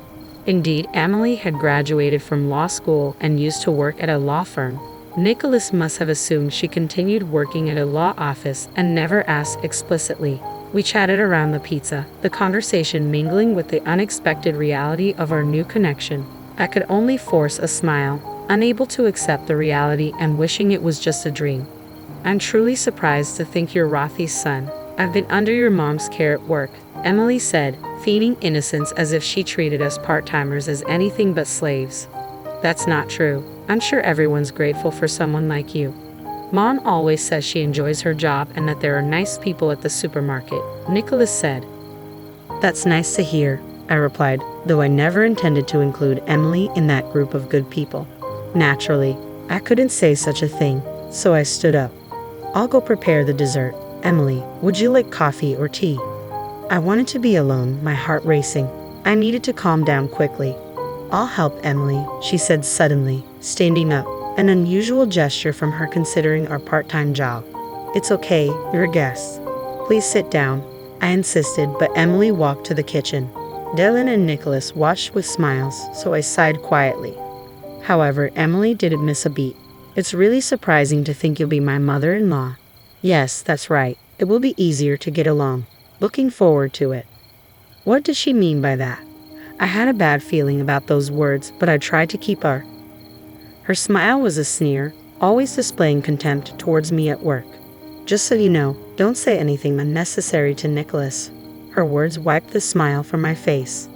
Indeed, Emily had graduated from law school and used to work at a law firm. Nicholas must have assumed she continued working at a law office and never asked explicitly. We chatted around the pizza, the conversation mingling with the unexpected reality of our new connection. I could only force a smile, unable to accept the reality and wishing it was just a dream. I'm truly surprised to think you're Rothy's son. I've been under your mom's care at work, Emily said, feigning innocence as if she treated us part-timers as anything but slaves. That's not true. I'm sure everyone's grateful for someone like you. Mom always says she enjoys her job and that there are nice people at the supermarket, Nicholas said. That's nice to hear, I replied, though I never intended to include Emily in that group of good people. Naturally, I couldn't say such a thing, so I stood up. I'll go prepare the dessert. Emily, would you like coffee or tea? I wanted to be alone, my heart racing. I needed to calm down quickly. I'll help, Emily, she said suddenly, standing up, an unusual gesture from her considering our part-time job. It's okay, you're a guest. Please sit down, I insisted, but Emily walked to the kitchen. Dylan and Nicholas watched with smiles, so I sighed quietly. However, Emily didn't miss a beat. It's really surprising to think you'll be my mother-in-law. Yes, that's right. It will be easier to get along. Looking forward to it. What did she mean by that? I had a bad feeling about those words, but I tried to keep her. Her smile was a sneer, always displaying contempt towards me at work. Just so you know, don't say anything unnecessary to Nicholas. Her words wiped the smile from my face.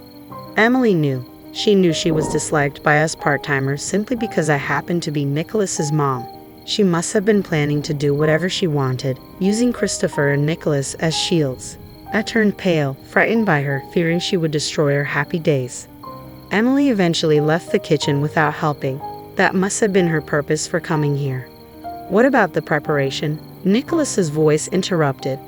Emily knew. She knew she was disliked by us part-timers simply because I happened to be Nicholas's mom. She must have been planning to do whatever she wanted, using Christopher and Nicholas as shields. I turned pale, frightened by her, fearing she would destroy our happy days. Emily eventually left the kitchen without helping. That must have been her purpose for coming here. What about the preparation? Nicholas's voice interrupted.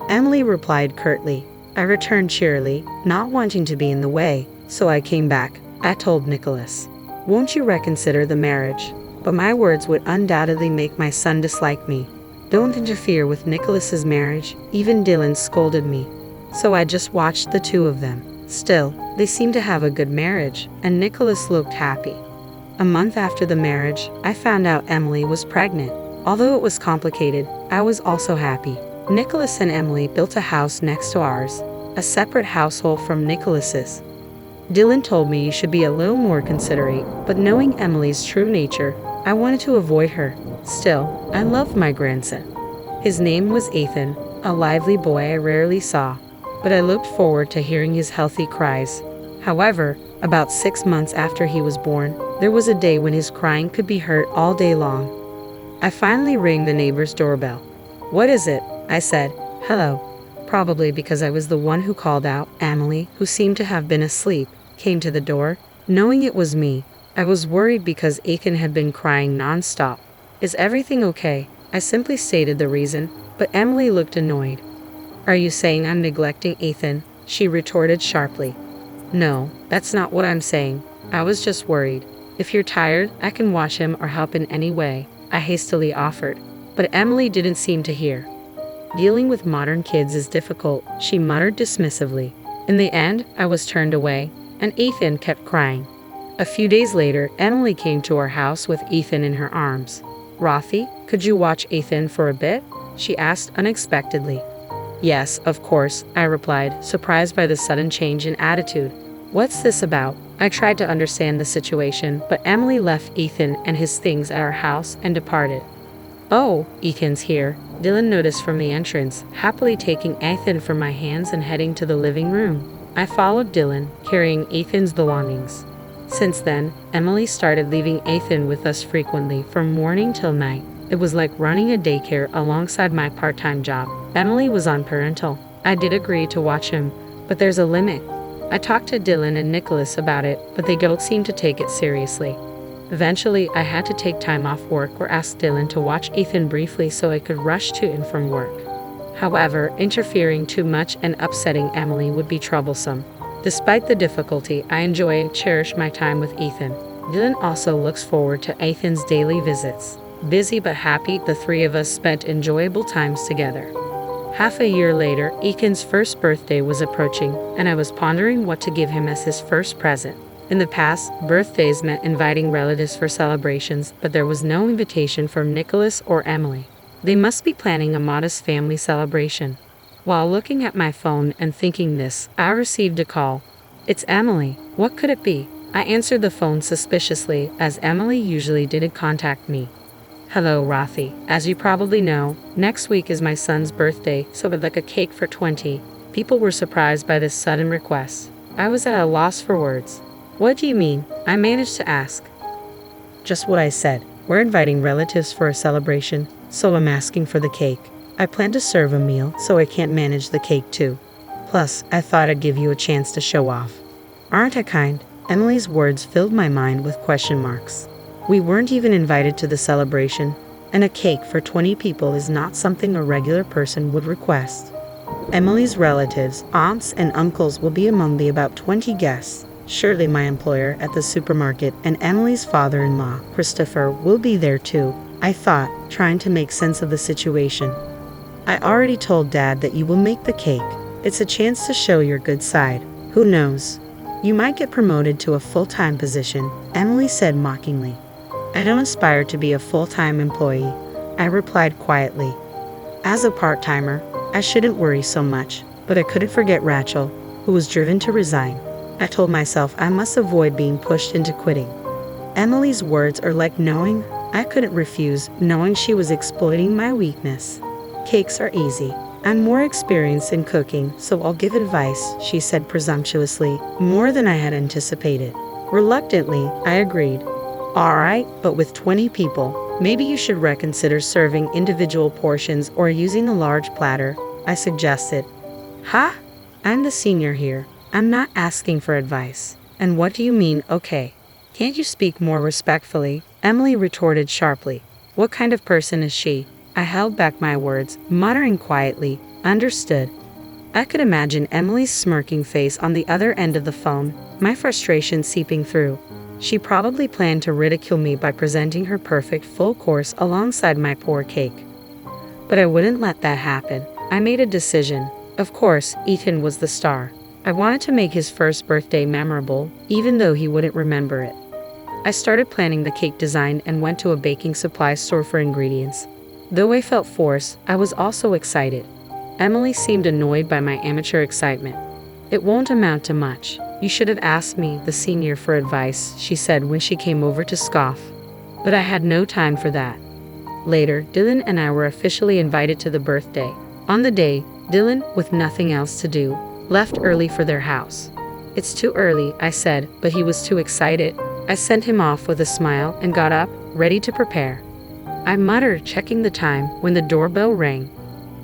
Emily replied curtly. I returned cheerily, not wanting to be in the way, so I came back. I told Nicholas, "Won't you reconsider the marriage?" But my words would undoubtedly make my son dislike me. Don't interfere with Nicholas's marriage, even Dylan scolded me. So I just watched the two of them. Still, they seemed to have a good marriage, and Nicholas looked happy. A month after the marriage, I found out Emily was pregnant. Although it was complicated, I was also happy. Nicholas and Emily built a house next to ours, a separate household from Nicholas's. Dylan told me you should be a little more considerate, but knowing Emily's true nature, I wanted to avoid her. Still, I loved my grandson. His name was Ethan, a lively boy I rarely saw, but I looked forward to hearing his healthy cries. However, about 6 months after he was born, there was a day when his crying could be heard all day long. I finally rang the neighbor's doorbell. What is it? I said. Hello. Probably because I was the one who called out. Emily, who seemed to have been asleep, came to the door. Knowing it was me, I was worried because Ethan had been crying non-stop. Is everything okay? I simply stated the reason, but Emily looked annoyed. Are you saying I'm neglecting Ethan? She retorted sharply. No, that's not what I'm saying. I was just worried. If you're tired, I can watch him or help in any way, I hastily offered. But Emily didn't seem to hear. Dealing with modern kids is difficult, she muttered dismissively. In the end, I was turned away, and Ethan kept crying. A few days later, Emily came to our house with Ethan in her arms. Rothy, could you watch Ethan for a bit? She asked unexpectedly. Yes, of course, I replied, surprised by the sudden change in attitude. What's this about? I tried to understand the situation, but Emily left Ethan and his things at our house and departed. Oh, Ethan's here, Dylan noticed from the entrance, happily taking Ethan from my hands and heading to the living room. I followed Dylan, carrying Ethan's belongings. Since then, Emily started leaving Ethan with us frequently from morning till night. It was like running a daycare alongside my part-time job. Emily was on parental. I did agree to watch him, but there's a limit. I talked to Dylan and Nicholas about it, but they don't seem to take it seriously. Eventually, I had to take time off work or ask Dylan to watch Ethan briefly so I could rush to and from work. However, interfering too much and upsetting Emily would be troublesome. Despite the difficulty, I enjoy and cherish my time with Ethan. Dylan also looks forward to Ethan's daily visits. Busy but happy, the three of us spent enjoyable times together. Half a year later, Ethan's first birthday was approaching, and I was pondering what to give him as his first present. In the past, birthdays meant inviting relatives for celebrations, but there was no invitation from Nicholas or Emily. They must be planning a modest family celebration. While looking at my phone and thinking this, I received a call. It's Emily. What could it be? I answered the phone suspiciously, as Emily usually didn't contact me. Hello, Rothy. As you probably know, next week is my son's birthday, so I'd like a cake for 20. People were surprised by this sudden request. I was at a loss for words. What do you mean? I managed to ask. Just what I said. We're inviting relatives for a celebration, so I'm asking for the cake. I plan to serve a meal, so I can't manage the cake too. Plus, I thought I'd give you a chance to show off. Aren't I kind? Emily's words filled my mind with question marks. We weren't even invited to the celebration, and a cake for 20 people is not something a regular person would request. Emily's relatives, aunts and uncles will be among the about 20 guests. Surely my employer at the supermarket and Emily's father-in-law, Christopher, will be there too, I thought, trying to make sense of the situation. I already told Dad that you will make the cake. It's a chance to show your good side. Who knows? You might get promoted to a full-time position, Emily said mockingly. I don't aspire to be a full-time employee, I replied quietly. As a part-timer, I shouldn't worry so much, but I couldn't forget Rachel, who was driven to resign. I told myself I must avoid being pushed into quitting. Emily's words are like knowing I couldn't refuse, knowing she was exploiting my weakness. Cakes are easy. I'm more experienced in cooking, so I'll give advice, she said presumptuously, more than I had anticipated. Reluctantly, I agreed. All right, but with 20 people, maybe you should reconsider serving individual portions or using a large platter, I suggested. Ha? I'm the senior here. I'm not asking for advice. And what do you mean, okay? Can't you speak more respectfully? Emily retorted sharply. What kind of person is she? I held back my words, muttering quietly, understood. I could imagine Emily's smirking face on the other end of the phone, my frustration seeping through. She probably planned to ridicule me by presenting her perfect full course alongside my poor cake. But I wouldn't let that happen. I made a decision. Of course, Ethan was the star. I wanted to make his first birthday memorable, even though he wouldn't remember it. I started planning the cake design and went to a baking supply store for ingredients. Though I felt forced, I was also excited. Emily seemed annoyed by my amateur excitement. It won't amount to much. You should have asked me, the senior, for advice, she said when she came over to scoff. But I had no time for that. Later, Dylan and I were officially invited to the birthday. On the day, Dylan, with nothing else to do, left early for their house. It's too early, I said, but he was too excited. I sent him off with a smile and got up, ready to prepare. I muttered, checking the time, when the doorbell rang.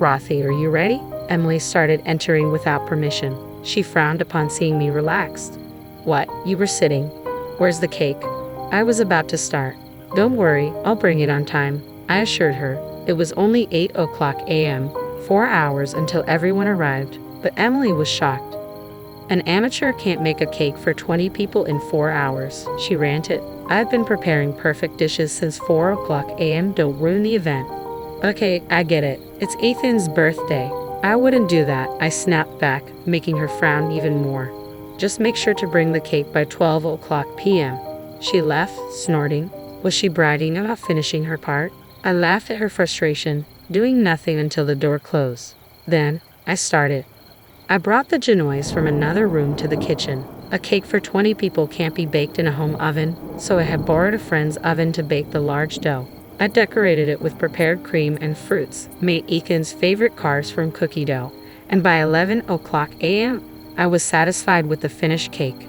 Rothy, are you ready? Emily started entering without permission. She frowned upon seeing me relaxed. What? You were sitting. Where's the cake? I was about to start. Don't worry, I'll bring it on time, I assured her. It was only 8:00 a.m., 4 hours until everyone arrived, but Emily was shocked. An amateur can't make a cake for 20 people in 4 hours, she ranted. I've been preparing perfect dishes since 4:00 a.m. Don't ruin the event. Okay, I get it. It's Ethan's birthday. I wouldn't do that, I snapped back, making her frown even more. Just make sure to bring the cake by 12:00 p.m. She left, snorting. Was she bragging about finishing her part? I laughed at her frustration, doing nothing until the door closed. Then, I started. I brought the genoise from another room to the kitchen. A cake for 20 people can't be baked in a home oven, so I had borrowed a friend's oven to bake the large dough. I decorated it with prepared cream and fruits, made Ethan's favorite carbs from cookie dough, and by 11:00 a.m., I was satisfied with the finished cake.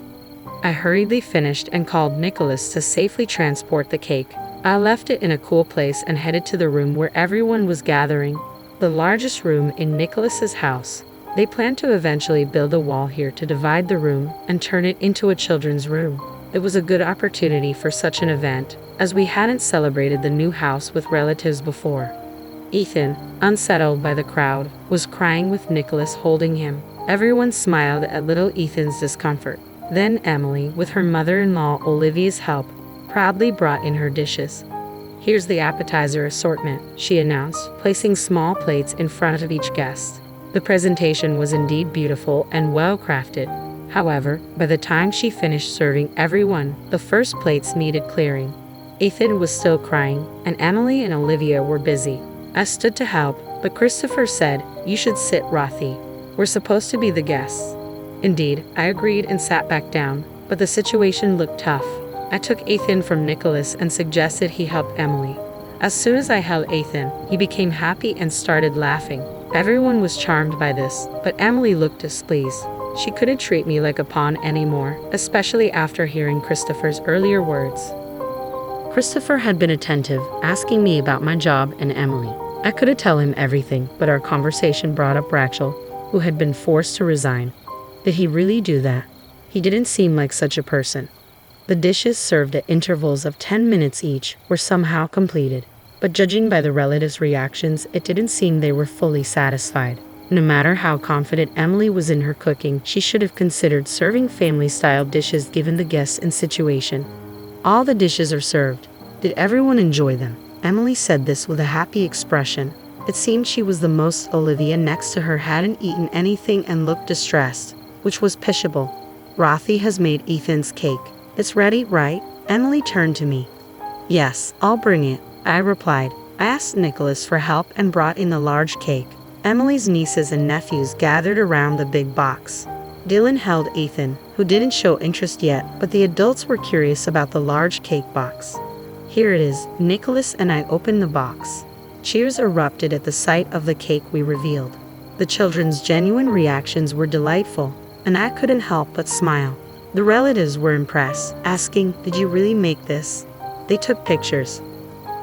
I hurriedly finished and called Nicholas to safely transport the cake. I left it in a cool place and headed to the room where everyone was gathering, the largest room in Nicholas's house. They planned to eventually build a wall here to divide the room and turn it into a children's room. It was a good opportunity for such an event, as we hadn't celebrated the new house with relatives before. Ethan, unsettled by the crowd, was crying with Nicholas holding him. Everyone smiled at little Ethan's discomfort. Then Emily, with her mother-in-law Olivia's help, proudly brought in her dishes. Here's the appetizer assortment, she announced, placing small plates in front of each guest. The presentation was indeed beautiful and well-crafted. However, by the time she finished serving everyone, the first plates needed clearing. Ethan was still crying, and Emily and Olivia were busy. I stood to help, but Christopher said, "You should sit, Rothy. We're supposed to be the guests." Indeed, I agreed and sat back down, but the situation looked tough. I took Ethan from Nicholas and suggested he help Emily. As soon as I held Ethan, he became happy and started laughing. Everyone was charmed by this, but Emily looked displeased. She couldn't treat me like a pawn anymore, especially after hearing Christopher's earlier words. Christopher had been attentive, asking me about my job and Emily. I couldn't tell him everything, but our conversation brought up Rachel, who had been forced to resign. Did he really do that? He didn't seem like such a person. The dishes served at intervals of 10 minutes each were somehow completed, but judging by the relatives' reactions, it didn't seem they were fully satisfied. No matter how confident Emily was in her cooking, she should have considered serving family-style dishes given the guests and situation. All the dishes are served. Did everyone enjoy them? Emily said this with a happy expression. It seemed she was the most. Olivia next to her hadn't eaten anything and looked distressed, which was pitiable. Rothy has made Ethan's cake. It's ready, right? Emily turned to me. Yes, I'll bring it, I replied. I asked Nicholas for help and brought in the large cake. Emily's nieces and nephews gathered around the big box. Dylan held Ethan, who didn't show interest yet, but the adults were curious about the large cake box. Here it is. Nicholas and I opened the box. Cheers erupted at the sight of the cake we revealed. The children's genuine reactions were delightful, and I couldn't help but smile. The relatives were impressed, asking, "Did you really make this?" They took pictures.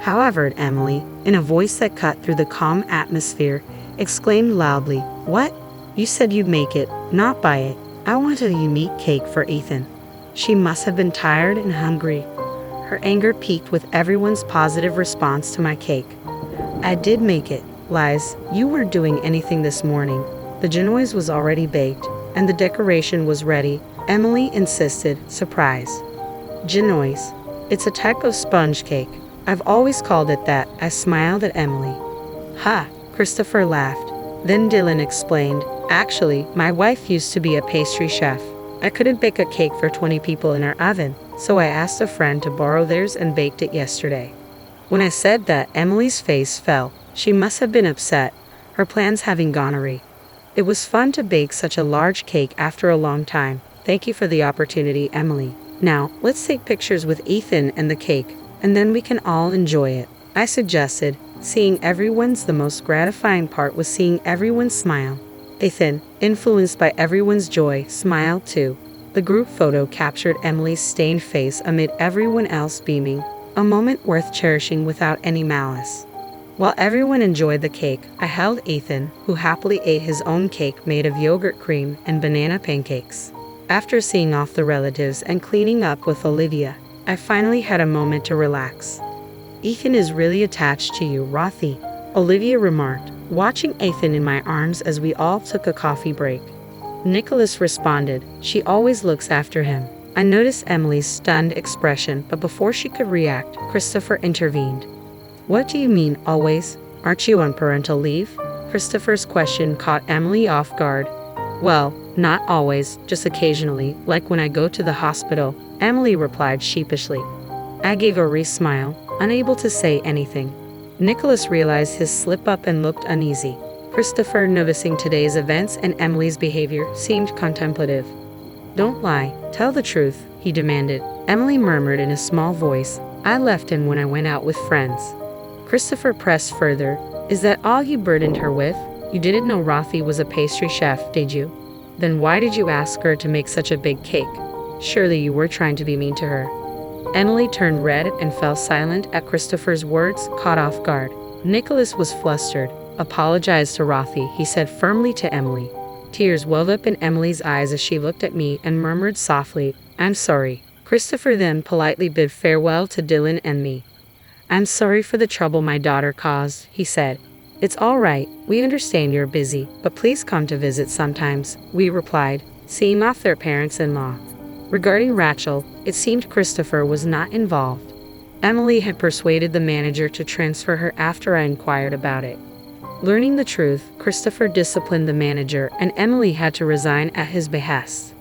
However, Emily, in a voice that cut through the calm atmosphere, exclaimed loudly, "What? You said you'd make it, not buy it. I wanted a unique cake for Ethan." She must have been tired and hungry. Her anger peaked with everyone's positive response to my cake. I did make it. Lies, you weren't doing anything this morning. The genoise was already baked, and the decoration was ready, Emily insisted, surprised. Genoise. It's a type of sponge cake. I've always called it that. I smiled at Emily. Ha, Christopher laughed. Then Dylan explained, "Actually, my wife used to be a pastry chef. I couldn't bake a cake for 20 people in our oven, so I asked a friend to borrow theirs and baked it yesterday." When I said that, Emily's face fell. She must have been upset, her plans having gone awry. It was fun to bake such a large cake after a long time. Thank you for the opportunity, Emily. Now, let's take pictures with Ethan and the cake, and then we can all enjoy it, I suggested. Seeing everyone's the most gratifying part was seeing everyone smile. Ethan, influenced by everyone's joy, smiled too. The group photo captured Emily's stained face amid everyone else beaming, a moment worth cherishing without any malice. While everyone enjoyed the cake, I held Ethan, who happily ate his own cake made of yogurt cream and banana pancakes. After seeing off the relatives and cleaning up with Olivia, I finally had a moment to relax. Ethan is really attached to you, Rothy, Olivia remarked, watching Ethan in my arms as we all took a coffee break. Nicholas responded, she always looks after him. I noticed Emily's stunned expression, but before she could react, Christopher intervened. What do you mean, always? Aren't you on parental leave? Christopher's question caught Emily off guard. Well, not always, just occasionally, like when I go to the hospital, Emily replied sheepishly. I gave a wry smile, unable to say anything. Nicholas realized his slip-up and looked uneasy. Christopher, noticing today's events and Emily's behavior, seemed contemplative. Don't lie, tell the truth, he demanded. Emily murmured in a small voice, I left him when I went out with friends. Christopher pressed further, is that all you burdened her with? You didn't know Rothy was a pastry chef, did you? Then why did you ask her to make such a big cake? Surely you were trying to be mean to her. Emily turned red and fell silent at Christopher's words, caught off guard. Nicholas was flustered. Apologize to Rothy, he said firmly to Emily. Tears welled up in Emily's eyes as she looked at me and murmured softly, I'm sorry. Christopher then politely bid farewell to Dylan and me. I'm sorry for the trouble my daughter caused, he said. It's all right, we understand you're busy, but please come to visit sometimes, we replied, seeing off their parents-in-law. Regarding Rachel, it seemed Christopher was not involved. Emily had persuaded the manager to transfer her after I inquired about it. Learning the truth, Christopher disciplined the manager and Emily had to resign at his behest.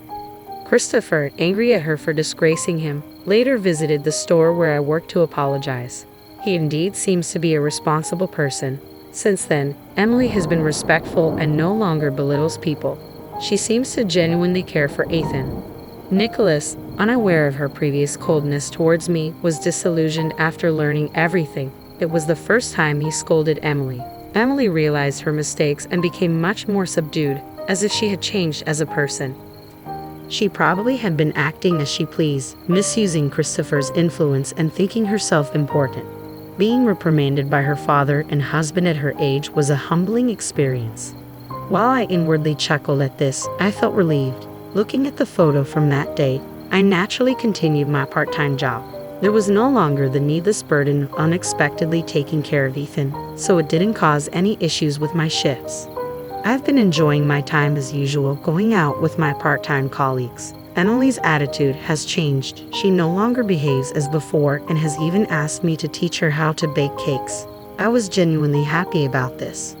Christopher, angry at her for disgracing him, later visited the store where I worked to apologize. He indeed seems to be a responsible person. Since then, Emily has been respectful and no longer belittles people. She seems to genuinely care for Ethan. Nicholas, unaware of her previous coldness towards me, was disillusioned after learning everything. It was the first time he scolded Emily. Emily realized her mistakes and became much more subdued, as if she had changed as a person. She probably had been acting as she pleased, misusing Christopher's influence and thinking herself important. Being reprimanded by her father and husband at her age was a humbling experience. While I inwardly chuckled at this, I felt relieved. Looking at the photo from that day, I naturally continued my part-time job. There was no longer the needless burden of unexpectedly taking care of Ethan, so it didn't cause any issues with my shifts. I've been enjoying my time as usual, going out with my part-time colleagues. Emily's attitude has changed. She no longer behaves as before and has even asked me to teach her how to bake cakes. I was genuinely happy about this.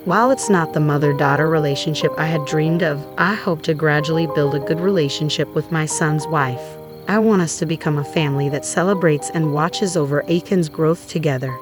While it's not the mother-daughter relationship I had dreamed of, I hope to gradually build a good relationship with my son's wife. I want us to become a family that celebrates and watches over Aiken's growth together.